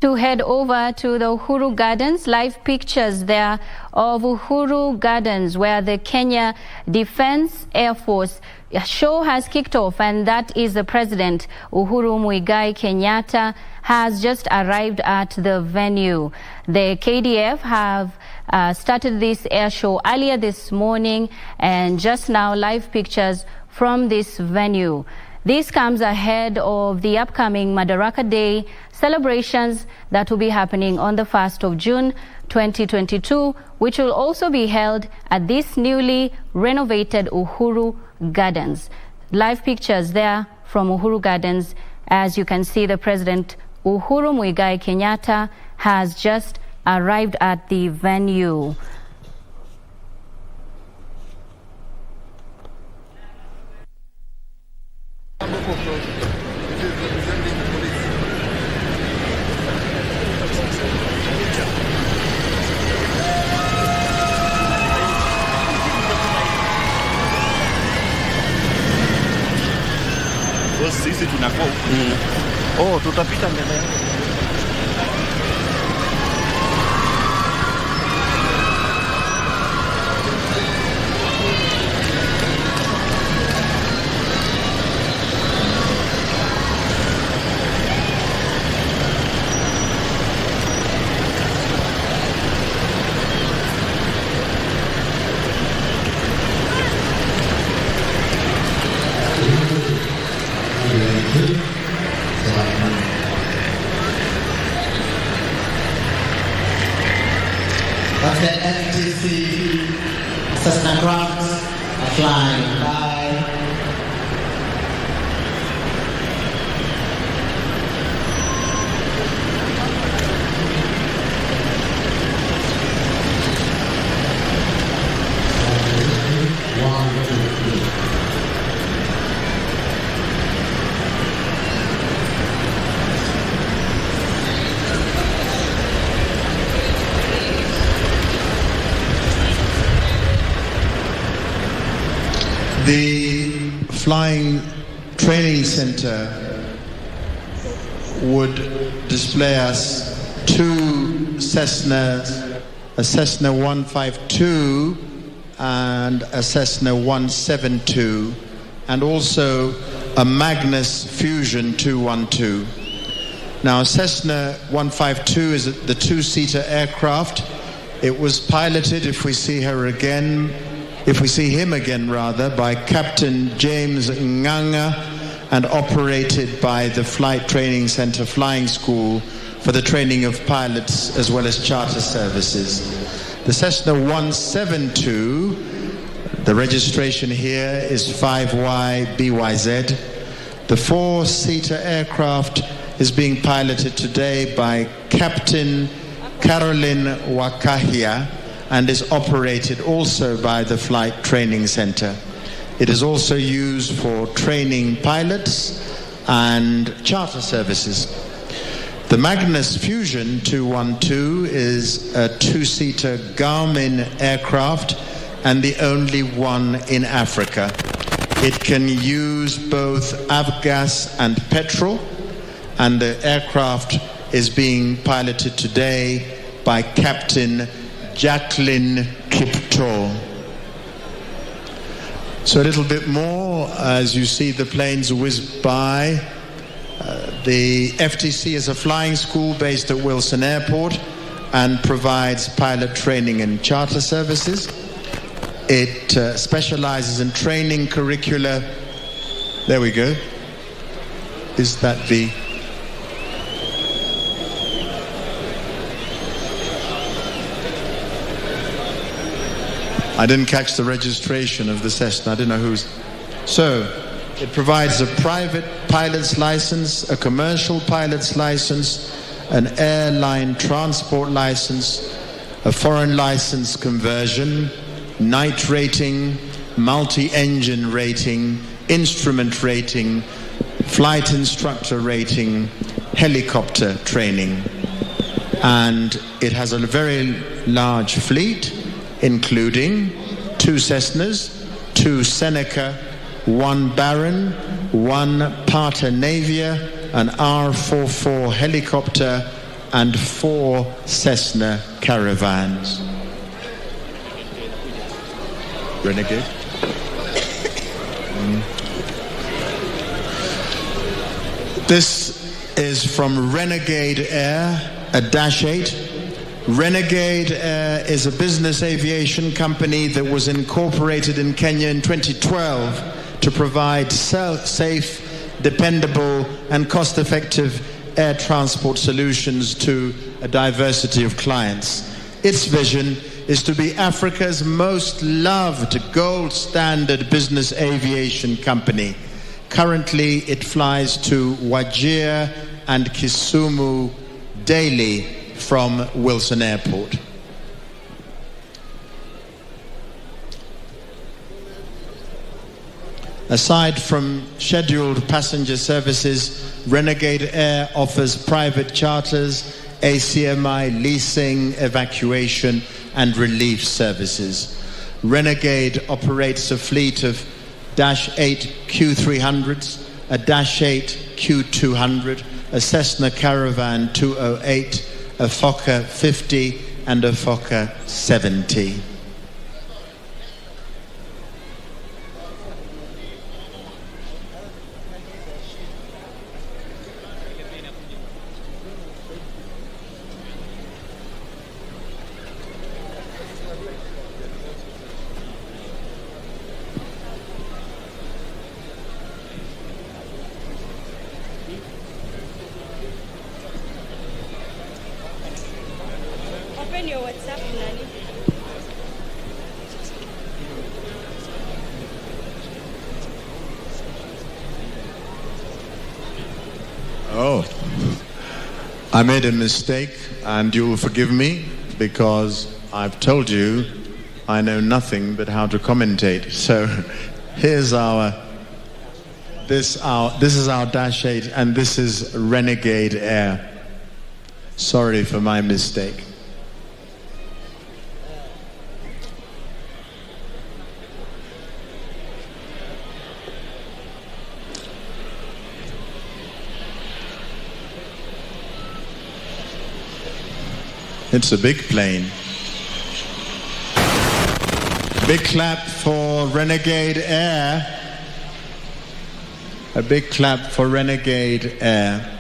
To head over to the Uhuru Gardens, live pictures there of Uhuru Gardens, where the Kenya Defence Air Force show has kicked off, and that is the President Uhuru Muigai Kenyatta has just arrived at the venue. The KDF have started this air show earlier this morning, and just now live pictures from this venue. This comes ahead of the upcoming Madaraka Day celebrations that will be happening on the 1st of June 2022, which will also be held at this newly renovated Uhuru Gardens. Live pictures there from Uhuru Gardens. As you can see, the President Uhuru Muigai Kenyatta has just arrived at the venue. Sisi tunakuwa tutapita mbele. That's the FTC Cessna Crafts are flying by. The Flying Training Center would display us two Cessnas, a Cessna 152 and a Cessna 172, and also a Magnus Fusion 212. Now, Cessna 152 is the two-seater aircraft. It was piloted, if we see her again, if we see him again rather, by Captain James Nganga and operated by the Flight Training Center Flying School for the training of pilots as well as charter services. The Cessna 172, the registration here is 5YBYZ. The four-seater aircraft is being piloted today by Captain Caroline Wakahia and is operated also by the Flight Training Center. It is also used for training pilots and charter services. The Magnus Fusion 212 is a two-seater Garmin aircraft and the only one in Africa. It can use both avgas and petrol, and the aircraft is being piloted today by Captain Jacqueline Kipto. So a little bit more as you see the planes whiz by. The FTC is a flying school based at Wilson Airport and provides pilot training and charter services. It specializes in training curricula. There we go. Is that the... I didn't catch the registration of the Cessna. I didn't know who's... So, it provides a private pilot's license, a commercial pilot's license, an airline transport license, a foreign license conversion, night rating, multi-engine rating, instrument rating, flight instructor rating, helicopter training. And it has a very large fleet, including 2 Cessnas, 2 Seneca, 1 Baron, 1 Parter Navia, an R-44 helicopter, and 4 Cessna Caravans. Renegade. This is from Renegade Air, a Dash 8. Renegade Air is a business aviation company that was incorporated in Kenya in 2012 to provide safe, dependable, and cost-effective air transport solutions to a diversity of clients. Its vision is to be Africa's most loved gold standard business aviation company. Currently, it flies to Wajir and Kisumu daily from Wilson Airport. Aside from scheduled passenger services, Renegade Air offers private charters, ACMI, leasing, evacuation, and relief services. Renegade operates a fleet of Dash 8 Q300s, a Dash 8 Q200, a Cessna Caravan 208, a Fokker 50, and a Fokker 70. Oh, I made a mistake, and you will forgive me because I've told you I know nothing but how to commentate. So here's this is our Dash 8, and this is Renegade Air. Sorry for my mistake. It's a big plane. Big clap for Renegade Air. A big clap for Renegade Air.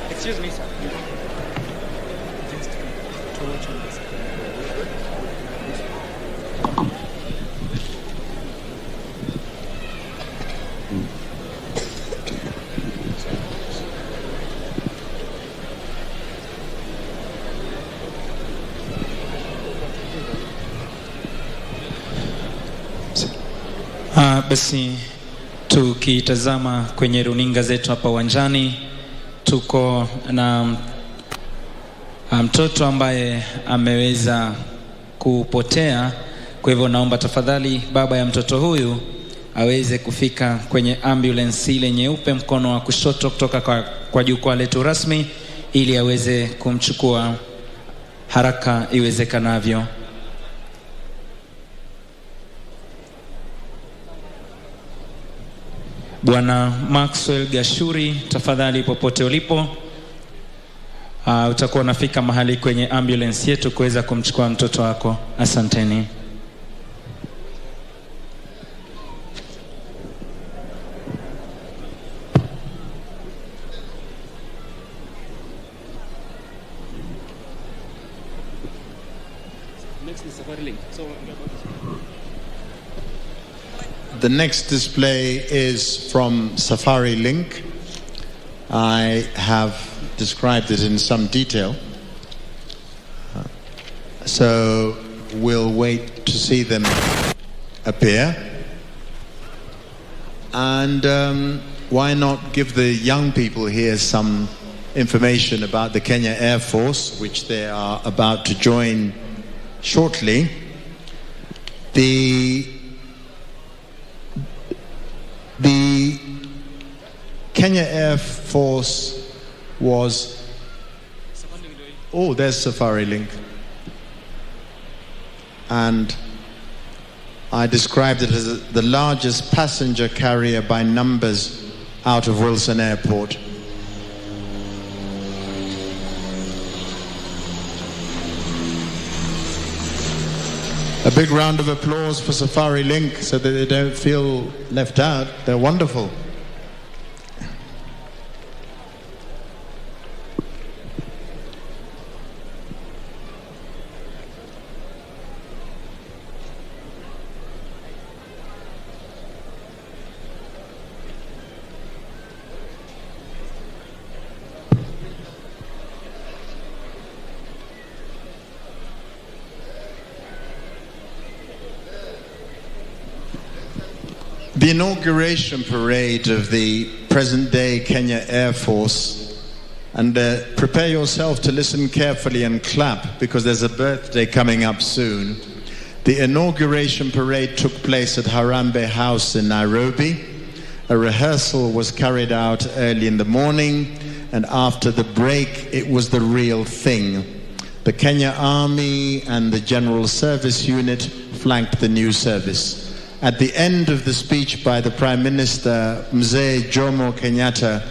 Excuse me, sir. Basi tukitazama kwenye runinga zetu hapa uwanjani, tuko na mtoto ambaye ameweza kupotea. Kwa hivyo naomba tafadhali baba ya mtoto huyu aweze kufika kwenye ambulance ile nyeupe mkono wa kushoto kutoka kwa jukwaa letu rasmi, ili aweze kumchukua haraka iwezekanavyo. Bwana Maxwell Gashuri, tafadhali popote ulipo, utakuwa unafika mahali kwenye ambulance yetu kuweza kumchukua mtoto wako. Asanteni. The next display is from Safari Link. I have described it in some detail. So we'll wait to see them appear. And why not give the young people here some information about the Kenya Air Force, which they are about to join shortly. The Kenya Air Force was... Oh, there's Safari Link. And I described it as the largest passenger carrier by numbers out of Wilson Airport. A big round of applause for Safari Link so that they don't feel left out. They're wonderful. The inauguration parade of the present-day Kenya Air Force, and prepare yourself to listen carefully and clap because there's a birthday coming up soon. The inauguration parade took place at Harambee House in Nairobi. A rehearsal was carried out early in the morning, and after the break, it was the real thing. The Kenya Army and the General Service Unit flanked the new service. At the end of the speech by the Prime Minister, Mzee Jomo Kenyatta,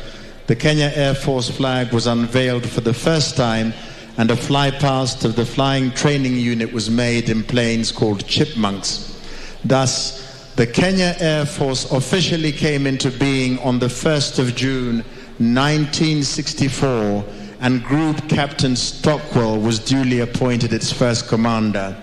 the Kenya Air Force flag was unveiled for the first time, and a flypast of the flying training unit was made in planes called chipmunks. Thus, the Kenya Air Force officially came into being on the 1st of June 1964, and Group Captain Stockwell was duly appointed its first commander.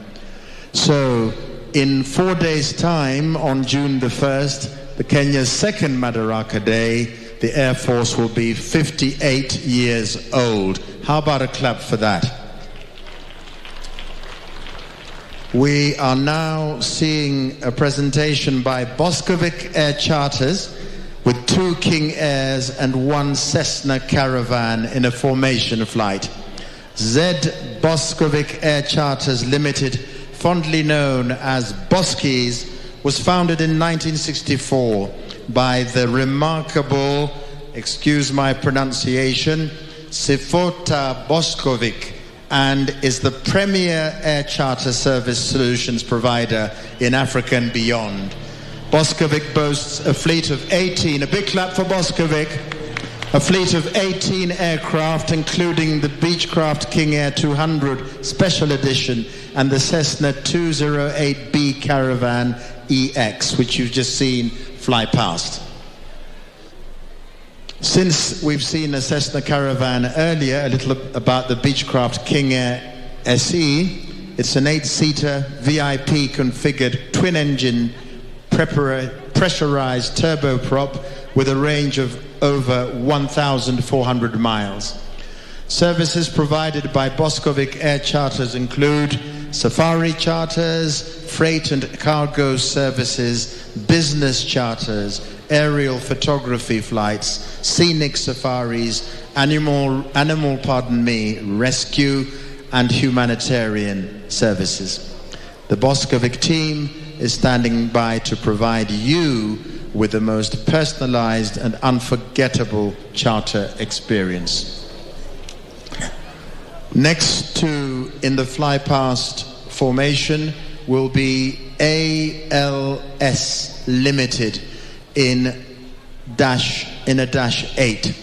So, in 4 days' time, on June the 1st, the Kenya's second Madaraka Day, the Air Force will be 58 years old. How about a clap for that? We are now seeing a presentation by Boskovic Air Charters with 2 King Airs and 1 Cessna Caravan in a formation flight. Z Boskovic Air Charters Limited fondly known as Boskies, was founded in 1964 by the remarkable, excuse my pronunciation, Sifota Boskovic, and is the premier air charter service solutions provider in Africa and beyond. Boskovic boasts a fleet of 18, a big clap for Boskovic, a fleet of 18 aircraft, including the Beechcraft King Air 200 Special Edition and the Cessna 208B Caravan EX, which you've just seen fly past. Since we've seen a Cessna Caravan earlier, a little about the Beechcraft King Air SE. It's an 8-seater VIP configured twin-engine pressurized turboprop with a range of over 1,400 miles. Services provided by Boskovic Air Charters include safari charters, freight and cargo services, business charters, aerial photography flights, scenic safaris, rescue and humanitarian services. The Boskovic team is standing by to provide you with the most personalized and unforgettable charter experience. Next to in the fly past formation will be ALS Limited in a Dash 8.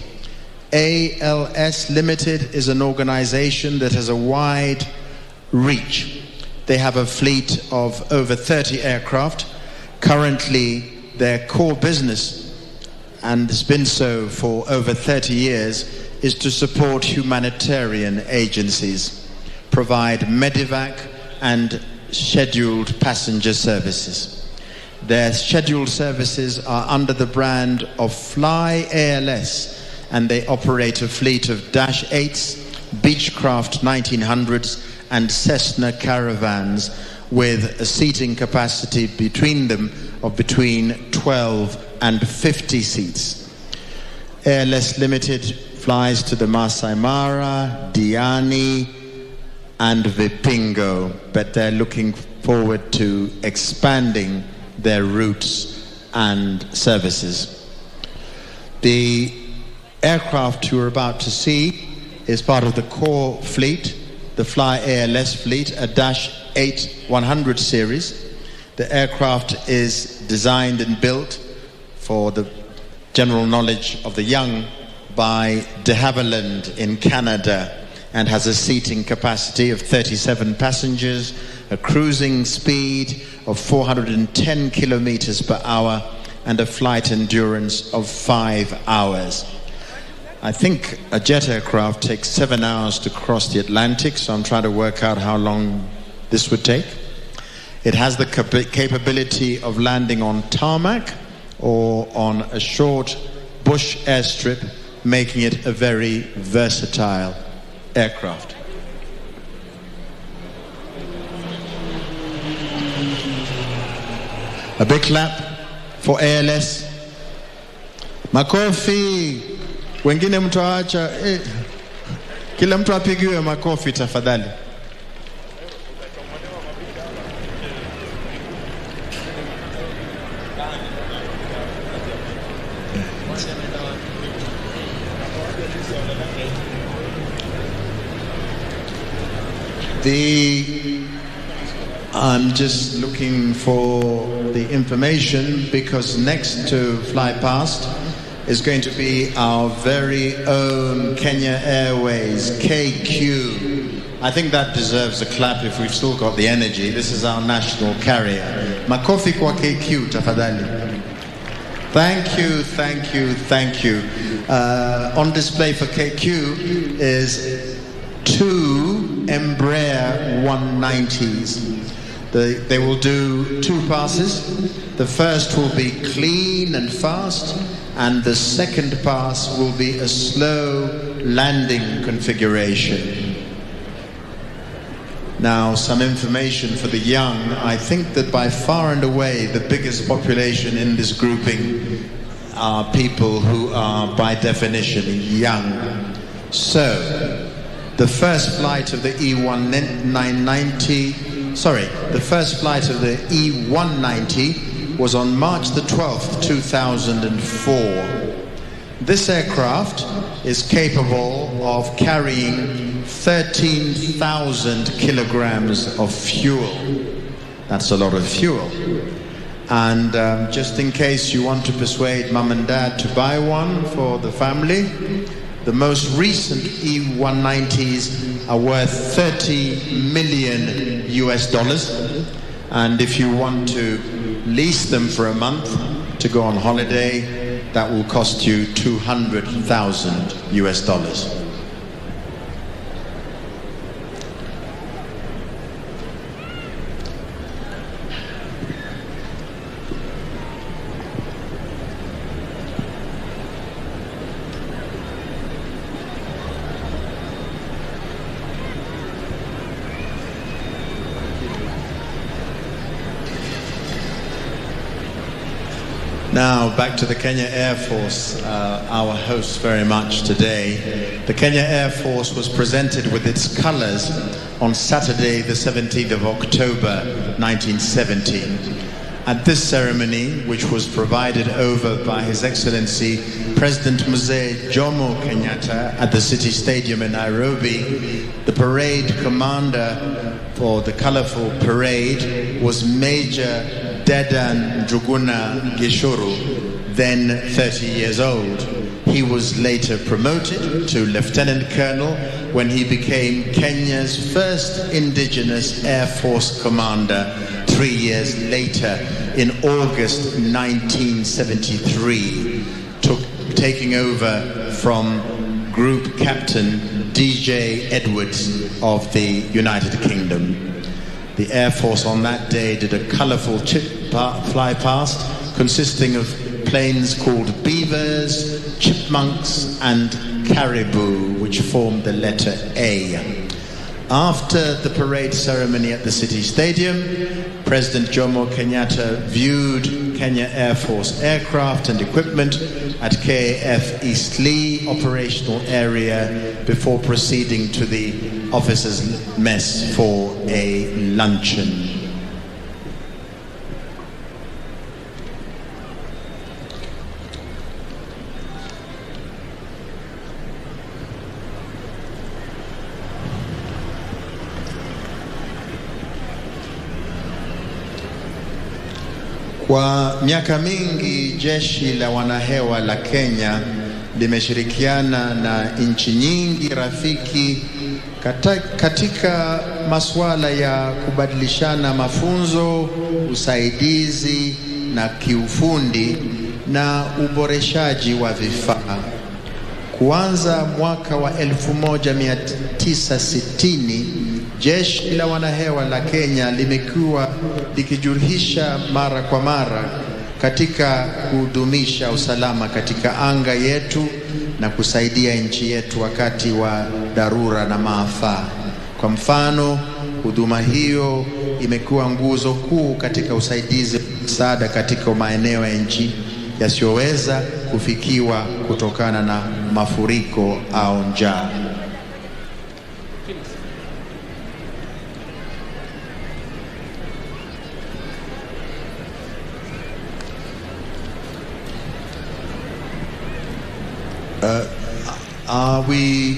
ALS Limited is an organization that has a wide reach. They have a fleet of over 30 aircraft. Currently, their core business, and has been so for over 30 years, is to support humanitarian agencies, provide medevac and scheduled passenger services. Their scheduled services are under the brand of Fly ALS, and they operate a fleet of Dash 8s, Beechcraft 1900s, and Cessna Caravans with a seating capacity between them of between 12 and 50 seats. ALS Limited flies to the Masai Mara, Diani, and Vipingo, but they're looking forward to expanding their routes and services. The aircraft you're about to see is part of the core fleet, the Fly ALS fleet, a Dash 8 100 series. The aircraft is designed and built for the general knowledge of the young by de Havilland in Canada, and has a seating capacity of 37 passengers, a cruising speed of 410 kilometers per hour, and a flight endurance of 5 hours. I think a jet aircraft takes 7 hours to cross the Atlantic, so I'm trying to work out how long this would take. It has the capability of landing on tarmac or on a short bush airstrip, making it a very versatile aircraft. A big clap for ALS. Makofi. Wengine mtaacha. Kila mtu apigiwe makofi tafadhali. I'm just looking for the information, because next to fly past is going to be our very own Kenya Airways KQ. I think that deserves a clap if we've still got the energy. This is our national carrier. Makofi kwa KQ tafadhali. Thank you, thank you, thank you. On display for KQ is 2 Embraer 190s. They will do 2 passes. The first will be clean and fast, and the second pass will be a slow landing configuration. Now, some information for the young. I think that by far and away the biggest population in this grouping are people who are by definition young. So, the first flight of the E1990 the first flight of the E-190 was on March the 12th, 2004. This aircraft is capable of carrying 13,000 kilograms of fuel. That's a lot of fuel. And just in case you want to persuade mom and dad to buy one for the family, the most recent E-190s are worth $30 million US. And if you want to lease them for a month to go on holiday, that will cost you $200,000 US. Now back to the Kenya Air Force, our hosts very much today. The Kenya Air Force was presented with its colors on Saturday the 17th of October 1970. At this ceremony, which was provided over by His Excellency President Mzee Jomo Kenyatta at the City Stadium in Nairobi, the parade commander for the colorful parade was Major Dedan Njuguna Gishuru, then 30 years old. He was later promoted to Lieutenant Colonel when he became Kenya's first indigenous Air Force commander 3 years later in August 1973, taking over from Group Captain DJ Edwards of the United Kingdom. The Air Force on that day did a colorful fly past consisting of planes called beavers, chipmunks and caribou, which formed the letter A. After the parade ceremony at the City Stadium, President Jomo Kenyatta viewed Kenya Air Force aircraft and equipment at KAF East Lee operational area before proceeding to the officers' mess for a luncheon. Kwa miaka mingi jeshi la wanahewa la Kenya limeshirikiana na nchi nyingi rafiki katika masuala ya kubadilishana mafunzo, usaidizi na kiufundi na uboreshaji wa vifaa. Kuanza mwaka wa 1960, jeshi la wanahewa la Kenya limekuwa likijulisha mara kwa mara katika kudumisha usalama katika anga yetu na kusaidia nchi yetu wakati wa dharura na maafa. Kwa mfano, huduma hiyo imekuwa nguzo kuu katika usaidizi msaada katika maeneo ya nchi yasiyoweza kufikiwa kutokana na mafuriko au njaa. Are we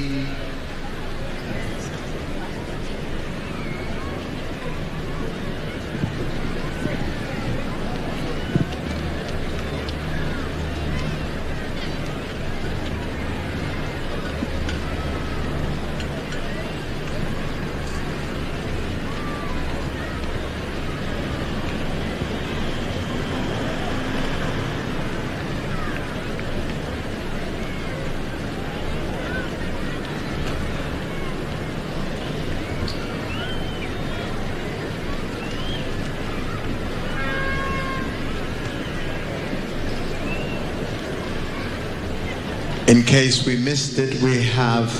In case we missed it, we have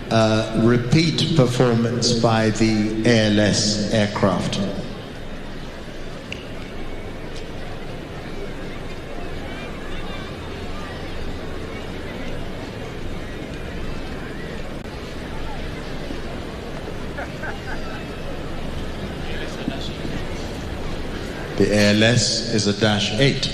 a repeat performance by the ALS aircraft. The ALS is a -8.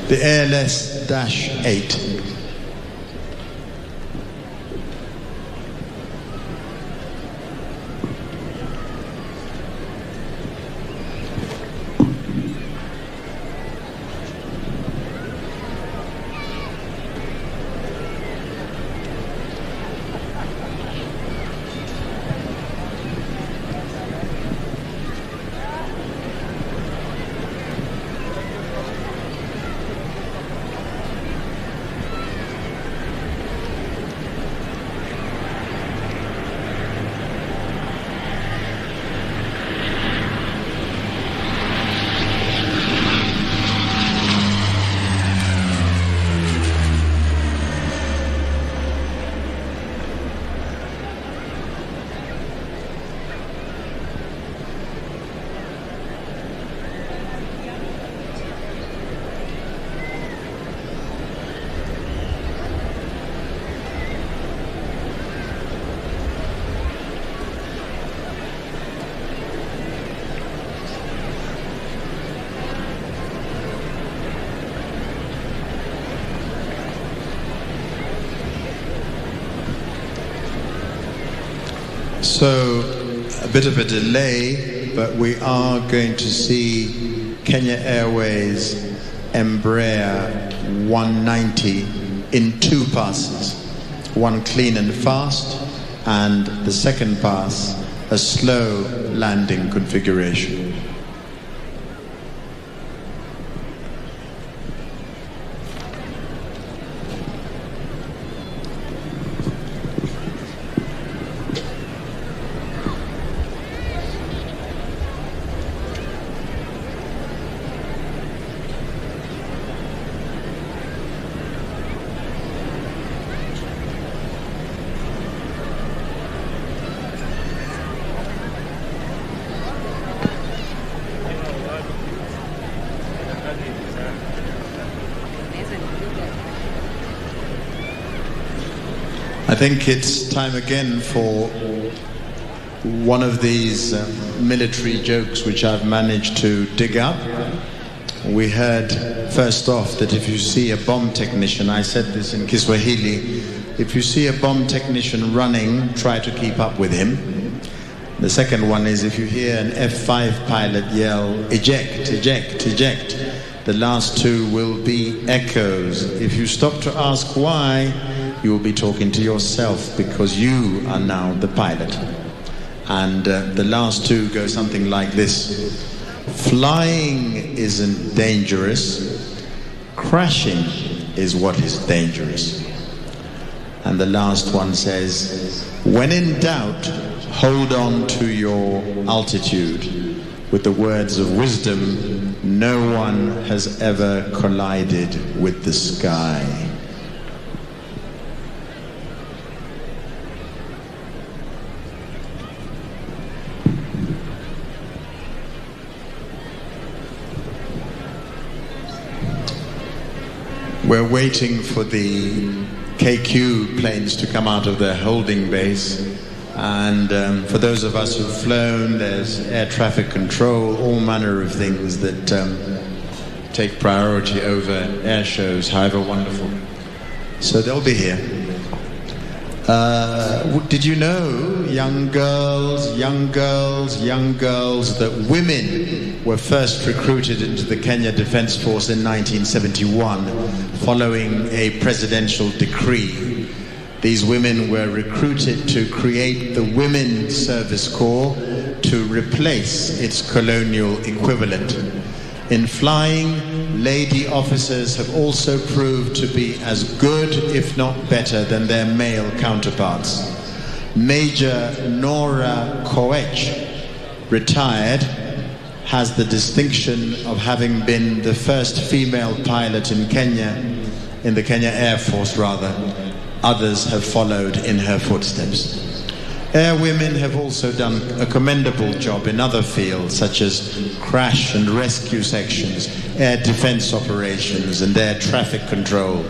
The ALS-8. So, a bit of a delay, but we are going to see Kenya Airways Embraer 190 in 2 passes. One clean and fast, and the second pass, a slow landing configuration. I think it's time again for one of these military jokes which I've managed to dig up. We heard first off that if you see a bomb technician, I said this in Kiswahili, if you see a bomb technician running, try to keep up with him. The second one is if you hear an F5 pilot yell, eject, eject, eject, the last two will be echoes. If you stop to ask why, you will be talking to yourself because you are now the pilot. And the last two go something like this. Flying isn't dangerous. Crashing is what is dangerous. And the last one says, when in doubt, hold on to your altitude. With the words of wisdom, no one has ever collided with the sky. We're waiting for the KQ planes to come out of their holding base. And for those of us who've flown, there's air traffic control, all manner of things that take priority over air shows, however wonderful. So they'll be here. Did you know, young girls, that women were first recruited into the Kenya Defence Force in 1971 following a presidential decree? These women were recruited to create the Women's Service Corps to replace its colonial equivalent. In flying, lady officers have also proved to be as good, if not better, than their male counterparts. Major Nora Koech, retired, has the distinction of having been the first female pilot in Kenya, in the Kenya Air Force rather, others have followed in her footsteps. Air women have also done a commendable job in other fields such as crash and rescue sections, air defense operations and air traffic control.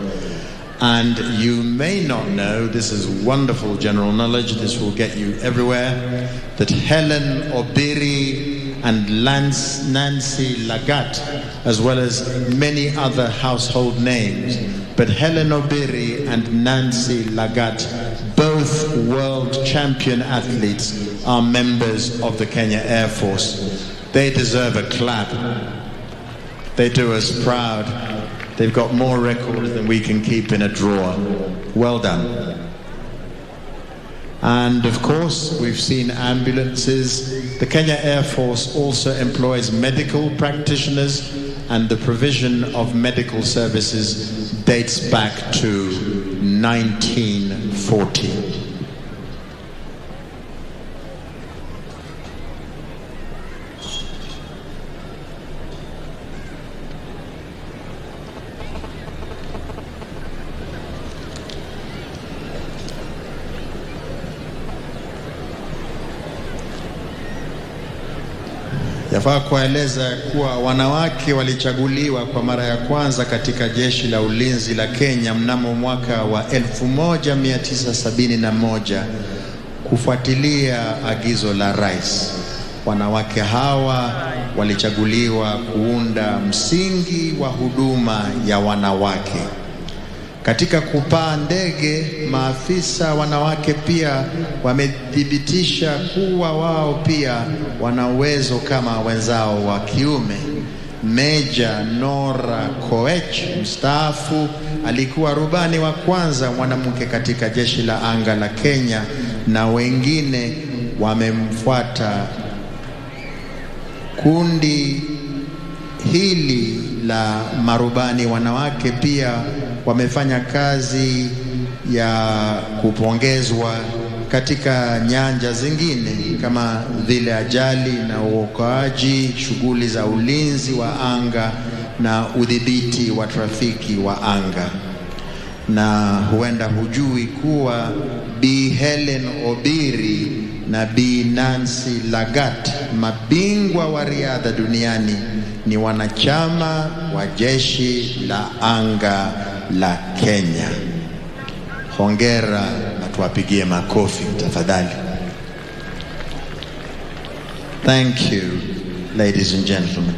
And you may not know, this is wonderful general knowledge, this will get you everywhere, that Helen Obiri and Nancy Lagat, as well as many other household names, but Helen Obiri and Nancy Lagat, both world champion athletes, are members of the Kenya Air Force. They deserve a clap. They do us proud. They've got more records than we can keep in a drawer. Well done. And of course, we've seen ambulances. The Kenya Air Force also employs medical practitioners, and the provision of medical services dates back to 1940. Yafaa kueleza kuwa wanawake walichaguliwa kwa mara ya kwanza katika jeshi la ulinzi la Kenya mnamo mwaka wa 1971 kufuatilia agizo la rais. Wanawake hawa walichaguliwa kuunda msingi wa huduma ya wanawake. Katika kupaa ndege, maafisa wanawake pia wamethibitisha kuwa wao pia wana uwezo kama wenzao wa kiume. Meja Nora Koech mstaafu alikuwa rubani wa kwanza mwanamke katika jeshi la anga la Kenya, na wengine wamemfuata. Kundi hili la marubani wanawake pia wamefanya kazi ya kupongezwa katika nyanja zingine kama vile ajali na uokoaji, shughuli za ulinzi wa anga na udhibiti wa trafiki wa anga. Na huenda hujui kuwa Bi Helen Obiri na Bi Nancy Lagat, mabingwa wa riadha duniani, ni wanachama wa jeshi la anga la Kenya. Hongera na tuwapigie makofi tafadhali. Thank you, ladies and gentlemen.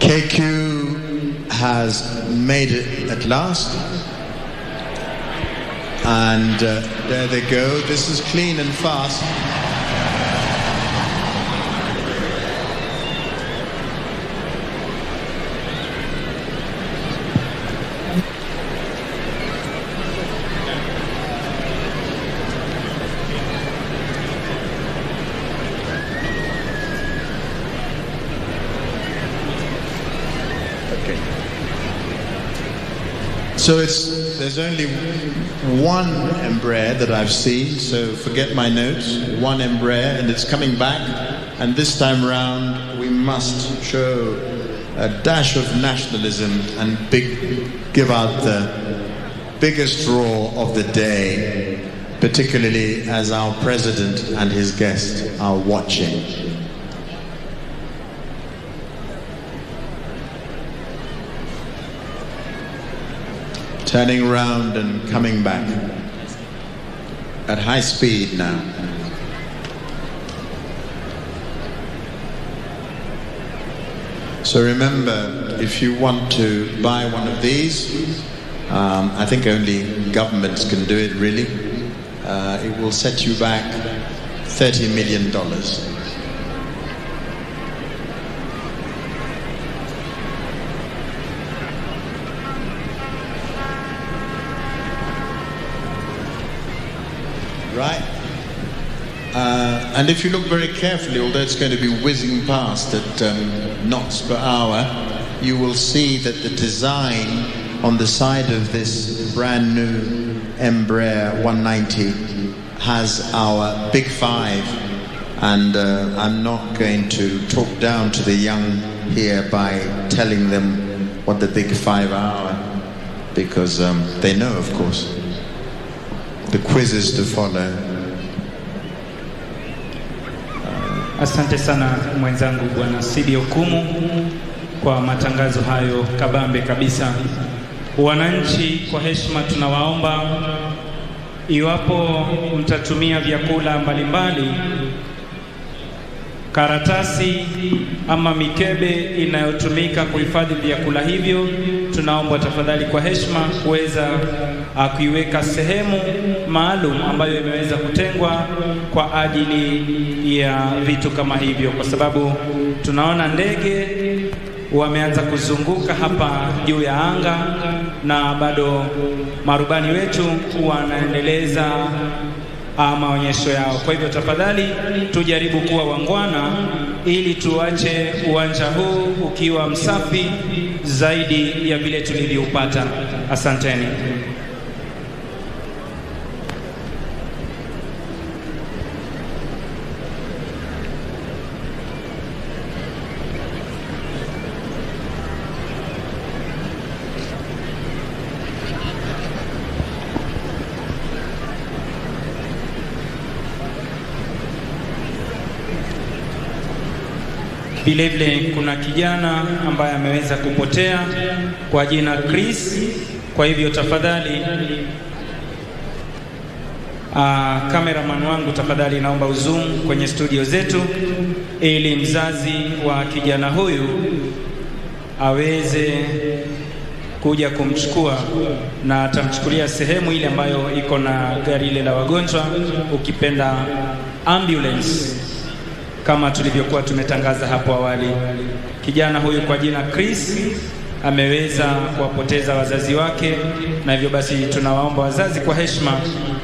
KQ has made it at last. And there they go. This is clean and fast. So there's only one Embraer that I've seen, so forget my notes. One Embraer, and it's coming back. And this time round, we must show a dash of nationalism and give out the biggest draw of the day, particularly as our president and his guests are watching. Turning round and coming back at high speed now. So remember, if you want to buy one of these, I think only governments can do it really. It will set you back $30 million. Right? And if you look very carefully, although it's going to be whizzing past at knots per hour, you will see that the design on the side of this brand new Embraer 190 has our Big Five. And I'm not going to talk down to the young here by telling them what the Big Five are. because they know, of course, the quizzes to follow. Asante sana mwenzangu Bwana Sidi Okumu kwa matangazo hayo kabambe kabisa. Wananchi, kwa heshima tunawaomba, iwapo mtatumia vyakula mbalimbali, karatasi ama mikebe inayotumika kuhifadhi vyakula hivyo, tunaomba tafadhali kwa heshima kuweza kuiweka sehemu maalum ambayo imeweza kutengwa kwa ajili ya vitu kama hivyo, kwa sababu tunaona ndege wameanza kuzunguka hapa juu ya anga na bado marubani wetu wanaendeleza maonyesho yao. Kwa hivyo tafadhali tujaribu kuwa wangwana ili tuache uwanja huu ukiwa msafi zaidi ya vile tulivyoupata. Asanteni. Vilevile kuna kijana ambaye ameweza kupotea kwa jina Chris. Kwa hivyo tafadhali cameraman wangu, tafadhali naomba uzoom kwenye studio zetu ili mzazi wa kijana huyu aweze kuja kumchukua, na atamchukulia sehemu ile ambayo iko na gari ile la wagonjwa, ukipenda ambulance, kama tulivyokuwa tumetangaza hapo awali. Kijana huyu kwa jina Chris ameweza kuwapoteza wazazi wake, na hivyo basi tunawaomba wazazi kwa heshima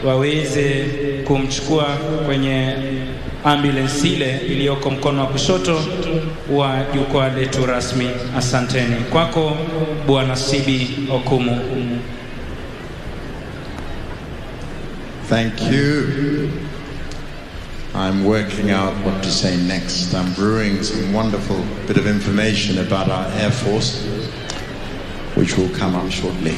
waweze kumchukua kwenye ambulance ile iliyoko mkono wa kushoto wa jukwaa letu rasmi. Asanteni. Kwako Bwana Sidi Okumu. Thank you. I'm working out what to say next. I'm brewing some wonderful bit of information about our Air Force, which will come up shortly.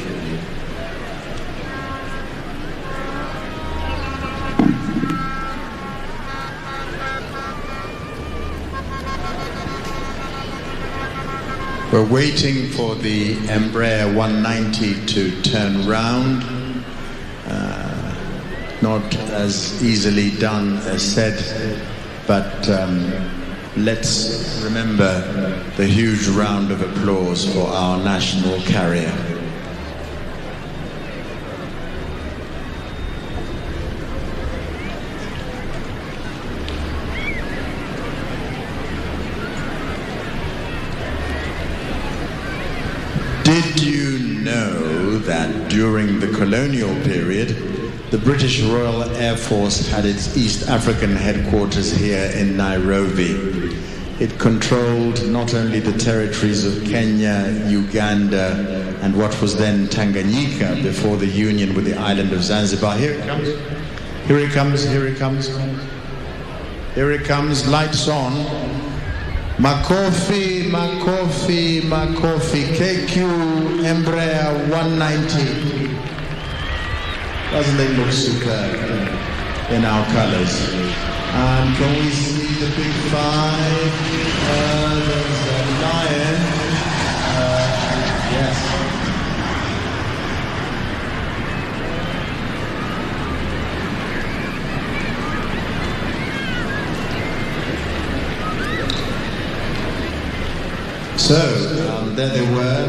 We're waiting for the Embraer 190 to turn round. Not as easily done as said, but let's remember the huge round of applause for our national carrier. Did you know that during the colonial period, the British Royal Air Force had its East African headquarters here in Nairobi? It controlled not only the territories of Kenya, Uganda, and what was then Tanganyika before the union with the island of Zanzibar. Here it comes. Here it comes. Here it comes. Here it comes. Lights on. Makofi, Makofi, Makofi. KQ Embraer 190. Doesn't it look superb in our colors? And can we see the big five? There's a lion. Yes. So there they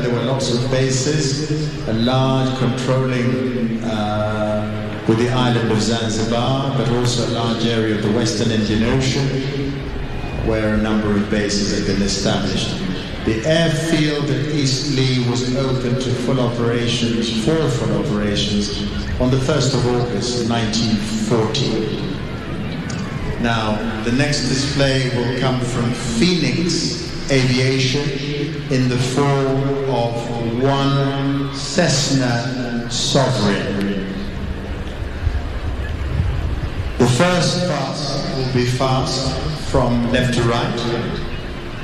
were lots of bases, a large controlling with the island of Zanzibar, but also a large area of the Western Indian Ocean, where a number of bases had been established. The airfield at Eastleigh was open to full operations, for full operations, on the 1st of August 1940. Now, the next display will come from Phoenix Aviation in the form of one Cessna Sovereign. The first pass will be fast from left to right.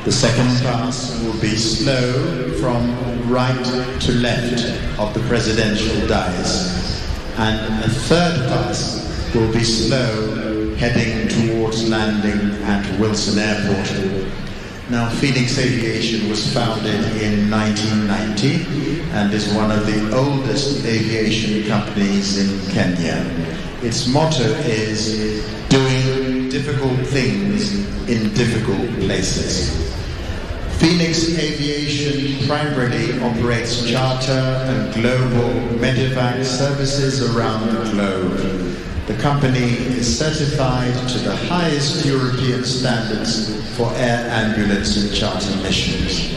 The second pass will be slow from right to left of the presidential dais. And a third pass will be slow heading towards landing at Wilson Airport. Now, Phoenix Aviation was founded in 1990 and is one of the oldest aviation companies in Kenya. Its motto is doing difficult things in difficult places. Phoenix Aviation primarily operates charter and global medevac services around the globe. The company is certified to the highest European standards for air ambulance and charter missions.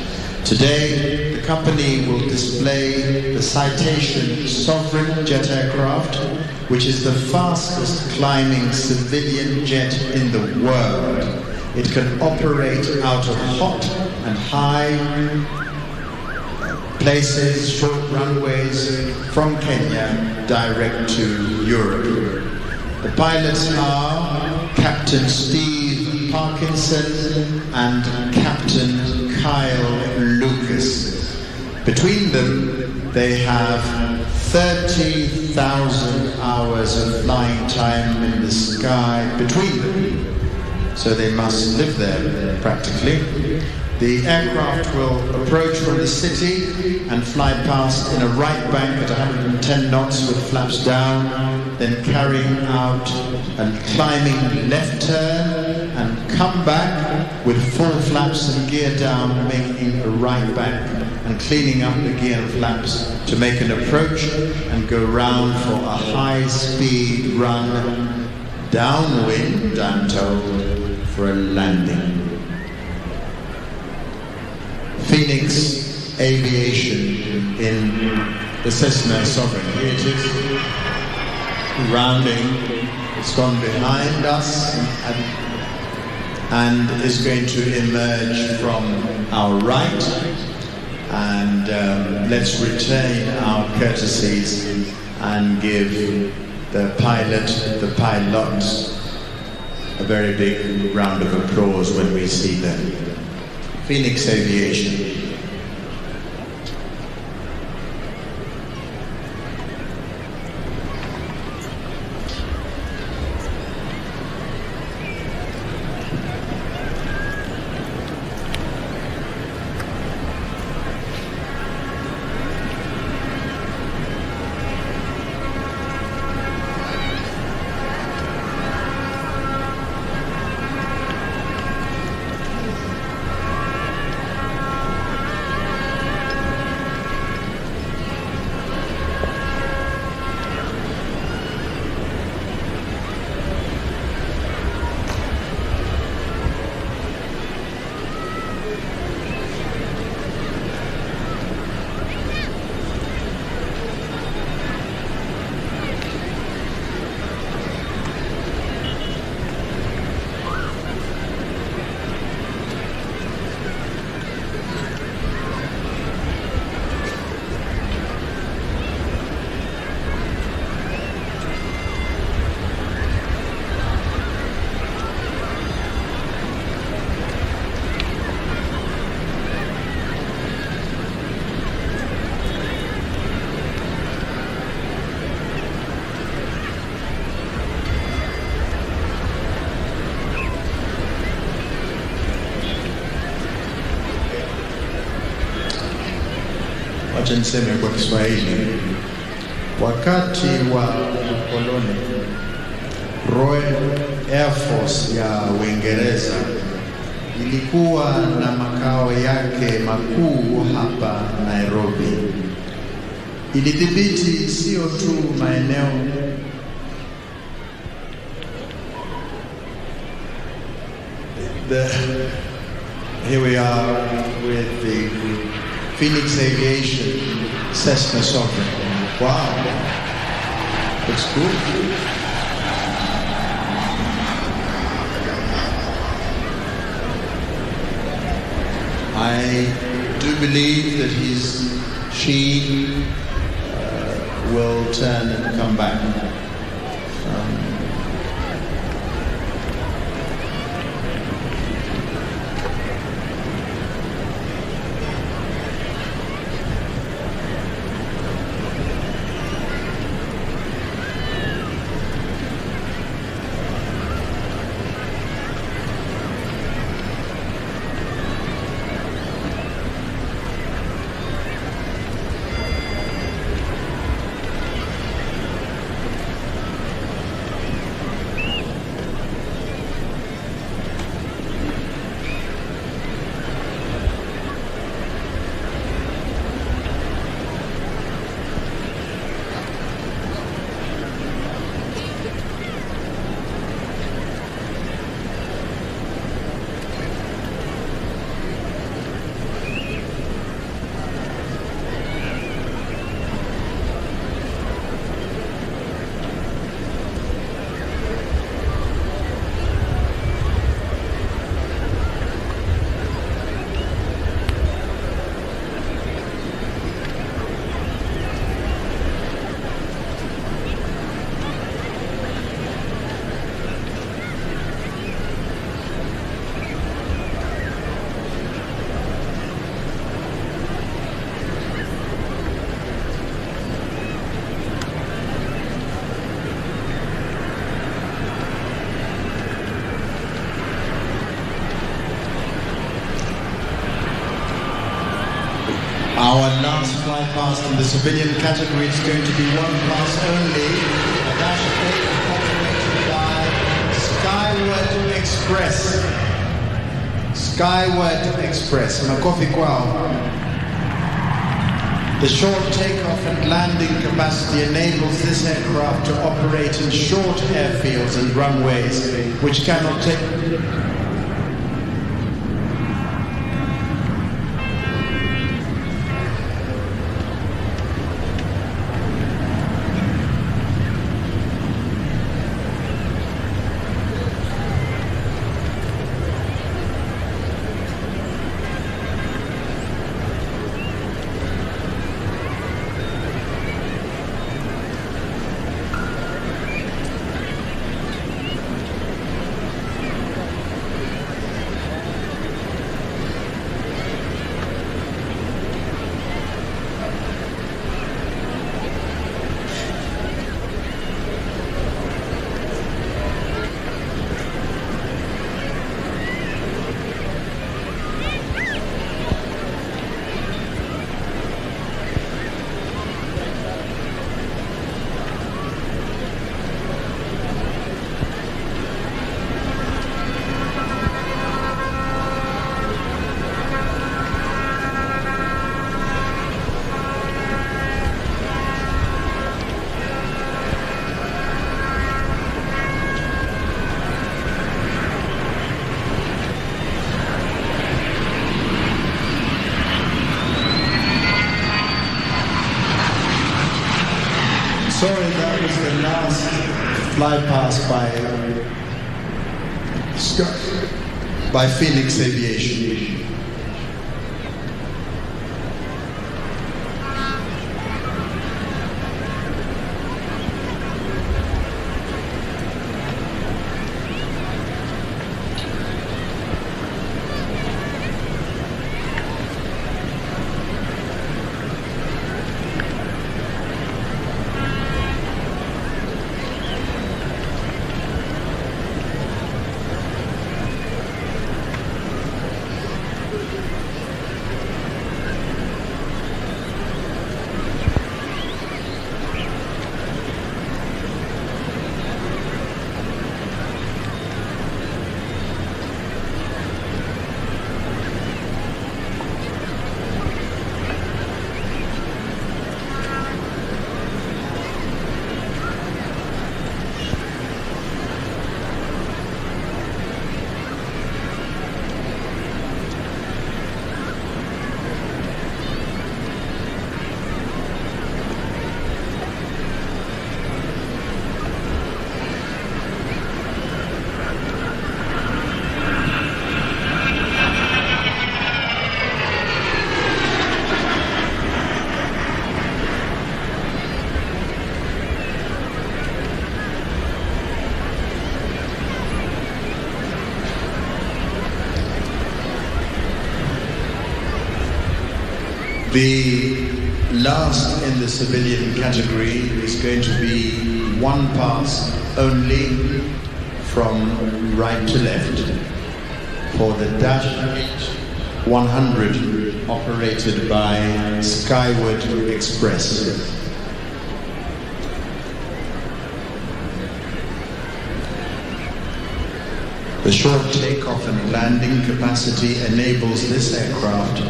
Today, the company will display the Citation Sovereign jet aircraft, which is the fastest climbing civilian jet in the world. It can operate out of hot and high places, short runways from Kenya direct to Europe. The pilots are Captain Steve Parkinson and Captain Kyle Lucas. Between them, they have 30,000 hours of flying time in the sky between them. So they must live there practically. The aircraft will approach from the city and fly past in a right bank at 110 knots with flaps down, then carrying out and climbing left turn and come back with full flaps and gear down, making a right bank and cleaning up the gear and flaps to make an approach and go round for a high-speed run downwind, I'm told, for a landing. Phoenix Aviation in the Cessna Sovereign. Here it is, rounding. It's gone behind us and is going to emerge from our right. And let's retain our courtesies and give the pilots, a very big round of applause when we see them. Phoenix Aviation. Wacha niseme kwa Kiswahili. Wakati wa ukoloni, Royal Air Force ya Uingereza ilikuwa na makao yake makuu hapa Nairobi. Ilidhibiti sio tu maeneo here we are with the Phoenix Aviation Cessna Sovereign. Wow, looks good. I do believe that she will turn and come back. Our last flight past in the civilian category is going to be one pass only. A Dash 8 operated by Skyward Express. Skyward Express. Makofi kwao. The short takeoff and landing capacity enables this aircraft to operate in short airfields and runways, which cannot take... Sorry, that was the last flypast by Phoenix Aviation. The last in the civilian category is going to be one pass only from right to left for the Dash 100 operated by Skyward Express. The short takeoff and landing capacity enables this aircraft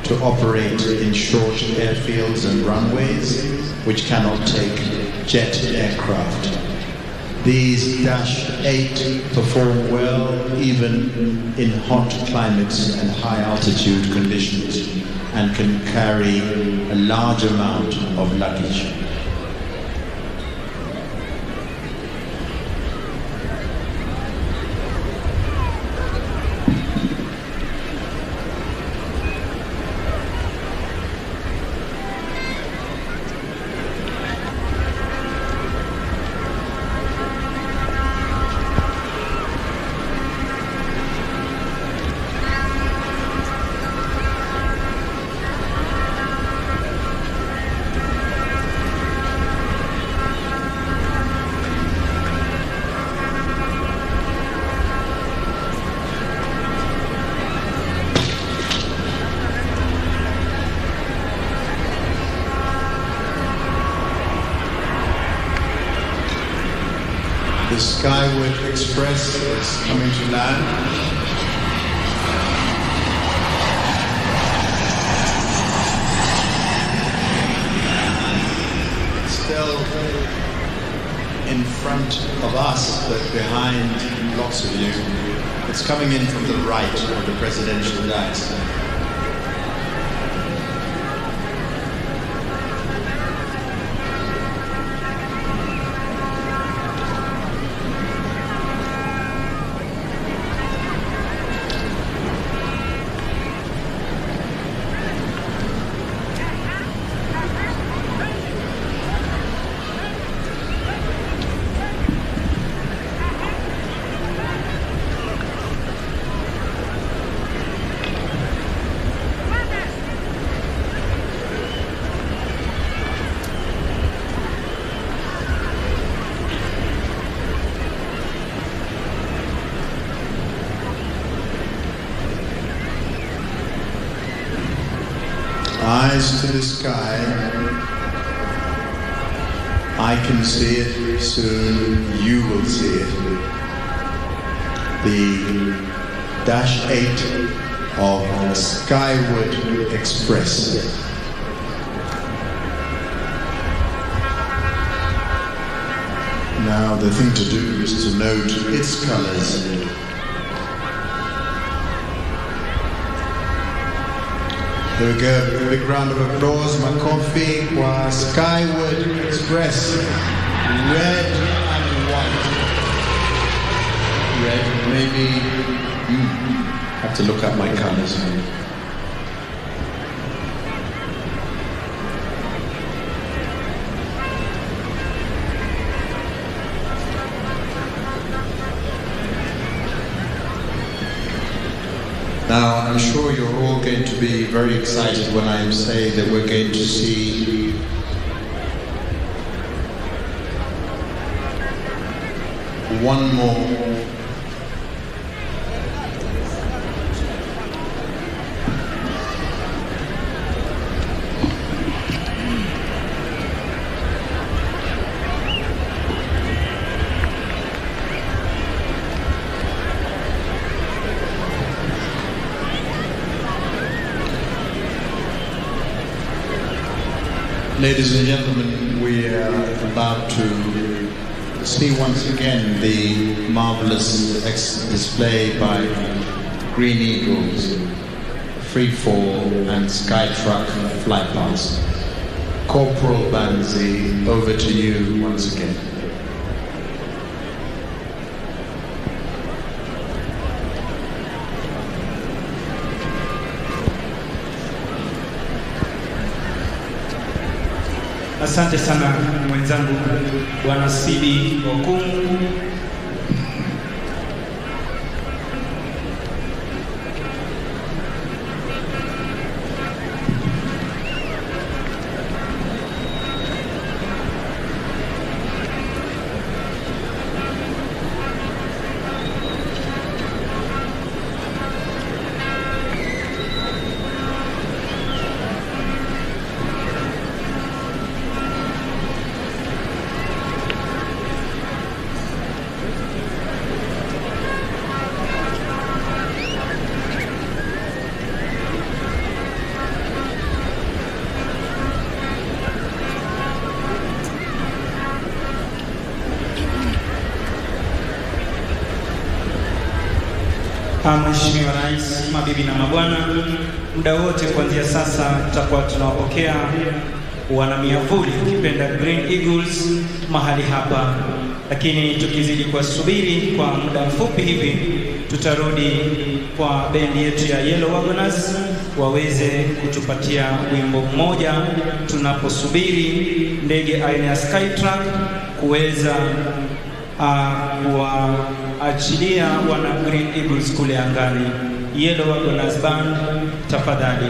to operate in short airfields and runways, which cannot take jet aircraft. These Dash 8 perform well even in hot climates and high altitude conditions and can carry a large amount of luggage. The Skyward Express is coming to land. Still in front of us, but behind lots of you. It's coming in from the right of the presidential dais. Eyes to the sky. I can see it, soon you will see it. The Dash 8 of Skyward Express. Now the thing to do is to note its colors. There we go, a big round of applause, Makofi, kwa Skyward Express, red and white. Red, maybe, have to look at my colors. Now, I'm sure you're all going to be very excited when I say that we're going to see one more Ladies and gentlemen, we are about to see once again the marvelous display by Green Eagles, Freefall and Skytruck flypast. Corporal Banzi, over to you once again. Asante sana mwenzangu Bwana Sidi Okumu. Mheshimiwa Rais, mabibi na mabwana, muda wote kuanzia sasa tutakuwa tunawapokea wanamiavuli ukipenda Green Eagles mahali hapa, lakini tukizidi kuwasubiri kwa muda mfupi hivi tutarudi kwa bendi yetu ya Yellow Wagoners waweze kutupatia wimbo mmoja tunaposubiri ndege aina ya Skytruck kuweza kuwaachilia wana Green Eagles kule angani. Yellow Wagoners Band, tafadhali.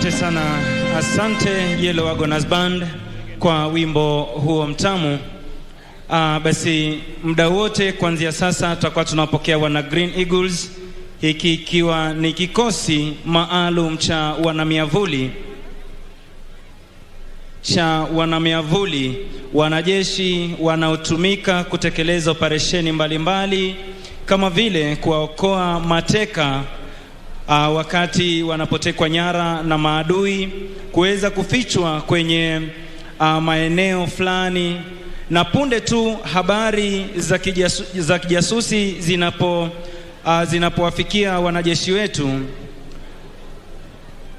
Asante Yellow Wagoners Band kwa wimbo huo mtamu. Basi muda wote kuanzia sasa tutakuwa tunapokea wana Green Eagles, hiki ikiwa ni kikosi maalum cha wanamiavuli, wanajeshi wanaotumika kutekeleza operesheni mbalimbali kama vile kuwaokoa mateka wakati wanapotekwa nyara na maadui, kuweza kufichwa kwenye maeneo fulani, na punde tu habari za kijasusi zinapowafikia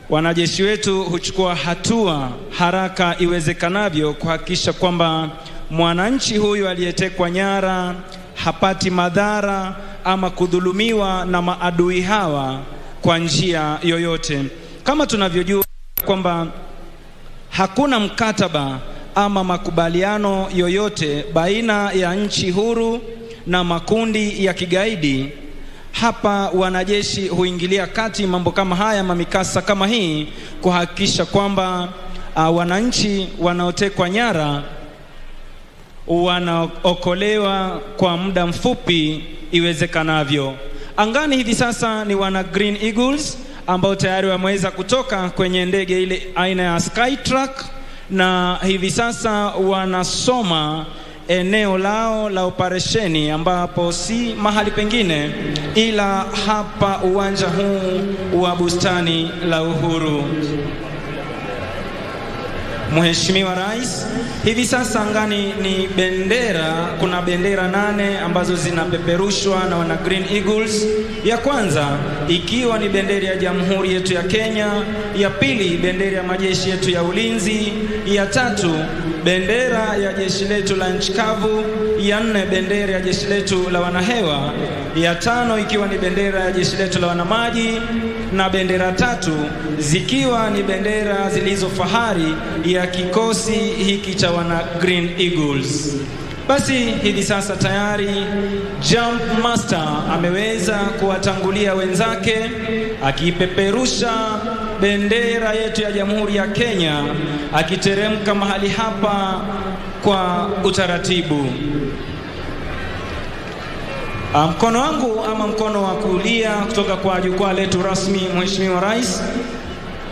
wanajeshi wetu huchukua hatua haraka iwezekanavyo kuhakikisha kwamba mwananchi huyu aliyetekwa nyara hapati madhara ama kudhulumiwa na maadui hawa kwa njia yoyote. Kama tunavyojua kwamba hakuna mkataba ama makubaliano yoyote baina ya nchi huru na makundi ya kigaidi, hapa wanajeshi huingilia kati mambo kama haya, mamikasa kama hii, kuhakikisha kwamba wananchi wanaotekwa nyara wanaokolewa kwa muda mfupi iwezekanavyo. Angani hivi sasa ni wana Green Eagles ambao tayari wameweza kutoka kwenye ndege ile aina ya Skytruck, na hivi sasa wanasoma eneo lao la operesheni, ambapo si mahali pengine ila hapa uwanja huu wa bustani la Uhuru. Mheshimiwa Rais, hivi sasa angani ni kuna bendera 8 ambazo zinapeperushwa na wana Green Eagles. Ya kwanza ikiwa ni bendera ya Jamhuri yetu ya Kenya, ya pili bendera ya majeshi yetu ya ulinzi, ya tatu bendera ya jeshi letu la nchi kavu, ya 4 bendera ya jeshi letu la wanahewa, ya 5 ikiwa ni bendera ya jeshi letu la wanamaji, na bendera 3 zikiwa ni bendera zilizo fahari ya kikosi hiki cha wana Green Eagles. Basi hivi sasa tayari Jump Master ameweza kuwatangulia wenzake akipeperusha bendera yetu ya Jamhuri ya Kenya, akiteremka mahali hapa kwa utaratibu. Mkono wangu ama mkono wa kulia kutoka kwa jukwaa letu rasmi, Mheshimiwa Rais,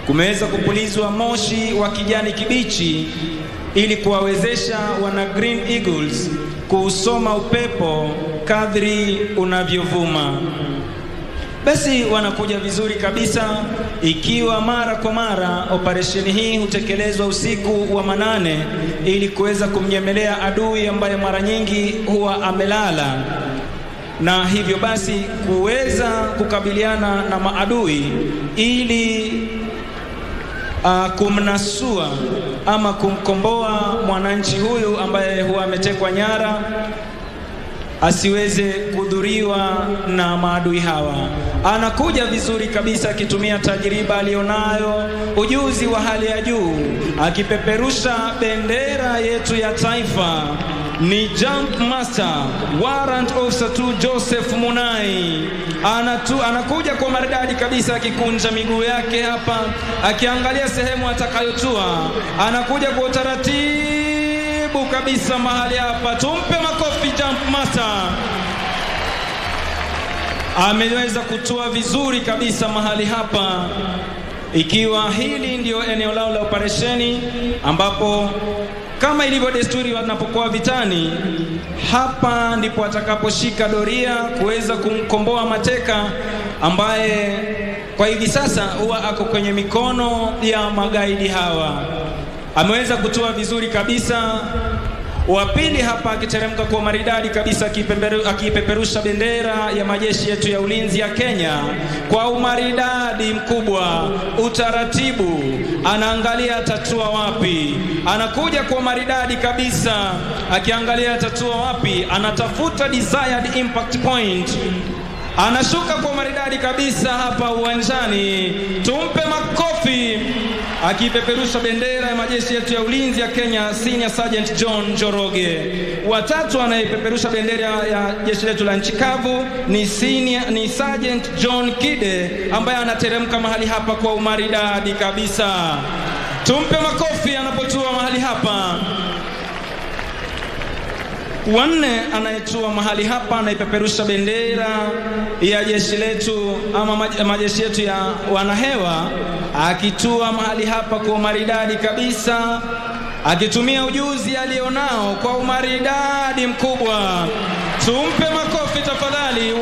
kumeweza kupulizwa moshi wa kijani kibichi ili kuwawezesha wana Green Eagles kusoma upepo kadri unavyovuma. Basi wanakuja vizuri kabisa, ikiwa mara kwa mara operesheni hii hutekelezwa usiku wa manane ili kuweza kumnyemelea adui ambaye mara nyingi huwa amelala, na hivyo basi kuweza kukabiliana na maadui ili kumnasua ama kumkomboa mwananchi huyu ambaye huwa ametekwa nyara asiweze kudhuriwa na maadui hawa. Anakuja vizuri kabisa akitumia tajriba alionayo, ujuzi wa hali ya juu, akipeperusha bendera yetu ya taifa. Ni Jump Master Warrant Officer 2 Joseph Munai. Anakuja kwa maridadi kabisa, akikunja miguu yake hapa, akiangalia sehemu atakayotua. Anakuja kwa utaratibu kabisa mahali hapa. Tumpe makofi Jump Master. Ameweza kutua vizuri kabisa mahali hapa, ikiwa hili ndio eneo lao la operesheni, ambapo kama ilivyo desturi wanapokuwa vitani, hapa ndipo atakaposhika doria kuweza kumkomboa mateka ambaye kwa hivi sasa huwa ako kwenye mikono ya magaidi hawa. Ameweza kutua vizuri kabisa. Wa pili hapa akiteremka kwa maridadi kabisa, akipeperusha bendera ya majeshi yetu ya ulinzi ya Kenya kwa umaridadi mkubwa, utaratibu, anaangalia atatua wapi. Anakuja kwa maridadi kabisa, akiangalia atatua wapi, anatafuta desired impact point. Anashuka kwa maridadi kabisa hapa uwanjani. Tumpe makofi akipeperusha bendera ya majeshi yetu ya ulinzi ya Kenya, Senior Sergeant John Njoroge. Watatu anayepeperusha bendera ya jeshi letu la nchi kavu ni Sergeant John Kide ambaye anateremka mahali hapa kwa umaridadi kabisa. Tumpe makofi anapotua mahali hapa. Wanne anayetua mahali hapa anaipeperusha bendera ya jeshi letu ama majeshi yetu ya wanahewa, akitua mahali hapa kwa umaridadi kabisa, akitumia ujuzi alionao kwa umaridadi mkubwa. Tumpe makofi tafadhali.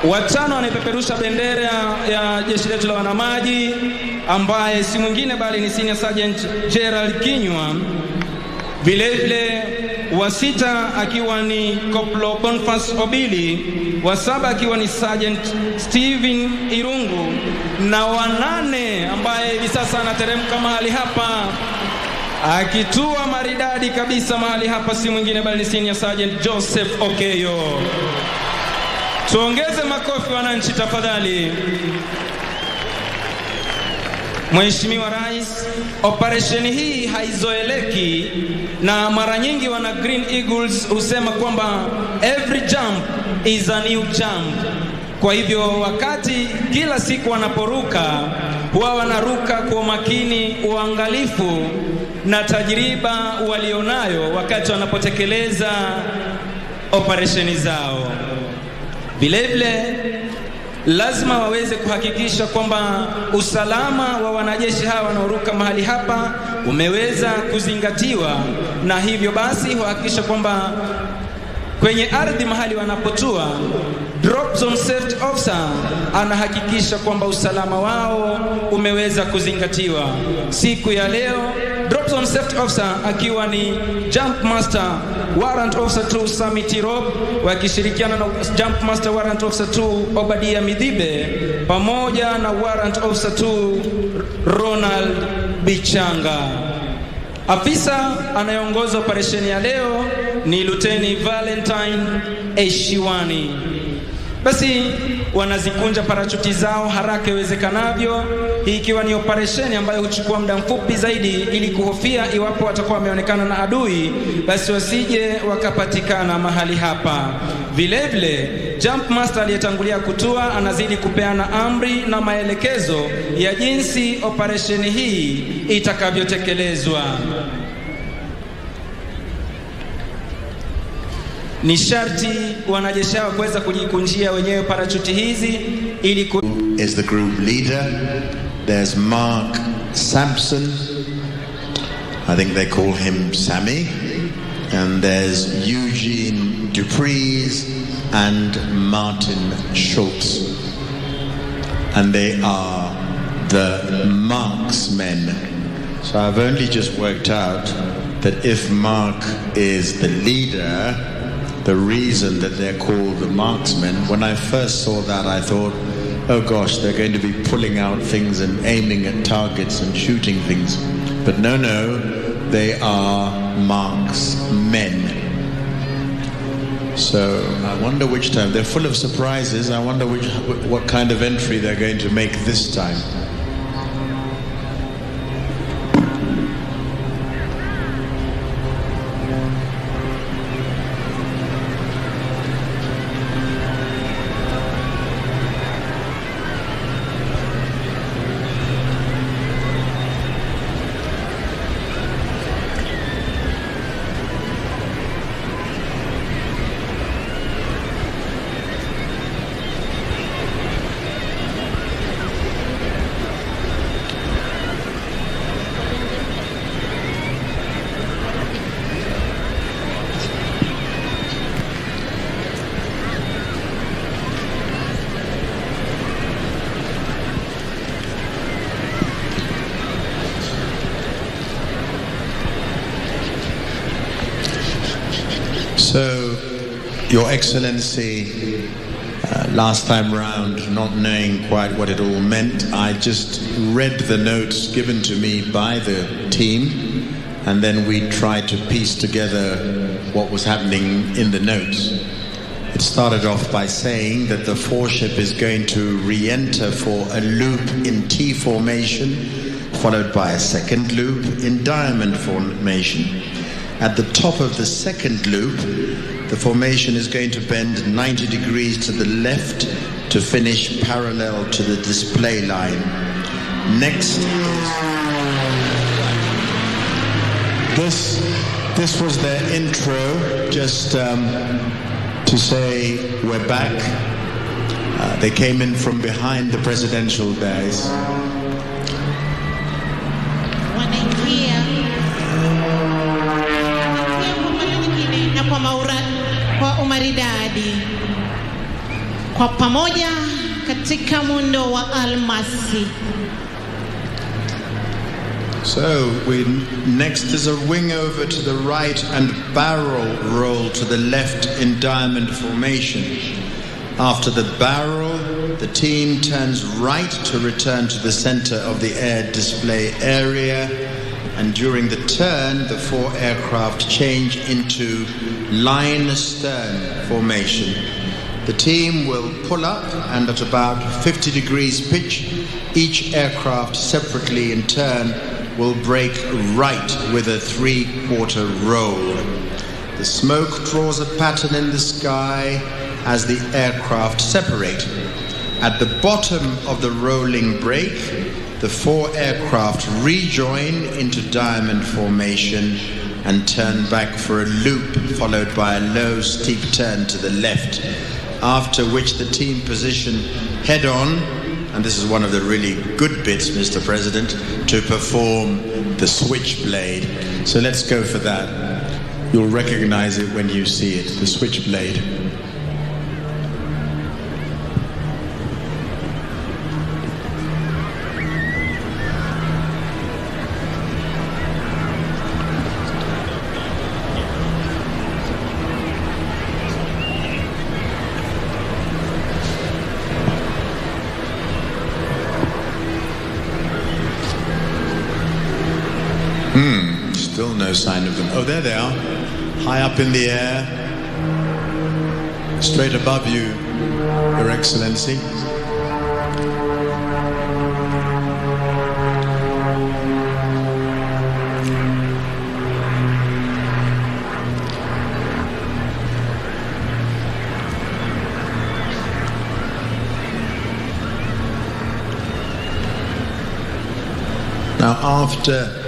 Watano anaipeperusha bendera ya jeshi letu la wanamaji ambaye si mwingine bali ni Senior Sergeant Gerald Kinywa. Vile wa sita akiwa ni Koplo Boniface Obili, wa saba akiwa ni Sergeant Steven Irungu, na wa nane ambaye hivi sasa anateremka mahali hapa akitua maridadi kabisa mahali hapa si mwingine bali ni Senior Sergeant Joseph Okeyo. Tuongeze makofi wananchi tafadhali. Mheshimiwa Rais, operesheni hii haizoeleki na mara nyingi wana Green Eagles husema kwamba every jump is a new jump. Kwa hivyo wakati kila siku wanaporuka huwa wanaruka kwa makini, uangalifu na tajriba walionayo wakati wanapotekeleza operesheni zao. Vilevile lazima waweze kuhakikisha kwamba usalama wa wanajeshi hawa wanaoruka mahali hapa umeweza kuzingatiwa, na hivyo basi huhakikisha kwamba kwenye ardhi mahali wanapotua, drop zone safety officer anahakikisha kwamba usalama wao umeweza kuzingatiwa. Siku ya leo drop zone safety officer akiwa ni Jump Master Warrant Officer 2 Samiti Rob, wakishirikiana na Jump Master Warrant Officer 2 Obadia Midhibe pamoja na Warrant Officer 2 Ronald Bichanga. Afisa anayeongoza operesheni ya leo ni Luteni Valentine Eshiwani. Basi wanazikunja parachuti zao haraka iwezekanavyo, hii ikiwa ni operesheni ambayo huchukua muda mfupi zaidi ili kuhofia iwapo watakuwa wameonekana na adui basi wasije wakapatikana mahali hapa. Vilevile Jump Master aliyetangulia kutua anazidi kupeana amri na maelekezo ya jinsi operesheni hii itakavyotekelezwa. Ni sharti wanajeshi hao kuweza kujikunjia wenyewe parachuti hizi ili is the group leader. There's Mark Sampson, I think they call him Sammy, and there's Eugene Dupreez and Martin Schultz, and they are the marksmen. So I've only just worked out that if Mark is the leader, the reason that they're called the marksmen, when I first saw that I thought, oh gosh, they're going to be pulling out things and aiming at targets and shooting things. But no, they are marksmen. So I wonder which time. They're full of surprises. I wonder what kind of entry they're going to make this time. So, Your Excellency, last time round, not knowing quite what it all meant, I just read the notes given to me by the team, and then we tried to piece together what was happening in the notes. It started off by saying that the foreship is going to re-enter for a loop in T formation, followed by a second loop in diamond formation. At the top of the second loop, the formation is going to bend 90 degrees to the left to finish parallel to the display line. Next, this was their intro, just to say we're back. They came in from behind the presidential dais. Kwa umaridadi kwa pamoja katika muundo wa almasi. So next is a wing over to the right and barrel roll to the left in diamond formation. After the barrel, the team turns right to return to the center of the air display area, and during the turn, the four aircraft change into line astern formation. The team will pull up, and at about 50 degrees pitch, each aircraft separately in turn will break right with a 3/4 roll. The smoke draws a pattern in the sky as the aircraft separate. At the bottom of the rolling break, the four aircraft rejoin into diamond formation and turn back for a loop, followed by a low, steep turn to the left, after which the team position head-on, and this is one of the really good bits, Mr. President, to perform the switchblade. So let's go for that. You'll recognize it when you see it, the switchblade. Still no sign of them. Oh, there they are. High up in the air. Straight above you, Your Excellency. Now, after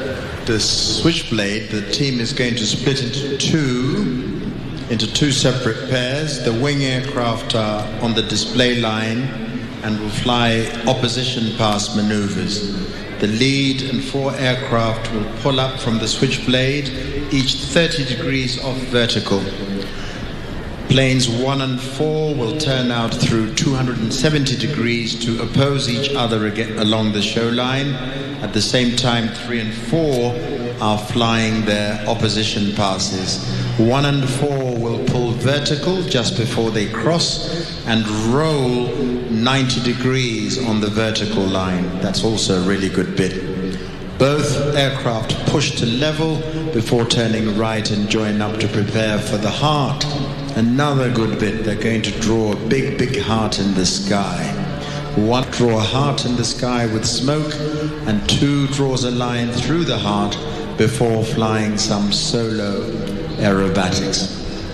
the switchblade, the team is going to split into two separate pairs. The wing aircraft are on the display line and will fly opposition pass maneuvers. The lead and four aircraft will pull up from the switchblade, each 30 degrees off vertical. Planes 1 and 4 will turn out through 270 degrees to oppose each other again along the show line. At the same time, 3 and 4 are flying their opposition passes. 1 and 4 will pull vertical just before they cross and roll 90 degrees on the vertical line. That's also a really good bit. Both aircraft push to level before turning right and join up to prepare for the heart. Another good bit, they're going to draw a big, big heart in the sky. 1 draw a heart in the sky with smoke, and 2 draws a line through the heart before flying some solo aerobatics.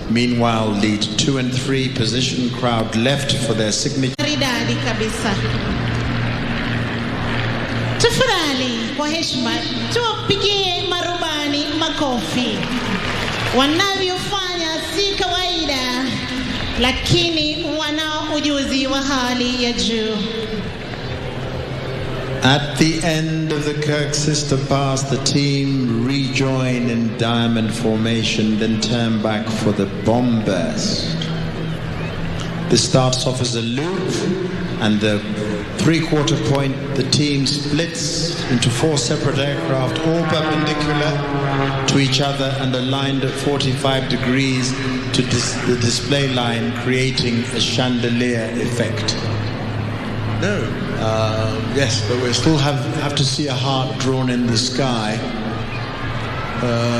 Meanwhile, lead 2 and 3 position crowd left for their signature. Maridadi kabisa. Tafadhali kwa heshima tuwapigie marubani makofi. Wanavyofanya si kawaida, lakini wana ujuzi wa hali ya juu. At the end of the Kirk Sister Pass, the team rejoin in diamond formation, then turn back for the bombast. This starts off as a loop, and the 3/4 point, the team splits into 4 separate aircraft, all perpendicular to each other and aligned at 45 degrees to the display line, creating a chandelier effect. No. Yes, but we still have to see a heart drawn in the sky.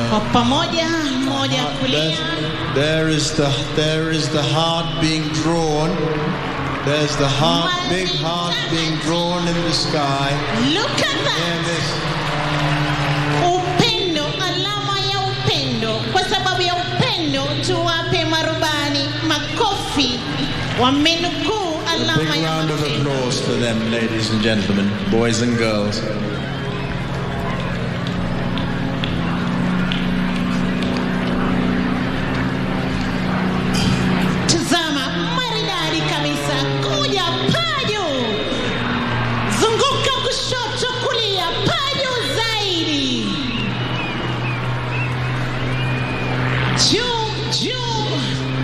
Kwa pamoja, moja kulia. There is the heart being drawn. There's the heart, big heart being drawn in the sky. Look at that. Upendo, alama ya upendo. Kwa sababu ya upendo tuwape marubani makofi. Wamenukuu alama ya upendo. Big round of applause for them, ladies and gentlemen, boys and girls.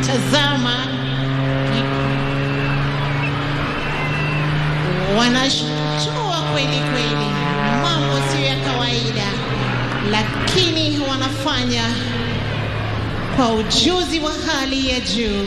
Tazama, wanashtua kweli kweli, mambo sio ya kawaida, lakini wanafanya kwa ujuzi wa hali ya juu.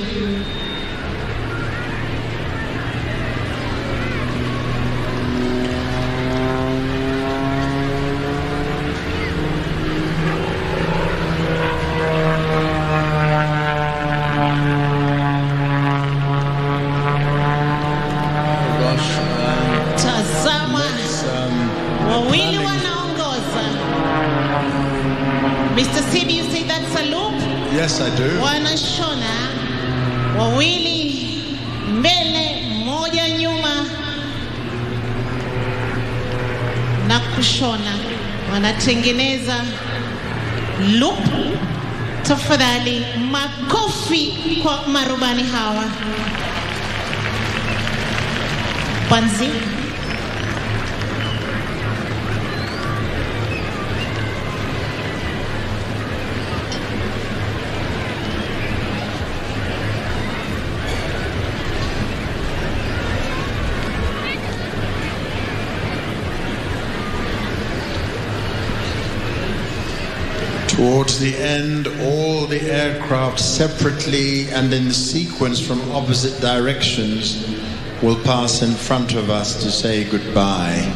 Mr. Sibi, you say that's a loop? Yes, I do. Wanashona wawili mbele, moja nyuma na kushona. Wanatengeneza loop. Tafadhali makofi kwa marubani hawa. Panzi. Towards the end, all the aircraft separately and in sequence from opposite directions will pass in front of us to say goodbye.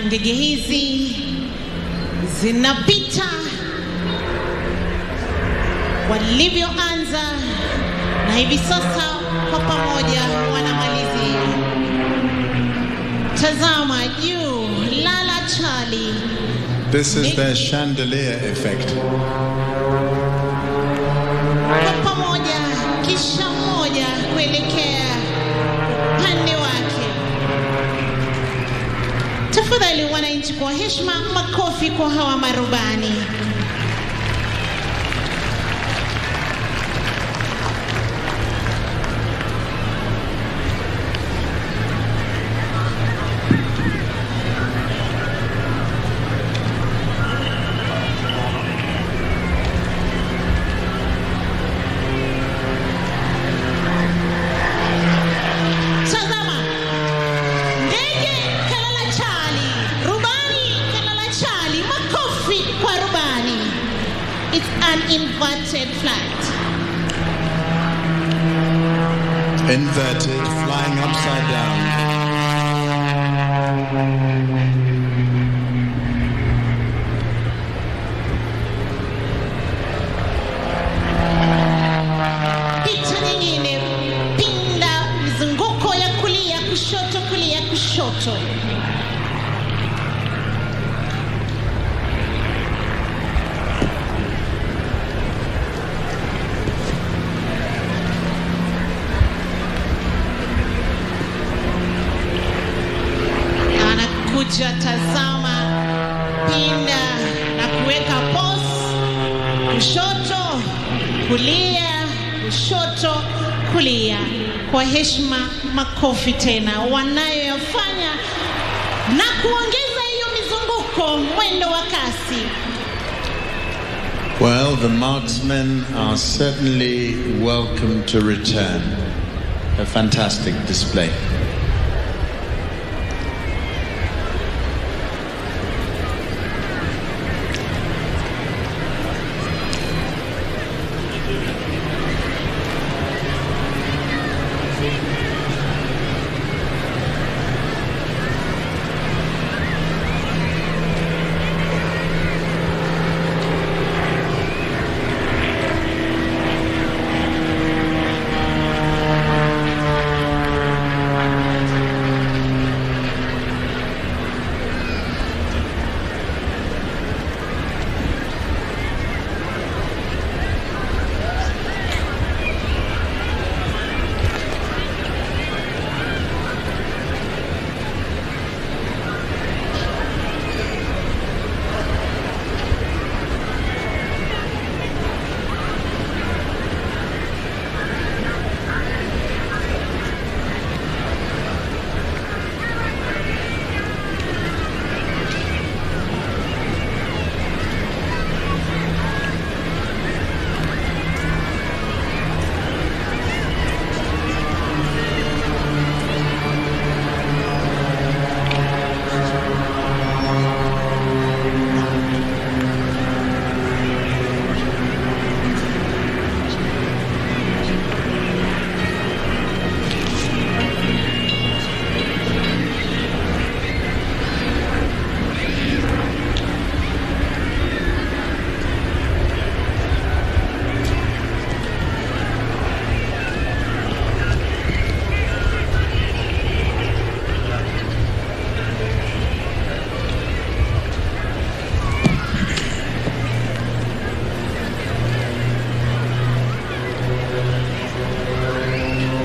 Ndege hizi zinapita walivyoanza na hivi sasa kwa pamoja wanamalizia. Tazama juu, lala chali. This is their chandelier effect. Kwa pamoja, kisha moja kuelekea upande wake. Tafadhali wananchi, kwa heshima, makofi kwa hawa marubani. Inverted flight. Inverted, flying upside down. Picha nyingine, pinda mizunguko ya kulia kushoto, kulia kushoto. Tazama, pinda na kuweka pose, kushoto, kulia, kushoto, kulia. Kwa heshima, makofi tena wanayoyafanya na kuongeza hiyo mizunguko. Well, the marksmen are certainly welcome to return. A fantastic display.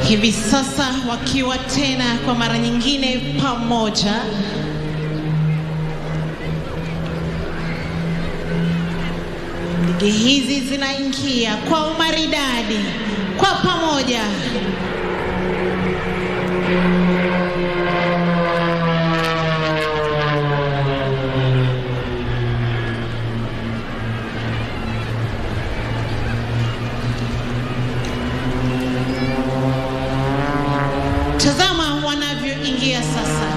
Hivi sasa wakiwa tena kwa mara nyingine pamoja, ndege hizi zinaingia kwa umaridadi kwa pamoja. Tazama wanavyoingia sasa.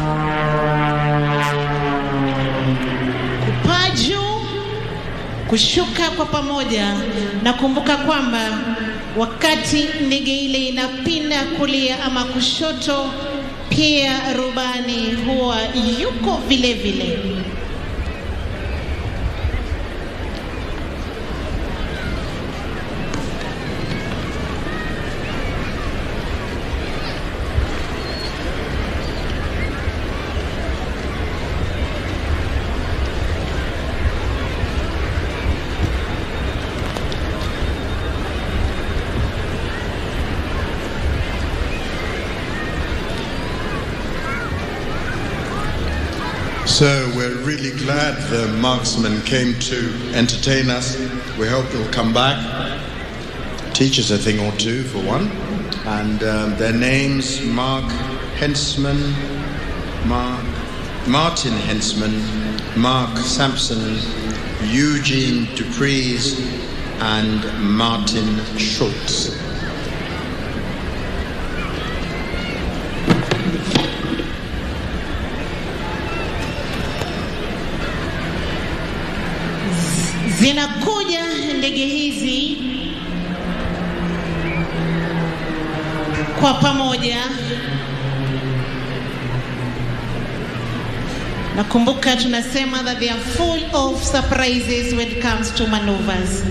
Kupaa juu, kushuka kwa pamoja, na kumbuka kwamba wakati ndege ile inapinda kulia ama kushoto, pia rubani huwa yuko vile vile. So we're really glad the marksmen came to entertain us. We hope they'll come back, teach us a thing or two for one. And their names: Martin Hensman, Mark Sampson, Eugene Dupries, and Martin Schultz. Zinakuja ndege hizi kwa pamoja. Nakumbuka tunasema that they are full of surprises when it comes to maneuvers.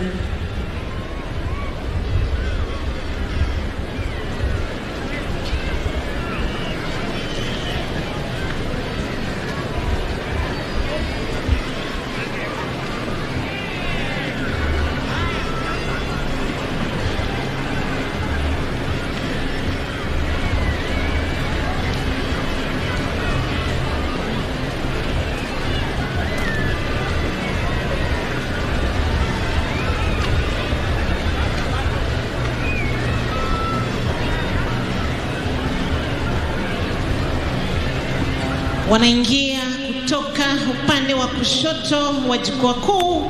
Wanaingia kutoka upande wa kushoto wa jukwaa kuu.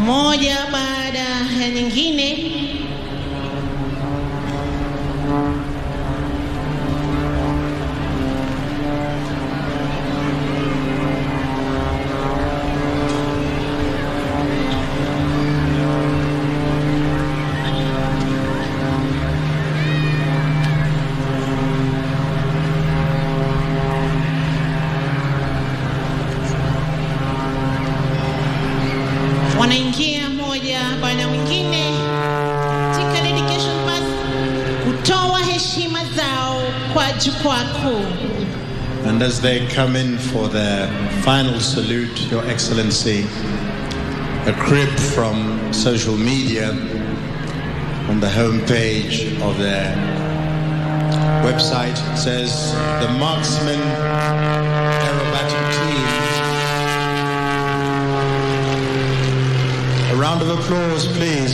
moja baada ya nyingine. Wanaingia moja baada mwingine katika dedication pass kutoa heshima zao kwa jukwaa kuu. And as they come in for their final salute, Your Excellency, a crib from social media on the homepage of their website says, the marksman aerobatic team. A round of applause, please.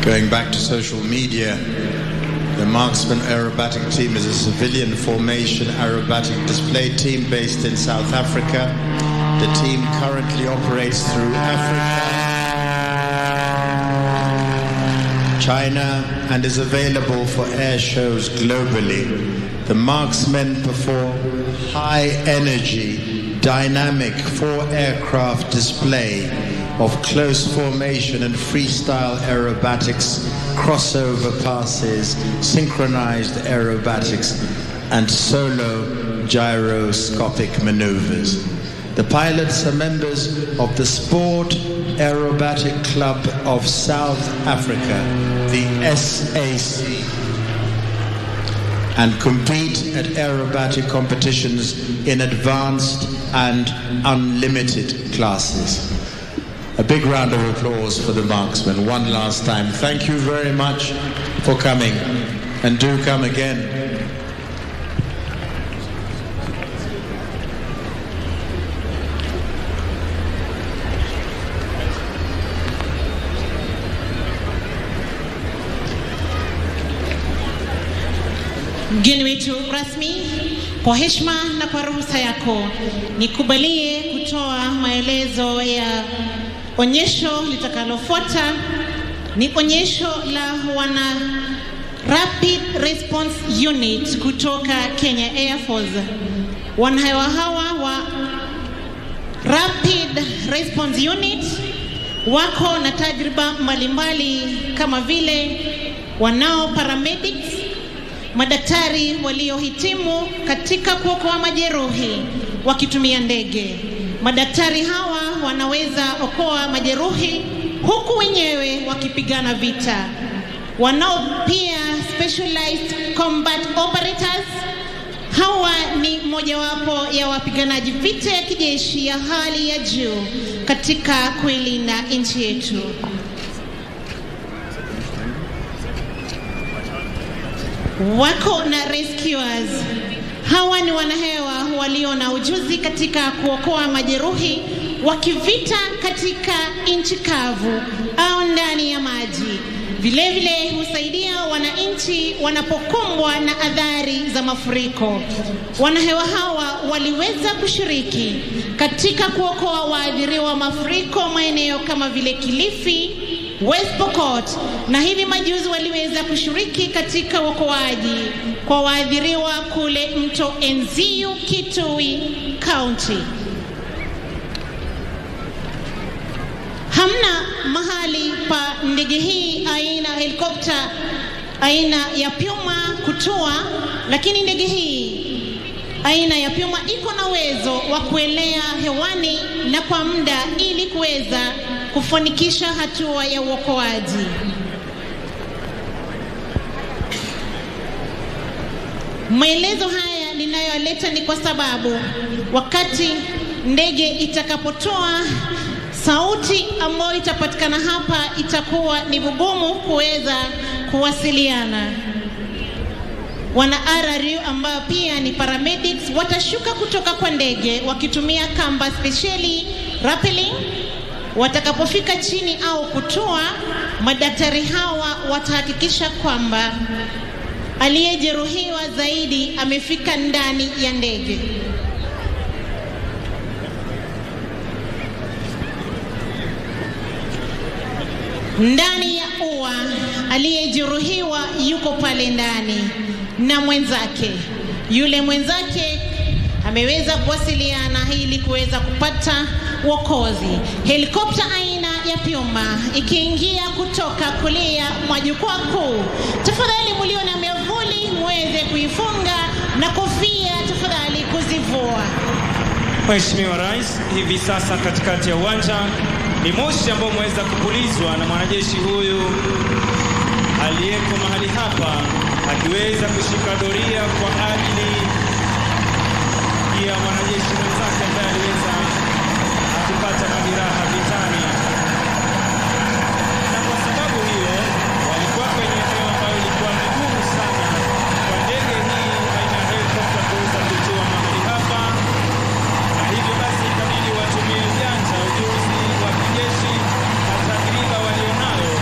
Going back to social media, the Marksman Aerobatic Team is a civilian formation aerobatic display team based in South Africa. The team currently operates through Africa, China, and is available for air shows globally. The Marksmen perform high-energy, dynamic 4-aircraft display of close formation and freestyle aerobatics, crossover passes, synchronized aerobatics, and solo gyroscopic maneuvers. The pilots are members of the Sport Aerobatic Club of South Africa, the SAC, and compete at aerobatic competitions in advanced and unlimited classes. A big round of applause for the marksmen one last time. Thank you very much for coming, and do come again. Mgeni wetu rasmi, kwa heshima na kwa ruhusa yako, nikubalie kutoa maelezo ya onyesho litakalofuata. Ni onyesho la wana Rapid Response Unit kutoka Kenya Air Force. Wanahewa hawa wa Rapid Response Unit wako na tajriba mbalimbali kama vile wanao paramedics, madaktari waliohitimu katika kuokoa majeruhi wakitumia ndege. Madaktari hawa wanaweza okoa majeruhi huku wenyewe wakipigana vita. Wanao pia specialized combat operators. Hawa ni mojawapo ya wapiganaji vita ya kijeshi ya hali ya juu katika kuilinda nchi yetu. Wako na rescuers. Hawa ni wanahewa walio na ujuzi katika kuokoa majeruhi wakivita katika nchi kavu au ndani ya maji. Vile vile husaidia wananchi wanapokumbwa na athari za mafuriko. Wanahewa hawa waliweza kushiriki katika kuokoa waathiriwa mafuriko maeneo kama vile Kilifi, West Pokot, na hivi majuzi waliweza kushiriki katika uokoaji kwa waathiriwa kule mto Enziu, Kitui County. Hamna mahali pa ndege hii aina helikopta aina ya Puma kutua, lakini ndege hii aina ya Puma iko na uwezo wa kuelea hewani na kwa muda ili kuweza kufanikisha hatua ya uokoaji. Maelezo haya ninayoleta ni kwa sababu wakati ndege itakapotoa, sauti ambayo itapatikana hapa itakuwa ni vigumu kuweza kuwasiliana. Wana RRU ambao pia ni paramedics watashuka kutoka kwa ndege wakitumia kamba specially rappelling. Watakapofika chini au kutua, Madaktari hawa watahakikisha kwamba aliyejeruhiwa zaidi amefika ndani ya ndege. Ndani ya ua, aliyejeruhiwa yuko pale ndani na mwenzake. Yule mwenzake ameweza kuwasiliana ili kuweza kupata wokozi. Helikopta aina ya Puma ikiingia kutoka kulia mwa jukwaa kuu. Tafadhali mlio na miavuli muweze kuifunga na kofia tafadhali kuzivua. Mheshimiwa Rais, hivi sasa katikati ya uwanja ni moshi ambao umeweza kupulizwa na mwanajeshi huyu aliyeko mahali hapa akiweza kushika doria kwa ajili ya mwanajeshi mwenzake ambaye aliweza akipata majeraha vitani. Na kwa sababu hiyo walikuwa kwenye eneo ambayo ilikuwa vigumu sana kwa ndege hii aina ya helikopta kuweza kutua mahali hapa, na hivyo basi ikabidi watumie ujanja, ujuzi wa kijeshi na tajriba walionayo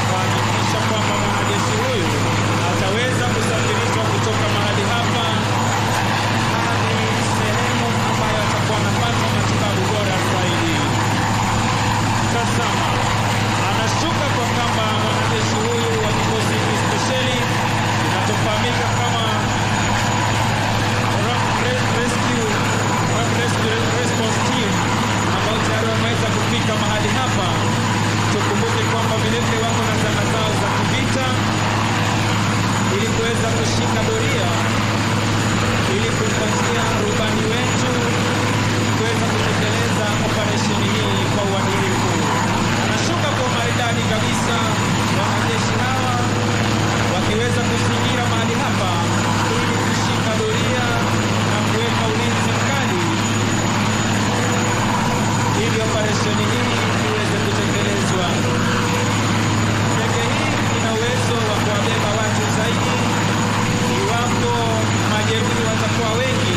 kuhakikisha kwamba mwanajeshi huyu ataweza kusafirishwa kutoka mahali hapa hadi sehemu ambayo atakuwa anapata matibabu bora zaidi. Tazama, anashuka kwa kamba mwanajeshi huyu wa kikosi spesheli kinachofahamika kama Response Team ambao tayari wameweza kufika mahali hapa. Tukumbuke kwamba vilevile wako na zana zao za kivita ili kuweza kushika doria ili kumpatia rubani wetu kuweza kutekeleza operesheni hii kwa uadilifu. Anashuka kwa maridadi kabisa, wanajeshi hawa wakiweza kuzingira mahali hapa ili kushika doria na kuweka ulinzi mkali ili operesheni hii iweze kutekelezwa. Ndege hii ina uwezo wa kuwabeba watu zaidi. Iwapo majeruhi watakuwa wengi,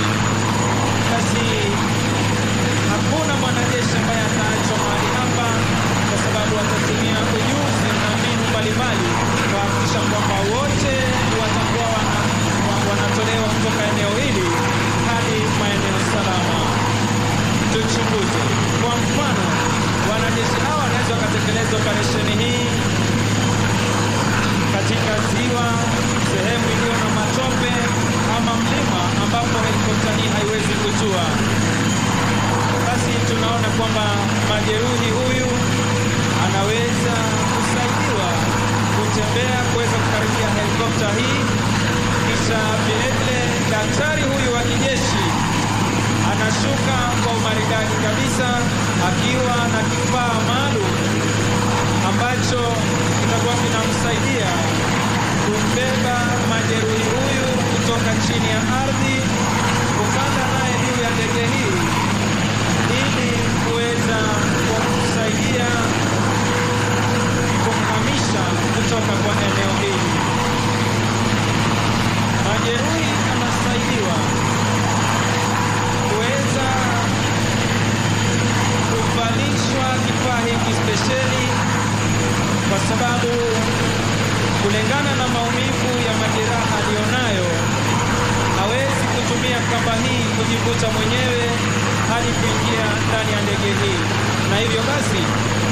basi hakuna mwanajeshi ambaye ataachwa mahali hapa, kwa sababu watatumia ujuzi na mbinu mbalimbali kuhakikisha kwamba wote watakuwa wanatolewa kutoka eneo hili hadi maeneo salama. Tuchunguze. Kwa mfano, wanajeshi hawa wanaweza wakatekeleza operesheni hii katika ziwa, sehemu iliyo na matope ama mlima ambapo helikopta hii haiwezi kutua. Basi tunaona kwamba majeruhi huyu anaweza kusaidiwa kutembea kuweza kukaribia helikopta hii, kisha vilevile daktari huyu wa kijeshi anashuka kwa umaridadi kabisa akiwa na kifaa maalum ambacho kitakuwa kinamsaidia kumbeba majeruhi huyu kutoka chini ya ardhi kupanda naye juu ya ndege hii ili kuweza kumsaidia kumhamisha kutoka kwa eneo hili. Majeruhi anasaidiwa kuweza kuvalishwa kifaa hiki spesheli, kwa sababu kulingana na maumivu ya majeraha aliyonayo hawezi kutumia kamba hii kujivuta mwenyewe hadi kuingia ndani ya ndege hii, na hivyo basi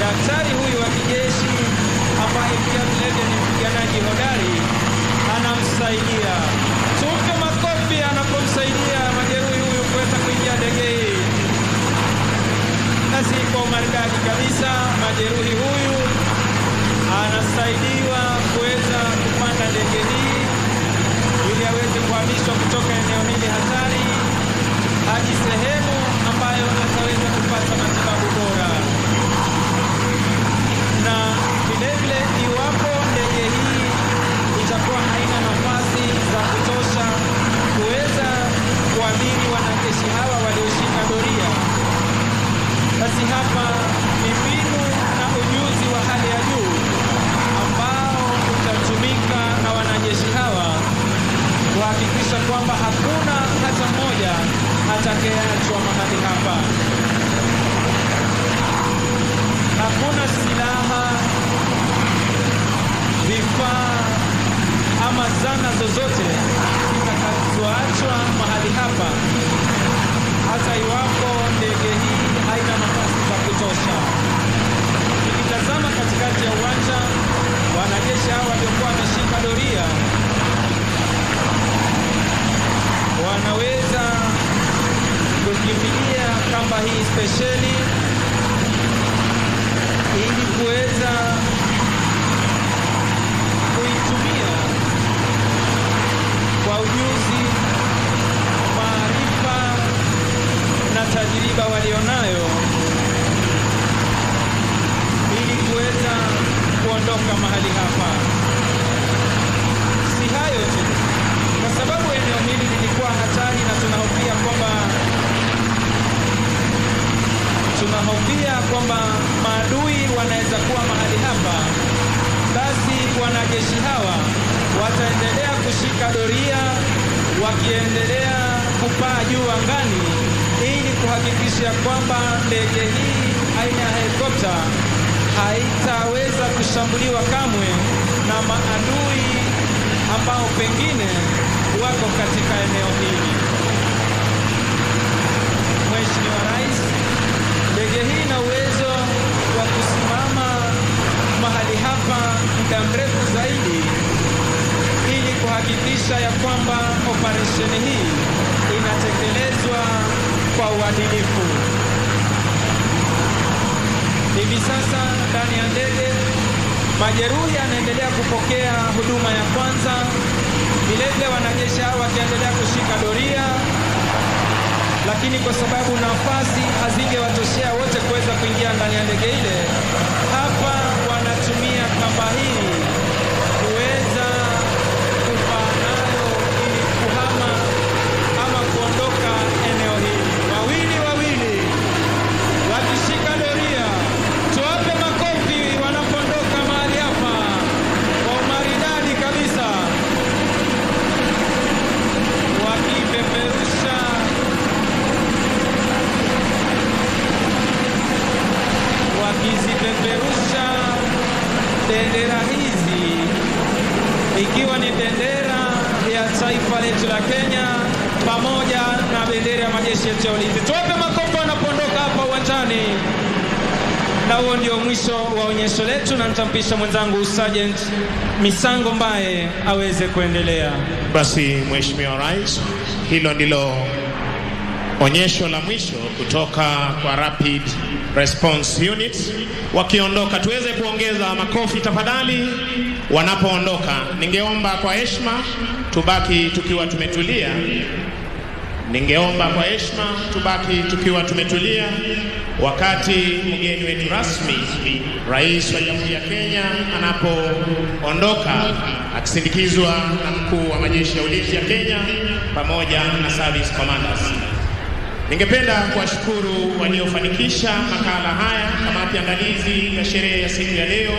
daktari huyu wa kijeshi ambaye pia vilevile ni mpiganaji hodari anamsaidia. Tumpe makofi anapomsaidia majeruhi huyu kuweza kuingia ndege hii. Basi kwa umaridadi kabisa majeruhi huyu anasaidiwa kuweza kupanda ndege hii ili aweze kuhamishwa kutoka eneo hili hatari hadi sehemu ambayo ataweza kupata matibabu bora. Na vilevile iwapo ndege hii itakuwa haina nafasi za kutosha kuweza kuamini wanajeshi hawa walioshika doria, basi hapa ni mbinu na ujuzi wa hali ya juu ambao utatumika na wanajeshi hawa kuhakikisha kwamba hakuna hata mmoja atakayeachwa mahali hapa. Hakuna silaha kwamba maadui wanaweza kuwa mahali hapa, basi wanajeshi hawa wataendelea kushika doria wakiendelea kupaa juu angani ili kuhakikisha kwamba ndege hii aina ya helikopta haitaweza kushambuliwa kamwe na maadui ambao pengine wako katika eneo hili. Mheshimiwa Rais, ndege hii ina uwezo wa kusimama mahali hapa muda mrefu zaidi ili kuhakikisha ya kwamba operesheni hii inatekelezwa kwa uadilifu. Hivi sasa ndani ya ndege majeruhi anaendelea kupokea huduma ya kwanza, vilevile wanajeshi hao wakiendelea kushika doria, lakini kwa sababu nafasi hazingewatoshea wote kuweza kuingia ndani ya ndege ile, hapa wanatumia kamba hii kuweza kupaa nayo ili kuhama ama kuondoka eneo hili. Wawili wakishika doria, tuwape makofi wanapoondoka mahali hapa kwa umaridadi kabisa, wakizipeperusha bendera hizi, ikiwa ni bendera ya taifa letu la Kenya pamoja na bendera ya majeshi yetu ya ulinzi. Tuwape makofi wanapoondoka hapa uwanjani. Na huo ndio mwisho wa onyesho letu, na nitampisha mwenzangu Sergeant Misango Mbaye aweze kuendelea. Basi Mheshimiwa Rais, hilo ndilo onyesho la mwisho kutoka kwa Rapid Response Unit. Wakiondoka tuweze kuongeza makofi tafadhali wanapoondoka. Ningeomba kwa heshima tubaki tukiwa tumetulia. Ningeomba kwa heshima tubaki tukiwa tumetulia wakati mgeni wetu rasmi Rais wa Jamhuri ya Kenya anapoondoka akisindikizwa na mkuu wa majeshi ya ulinzi ya Kenya pamoja na service commanders. Ningependa kuwashukuru waliofanikisha makala haya, kamati andalizi ya sherehe ya siku ya leo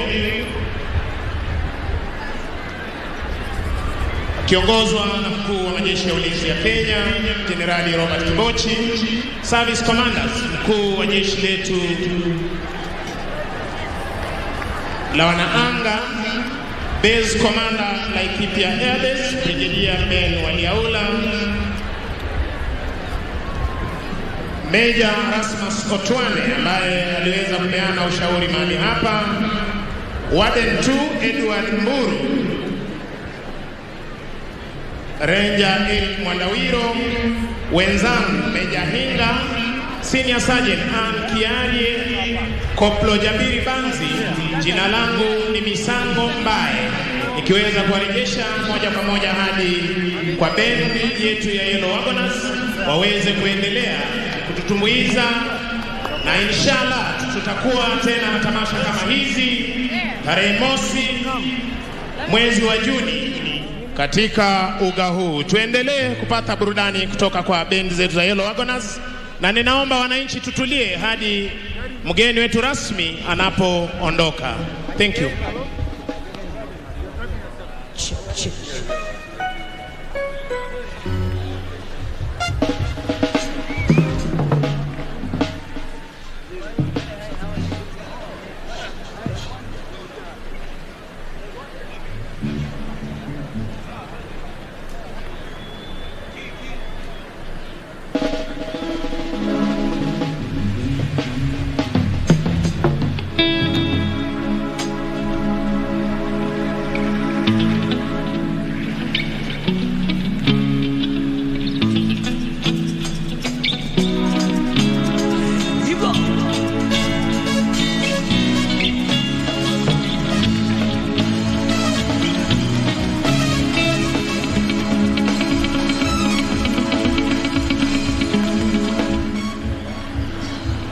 kiongozwa na mkuu wa majeshi ya ulinzi ya Kenya Jenerali Robert Kibochi, service commanders, mkuu wa jeshi letu la wanaanga, base commander Laikipia Air Base Brigadier Ben Waliaula, Major Rasmus Otwane ambaye aliweza kupeana ushauri mahali hapa, Warden 2 Edward Mburu, Ranger Eric Mwandawiro, wenzangu Meja Hinga, Senior Sergeant Ann Kiarie, Koplo Jabiri Banzi. Jina langu ni Misango Mbaye, nikiweza kuwarejesha moja kwa moja hadi kwa bendi yetu ya Yellow Wagoners waweze kuendelea kututumbuiza, na inshallah tutakuwa tena na tamasha kama hizi tarehe mosi mwezi wa Juni katika uga huu. Tuendelee kupata burudani kutoka kwa bendi zetu za Yellow Wagoners, na ninaomba wananchi tutulie hadi mgeni wetu rasmi anapoondoka. Thank you.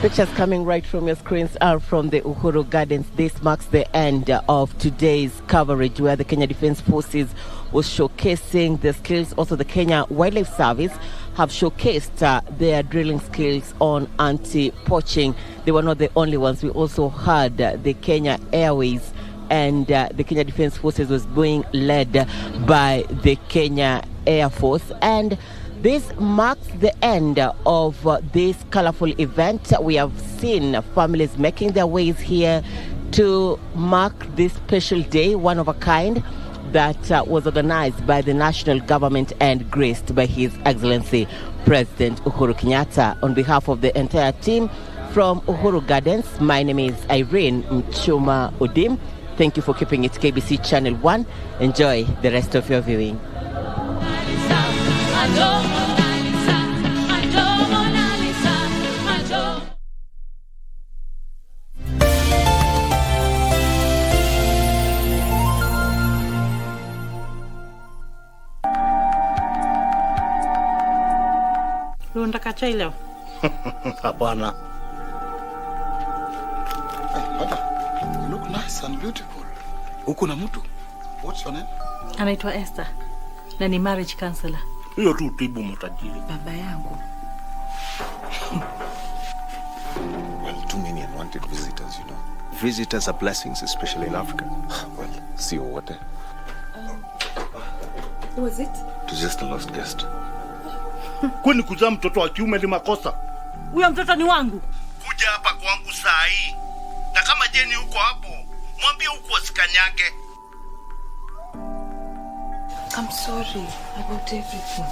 Pictures coming right from your screens are from the Uhuru Gardens. This marks the end of today's coverage, where the Kenya Defence Forces was showcasing the skills. Also, the Kenya Wildlife Service have showcased their drilling skills on anti-poaching. They were not the only ones. We also heard the Kenya Airways and the Kenya Defense Forces was being led by the Kenya Air Force. And this marks the end of this colorful event. We have seen families making their ways here to mark this special day, one of a kind, that was organized by the national government and graced by His Excellency President Uhuru Kenyatta. On behalf of the entire team from Uhuru Gardens, my name is Irene Mchuma Odim. Thank you for keeping it KBC Channel 1. Enjoy the rest of your viewing. Unataka chai leo? Hapana. You look nice and beautiful. Uko na mtu? What's your name? Anaitwa Esther. Na ni marriage counselor. Hiyo tu tibu mtajiri. Baba yangu. Well, too many unwanted visitors, you know. Visitors are blessings, especially in Africa. Well, see you what? Who was it? It was just a lost guest. Kwani kuzaa mtoto wa kiume ni makosa? Huyo mtoto ni wangu. Kuja hapa kwangu saa hii. Na kama Jeni uko hapo, mwambie huko asikanyage. I'm sorry about everything.